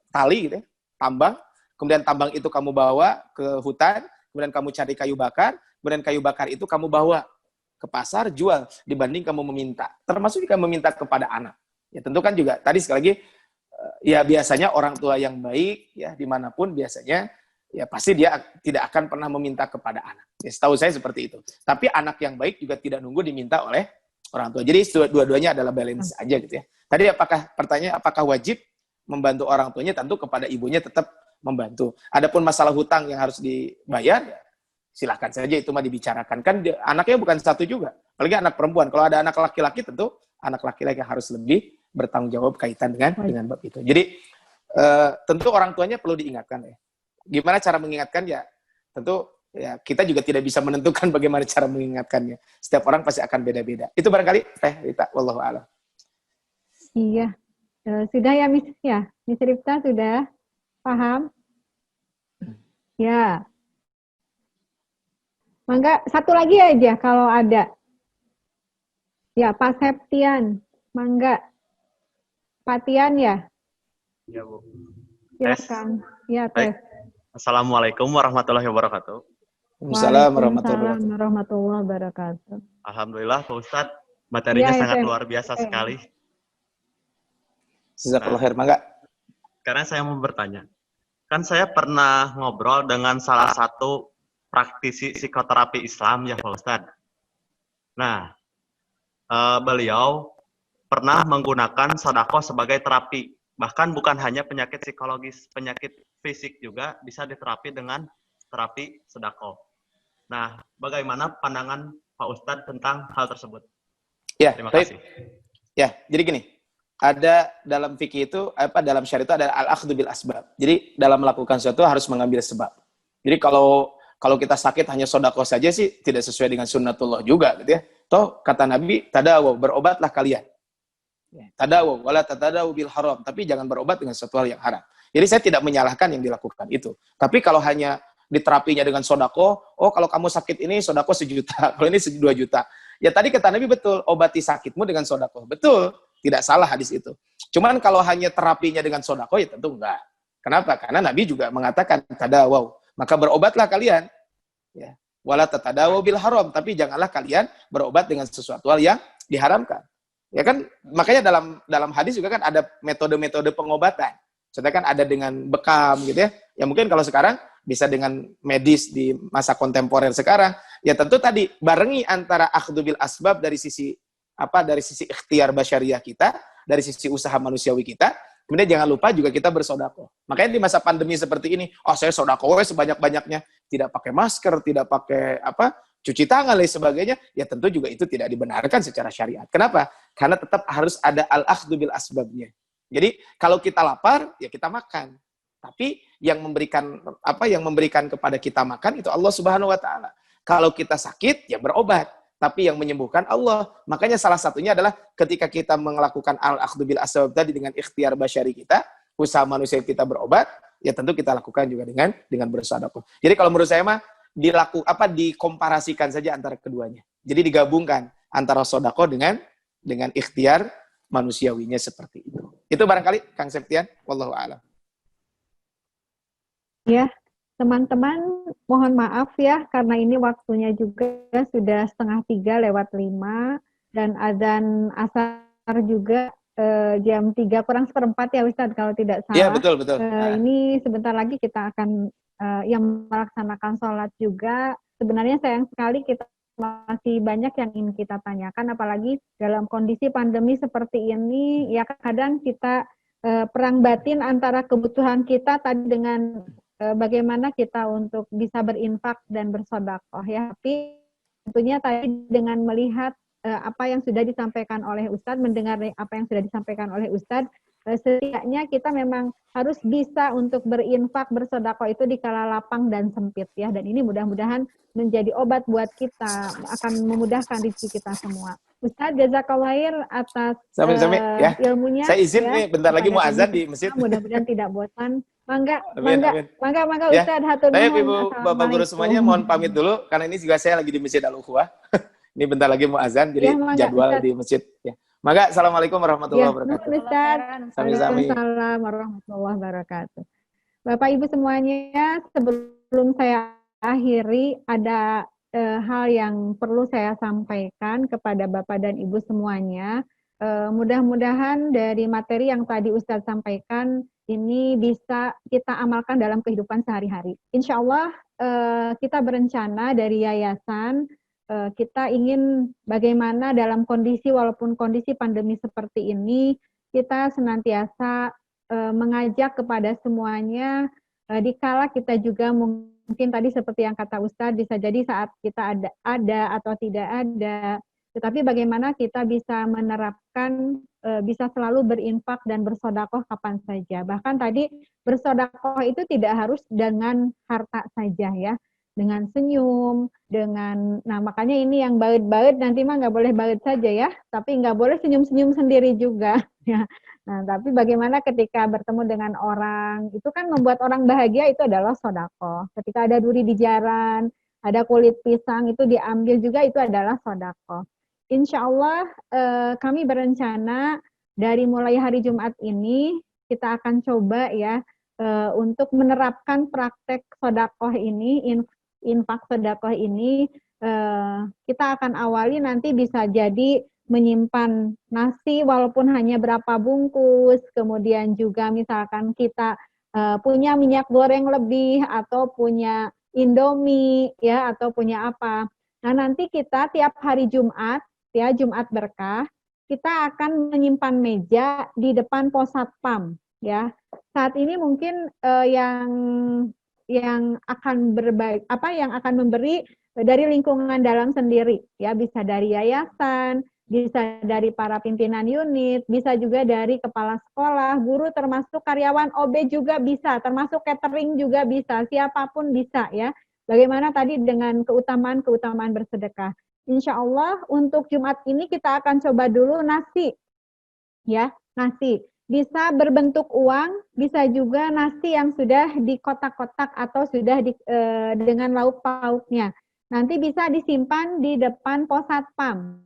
Speaker 2: tali gitu ya, tambang, kemudian tambang itu kamu bawa ke hutan, kemudian kamu cari kayu bakar, kemudian kayu bakar itu kamu bawa ke pasar, jual, dibanding kamu meminta. Termasuk jika meminta kepada anak. Ya tentu kan juga, tadi sekali lagi, ya biasanya orang tua yang baik, ya dimanapun biasanya, ya pasti dia tidak akan pernah meminta kepada anak. Ya, setahu saya seperti itu. Tapi anak yang baik juga tidak nunggu diminta oleh orang tua. Jadi dua-duanya adalah balance aja gitu ya. Tadi apakah wajib membantu orang tuanya? Tentu kepada ibunya tetap membantu. Adapun masalah hutang yang harus dibayar, ya silakan saja itu mah dibicarakan. Kan anaknya bukan satu juga. Apalagi anak perempuan. Kalau ada anak laki-laki tentu anak laki-laki harus lebih bertanggung jawab kaitan dengan bab itu. Jadi tentu orang tuanya perlu diingatkan ya. Gimana cara mengingatkan ya? Tentu ya kita juga tidak bisa menentukan bagaimana cara mengingatkannya. Setiap orang pasti akan beda-beda. Itu barangkali Rita, wallahu a'lam.
Speaker 1: Iya. Sudah ya Miss Rifta sudah paham? Ya. Mangga satu lagi aja kalau ada. Ya, Pak Septian. Mangga. Pak Tian ya?
Speaker 5: Ya, Bu.
Speaker 1: Silakan. Ya,
Speaker 5: Baik. Assalamualaikum warahmatullahi wabarakatuh.
Speaker 2: Waalaikumsalam
Speaker 1: warahmatullahi wabarakatuh.
Speaker 5: Alhamdulillah, Pak Ustadz, materinya
Speaker 1: Ya,
Speaker 5: sangat
Speaker 1: FM.
Speaker 5: luar biasa sekali.
Speaker 2: Jazakallahu khair, mangga.
Speaker 5: Sekarang saya mau bertanya. Kan saya pernah ngobrol dengan salah satu praktisi psikoterapi Islam ya, Pak Ustadz. Nah, beliau pernah menggunakan sodako sebagai terapi. Bahkan bukan hanya penyakit psikologis, penyakit fisik juga bisa diterapi dengan terapi sodako. Nah, bagaimana pandangan Pak Ustadz tentang hal tersebut?
Speaker 2: Ya,
Speaker 5: terima kasih.
Speaker 2: Ya, jadi gini, ada dalam fikih itu, dalam syariat itu ada al-akhdhu bil asbab. Jadi dalam melakukan sesuatu harus mengambil sebab. Jadi kalau kita sakit hanya sodako saja sih tidak sesuai dengan sunnatullah juga, gitu ya. Toh kata Nabi, tadawu, berobatlah kalian. Tadawu, wala tatadawu bil haram, tapi jangan berobat dengan sesuatu hal yang haram. Jadi saya tidak menyalahkan yang dilakukan itu. Tapi kalau hanya diterapinya dengan sodako, oh kalau kamu sakit ini sodako 1 juta, kalau ini 2 juta. Ya tadi kata Nabi betul, obati sakitmu dengan sodako. Betul, tidak salah hadis itu. Cuman kalau hanya terapinya dengan sodako, ya tentu enggak. Kenapa? Karena Nabi juga mengatakan, tadawu, maka berobatlah kalian. Ya. Wala tatadawu bil haram, tapi janganlah kalian berobat dengan sesuatu hal yang diharamkan. Ya kan, makanya dalam hadis juga kan ada metode-metode pengobatan. Contohnya kan ada dengan bekam gitu ya. Ya mungkin kalau sekarang bisa dengan medis di masa kontemporer sekarang. Ya tentu tadi barengi antara akhdhu bil asbab dari sisi ikhtiar basyariah kita, dari sisi usaha manusiawi kita. Kemudian jangan lupa juga kita bersodako. Makanya di masa pandemi seperti ini, saya sodako sebanyak-banyaknya, tidak pakai masker, tidak pakai cuci tangan dan sebagainya, ya tentu juga itu tidak dibenarkan secara syariat. Kenapa? Karena tetap harus ada al-akhdhu bil asbabnya. Jadi kalau kita lapar, ya kita makan. Tapi yang memberikan kepada kita makan itu Allah Subhanahu wa taala. Kalau kita sakit, ya berobat. Tapi yang menyembuhkan Allah. Makanya salah satunya adalah ketika kita melakukan al-akhdhu bil asbab tadi dengan ikhtiar basyari kita, usaha manusia kita berobat, ya tentu kita lakukan juga dengan bersedekah. Jadi kalau menurut saya mah dikomparasikan saja antara keduanya. Jadi digabungkan antara sodako dengan ikhtiar manusiawinya seperti itu. Itu barangkali Kang Septian, wallahu a'lam.
Speaker 1: Ya, teman-teman mohon maaf ya karena ini waktunya juga sudah 2:30 dan azan asar juga jam 3:45 ya Ustadz kalau tidak salah.
Speaker 2: Iya, betul.
Speaker 1: Ini sebentar lagi kita akan yang melaksanakan sholat juga. Sebenarnya sayang sekali kita masih banyak yang ingin kita tanyakan, apalagi dalam kondisi pandemi seperti ini, ya kadang kita perang batin antara kebutuhan kita tadi dengan bagaimana kita untuk bisa berinfak dan bersedekah ya. Tapi tentunya tadi dengan melihat apa yang sudah disampaikan oleh Ustadz, mendengar apa yang sudah disampaikan oleh Ustadz, setidaknya kita memang harus bisa untuk berinfak, bersedekah itu di kala lapang dan sempit ya. Dan ini mudah-mudahan menjadi obat buat kita, akan memudahkan rezeki kita semua. Ustaz, jazakallah khair atas
Speaker 2: Sami-sami ya.
Speaker 1: ilmunya.
Speaker 2: Saya izin
Speaker 1: ya,
Speaker 2: nih bentar lagi mau
Speaker 1: kepada
Speaker 2: azan
Speaker 1: kami
Speaker 2: di
Speaker 1: semua.
Speaker 2: masjid.
Speaker 1: Mudah-mudahan tidak bosan. Mangga,
Speaker 2: Amin,
Speaker 1: mangga,
Speaker 2: amin.
Speaker 1: mangga
Speaker 2: Ya.
Speaker 1: Ustaz, hatur
Speaker 2: Baik
Speaker 1: nuhun.
Speaker 2: Ibu Bapak Guru semuanya mohon pamit dulu karena ini juga saya lagi di Masjid Al-Ukhuwah. Ini bentar lagi mau azan jadi
Speaker 1: Ya, mangga,
Speaker 2: jadwal
Speaker 1: Ustaz.
Speaker 2: di masjid ya. Maka assalamualaikum warahmatullahi
Speaker 1: Ya,
Speaker 2: wabarakatuh.
Speaker 1: nuhun Ustaz.
Speaker 2: Sami-sami.
Speaker 1: Waalaikumsalam warahmatullahi wabarakatuh. Bapak Ibu semuanya, sebelum saya akhiri ada hal yang perlu saya sampaikan kepada Bapak dan Ibu semuanya. Mudah-mudahan dari materi yang tadi Ustadz sampaikan ini bisa kita amalkan dalam kehidupan sehari-hari. Insya Allah kita berencana dari yayasan, kita ingin bagaimana dalam kondisi, walaupun kondisi pandemi seperti ini, kita senantiasa mengajak kepada semuanya, dikala kita juga mungkin tadi seperti yang kata Ustadz, bisa jadi saat kita ada atau tidak ada, tetapi bagaimana kita bisa menerapkan, bisa selalu berinfak dan bersedekah kapan saja. Bahkan tadi bersedekah itu tidak harus dengan harta saja ya, dengan senyum, nah makanya ini yang baut-baut nanti mah nggak boleh baut saja ya, tapi nggak boleh senyum-senyum sendiri juga ya. Nah, tapi bagaimana ketika bertemu dengan orang, itu kan membuat orang bahagia, itu adalah sedekah. Ketika ada duri di jalan, ada kulit pisang, itu diambil juga, itu adalah sedekah. Insya Allah kami berencana dari mulai hari Jumat ini, kita akan coba ya, untuk menerapkan praktek sedekah ini, infak sedekah ini, kita akan awali nanti bisa jadi menyimpan nasi walaupun hanya berapa bungkus, kemudian juga misalkan kita punya minyak goreng lebih atau punya Indomie ya atau punya apa. Nah, nanti kita tiap hari Jumat ya, Jumat berkah, kita akan menyimpan meja di depan pos satpam ya. Saat ini mungkin yang akan berbagi yang akan memberi dari lingkungan dalam sendiri ya, bisa dari yayasan, bisa dari para pimpinan unit, bisa juga dari kepala sekolah, guru, termasuk karyawan OB juga bisa, termasuk catering juga bisa, siapapun bisa ya. Bagaimana tadi dengan keutamaan bersedekah. Insya Allah untuk Jumat ini kita akan coba dulu nasi, ya, nasi. Bisa berbentuk uang, bisa juga nasi yang sudah di kotak-kotak atau sudah dengan lauk pauknya. Nanti bisa disimpan di depan pos satpam.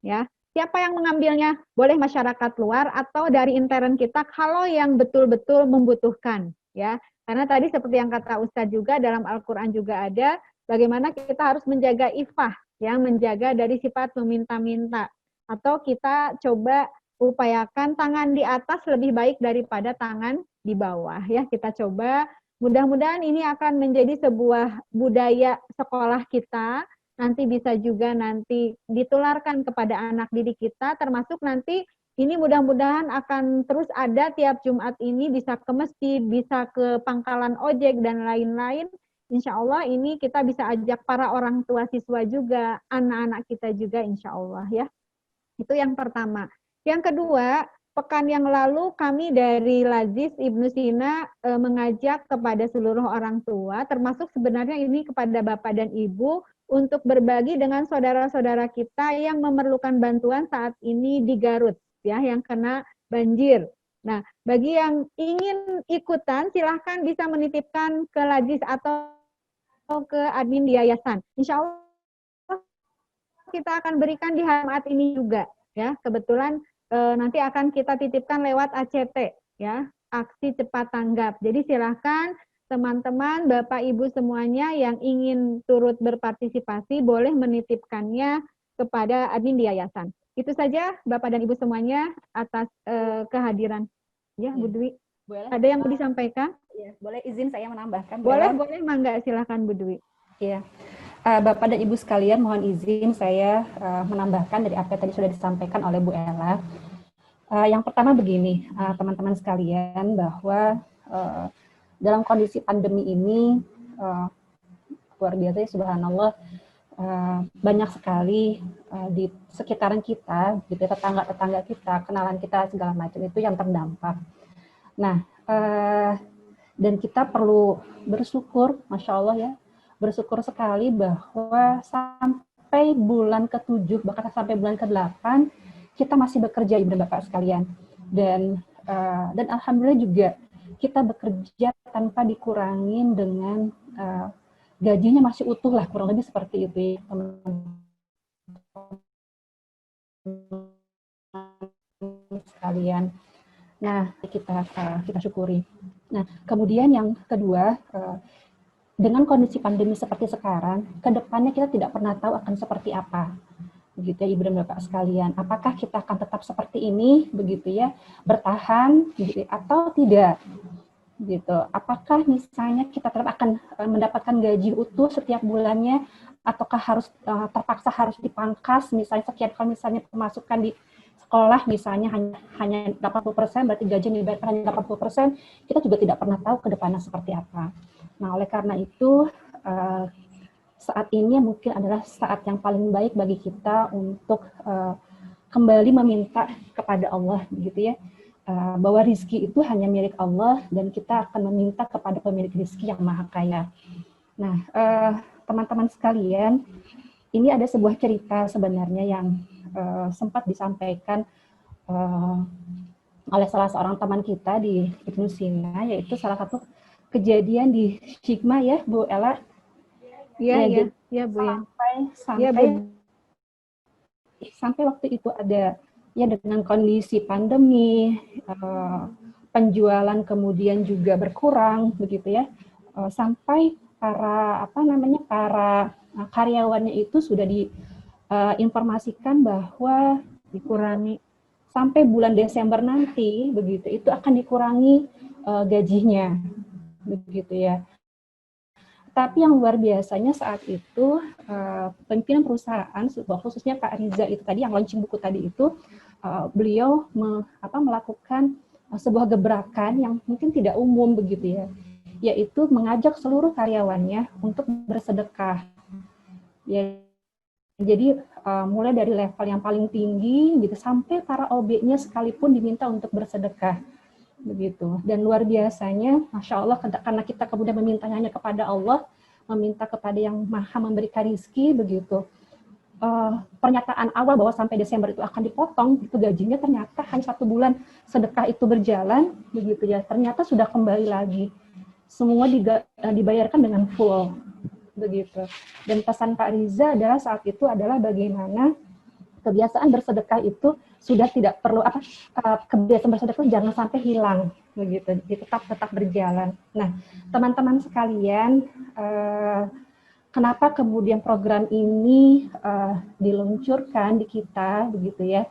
Speaker 1: Ya, siapa yang mengambilnya? Boleh masyarakat luar atau dari intern kita kalau yang betul-betul membutuhkan, ya. Karena tadi seperti yang kata Ustadz juga dalam Al-Qur'an juga ada bagaimana kita harus menjaga ifah, ya, menjaga dari sifat meminta-minta. Atau kita coba upayakan tangan di atas lebih baik daripada tangan di bawah, ya. Kita coba, mudah-mudahan ini akan menjadi sebuah budaya sekolah kita. Nanti bisa juga nanti ditularkan kepada anak didik kita, termasuk nanti ini mudah-mudahan akan terus ada tiap Jumat ini, bisa ke masjid, bisa ke pangkalan ojek, dan lain-lain. Insya Allah ini kita bisa ajak para orang tua siswa juga, anak-anak kita juga insya Allah ya. Itu yang pertama. Yang kedua, pekan yang lalu kami dari Lazis Ibnu Sina mengajak kepada seluruh orang tua, termasuk sebenarnya ini kepada Bapak dan Ibu, untuk berbagi dengan saudara-saudara kita yang memerlukan bantuan saat ini di Garut, ya, yang kena banjir. Nah, bagi yang ingin ikutan, silahkan bisa menitipkan ke Lazis atau ke admin di yayasan. Insya Allah kita akan berikan di Jumat ini juga, ya. Kebetulan nanti akan kita titipkan lewat ACT, ya, aksi cepat tanggap. Jadi silahkan teman-teman, Bapak Ibu semuanya yang ingin turut berpartisipasi boleh menitipkannya kepada admin di yayasan. Itu saja Bapak dan Ibu semuanya atas kehadiran. Ya, Bu Dwi.
Speaker 6: Boleh.
Speaker 1: Ada yang mau disampaikan?
Speaker 6: Ya, boleh izin saya menambahkan.
Speaker 1: Boleh, mangga, silakan Bu Dwi.
Speaker 6: Iya. Bapak dan Ibu sekalian, mohon izin saya menambahkan dari apa yang tadi sudah disampaikan oleh Bu Ella. Yang pertama begini, teman-teman sekalian, bahwa dalam kondisi pandemi ini luar biasa, subhanallah, banyak sekali di sekitaran kita, gitu, tetangga-tetangga kita, kenalan kita segala macam itu yang terdampak. Nah, dan kita perlu bersyukur, Masya Allah ya, bersyukur sekali bahwa sampai bulan ke-7, bahkan sampai bulan ke-8, kita masih bekerja, Ibu dan Bapak sekalian. Dan Alhamdulillah juga kita bekerja tanpa dikurangin dengan gajinya masih utuh lah, kurang lebih seperti itu ya, teman-teman sekalian. Nah, kita syukuri. Nah, kemudian yang kedua, dengan kondisi pandemi seperti sekarang, ke depannya kita tidak pernah tahu akan seperti apa. Begitu ya, Ibu dan Bapak sekalian. Apakah kita akan tetap seperti ini, begitu ya, bertahan, gitu, atau tidak? Gitu. Apakah misalnya kita tetap akan mendapatkan gaji utuh setiap bulannya, ataukah harus terpaksa harus dipangkas, misalnya sekian kali misalnya pemasukan di sekolah misalnya hanya 80%, berarti gaji yang dibayarkan hanya 80%, kita juga tidak pernah tahu ke depannya seperti apa. Nah, oleh karena itu, saat ini mungkin adalah saat yang paling baik bagi kita untuk kembali meminta kepada Allah, gitu ya, bahwa rizki itu hanya milik Allah dan kita akan meminta kepada pemilik rizki yang maha kaya. Nah, teman-teman sekalian, ini ada sebuah cerita sebenarnya yang sempat disampaikan oleh salah seorang teman kita di Ibnu Sina, yaitu salah satu kejadian di Hikmah ya, Bu Ella.
Speaker 1: Iya, Bu ya.
Speaker 6: Sampai waktu itu ada ya, dengan kondisi pandemi, penjualan kemudian juga berkurang begitu ya, sampai para karyawannya itu sudah diinformasikan bahwa dikurangi sampai bulan Desember nanti begitu, itu akan dikurangi gajinya begitu ya. Tapi yang luar biasanya saat itu, pimpinan perusahaan, khususnya Pak Riza itu tadi, yang launching buku tadi itu, beliau melakukan sebuah gebrakan yang mungkin tidak umum begitu ya, yaitu mengajak seluruh karyawannya untuk bersedekah. Ya, jadi mulai dari level yang paling tinggi, gitu, sampai para OB-nya sekalipun diminta untuk bersedekah. Begitu. Dan luar biasanya, Masya Allah, karena kita kemudian memintanya hanya kepada Allah, meminta kepada yang maha memberikan rizki, begitu. Pernyataan awal bahwa sampai Desember itu akan dipotong, itu gajinya ternyata hanya 1 bulan sedekah itu berjalan, begitu ya, ternyata sudah kembali lagi. Semua dibayarkan dengan full, begitu. Dan pesan Pak Riza adalah saat itu adalah bagaimana kebiasaan bersedekah itu sudah tidak perlu kebiasaan bersedekah jangan sampai hilang begitu, tetap berjalan. Nah, teman-teman sekalian, kenapa kemudian program ini diluncurkan di kita begitu ya?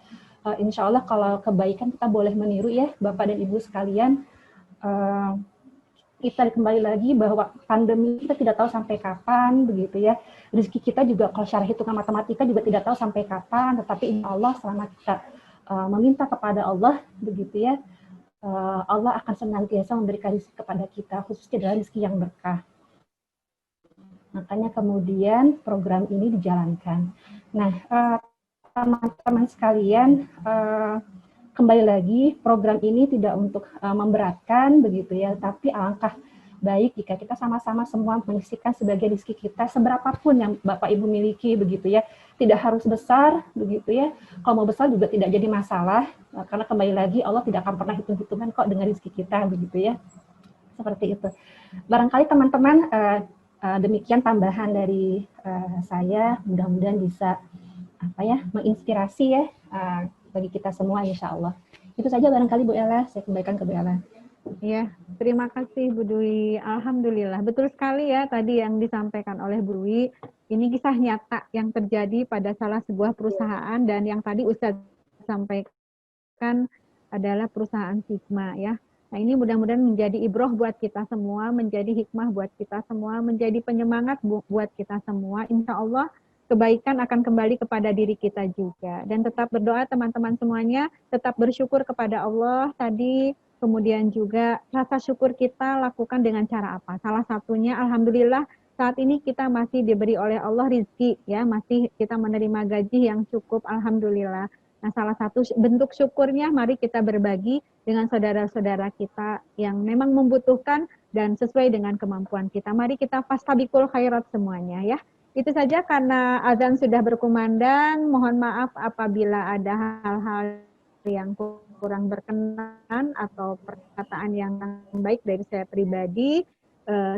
Speaker 6: Insya Allah kalau kebaikan kita boleh meniru ya, Bapak dan Ibu sekalian. Kita kembali lagi bahwa pandemi kita tidak tahu sampai kapan begitu ya. Rezeki kita juga kalau secara hitungan matematika juga tidak tahu sampai kapan, tetapi insya Allah selama kita meminta kepada Allah begitu ya, Allah akan senantiasa memberikan rezeki kepada kita, khususnya adalah rezeki yang berkah. Makanya kemudian program ini dijalankan. Nah, teman-teman sekalian, kembali lagi, program ini tidak untuk memberatkan begitu ya, tapi alangkah baik jika kita sama-sama semua menyisihkan sebagian rezeki kita, seberapapun yang Bapak Ibu miliki begitu ya, tidak harus besar begitu ya. Kalau mau besar juga tidak jadi masalah, karena kembali lagi Allah tidak akan pernah hitung-hitungan kok dengan rezeki kita begitu ya. Seperti itu. Barangkali teman-teman, demikian tambahan dari saya, mudah-mudahan bisa menginspirasi ya bagi kita semua, insya Allah. Itu saja barangkali Bu Ella, saya kembalikan ke Bu Ella.
Speaker 1: Ya, terima kasih Bu Dwi. Alhamdulillah, betul sekali ya tadi yang disampaikan oleh Bu Dwi. Ini kisah nyata yang terjadi pada salah sebuah perusahaan, dan yang tadi Ustadz sampaikan adalah perusahaan Hikmah ya. Nah, ini mudah-mudahan menjadi ibroh buat kita semua, menjadi hikmah buat kita semua, menjadi penyemangat buat kita semua. Insya Allah kebaikan akan kembali kepada diri kita juga. Dan tetap berdoa teman-teman semuanya, tetap bersyukur kepada Allah tadi, kemudian juga rasa syukur kita lakukan dengan cara apa? Salah satunya, alhamdulillah, saat ini kita masih diberi oleh Allah rizki, ya, masih kita menerima gaji yang cukup, alhamdulillah. Nah, salah satu bentuk syukurnya, mari kita berbagi dengan saudara-saudara kita yang memang membutuhkan dan sesuai dengan kemampuan kita. Mari kita fastabiqul khairat semuanya, ya. Itu saja karena azan sudah berkumandang. Mohon maaf apabila ada hal-hal yang kurang berkenan atau perkataan yang baik dari saya pribadi.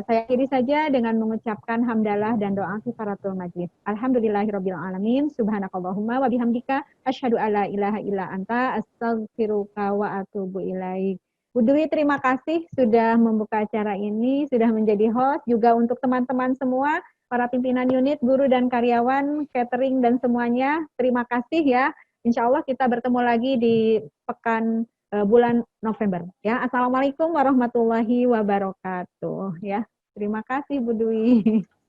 Speaker 1: Saya akhiri saja dengan mengucapkan hamdalah dan doa kifaratul majlis. Alhamdulillahirabbil alamin. Subhanakallahumma wa bihamdika asyhadu alla ilaha illa anta astaghfiruka wa atubu ilaik. Bu Dwi, terima kasih sudah membuka acara ini, sudah menjadi host, juga untuk teman-teman semua, para pimpinan unit, guru dan karyawan, catering dan semuanya. Terima kasih ya. Insya Allah kita bertemu lagi di pekan bulan November, ya. Assalamualaikum warahmatullahi wabarakatuh, ya. Terima kasih Bu Dwi.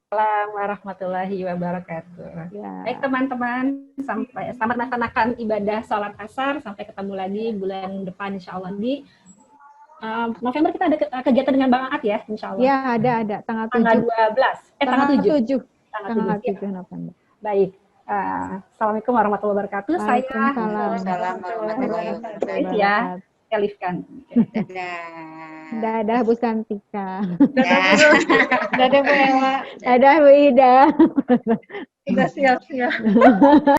Speaker 6: Assalamualaikum warahmatullahi wabarakatuh.
Speaker 1: Ya.
Speaker 6: Baik teman-teman, selamat melaksanakan ibadah sholat asar. Sampai ketemu lagi bulan depan insya Allah di November. Kita ada kegiatan dengan Bang Aat ya, insya Allah.
Speaker 1: Ya, ada tanggal
Speaker 6: 12. Tanggal 7.
Speaker 1: Tanggal 7 November.
Speaker 6: Baik. Assalamualaikum warahmatullahi wabarakatuh.
Speaker 3: Waalaikumsalam warahmatullahi wabarakatuh.
Speaker 6: Ya, Elifkan.
Speaker 1: Dadah Bu Santika.
Speaker 3: Dadah Bu Ella.
Speaker 1: Dadah Bu Ida.
Speaker 3: Sudah siap-siap.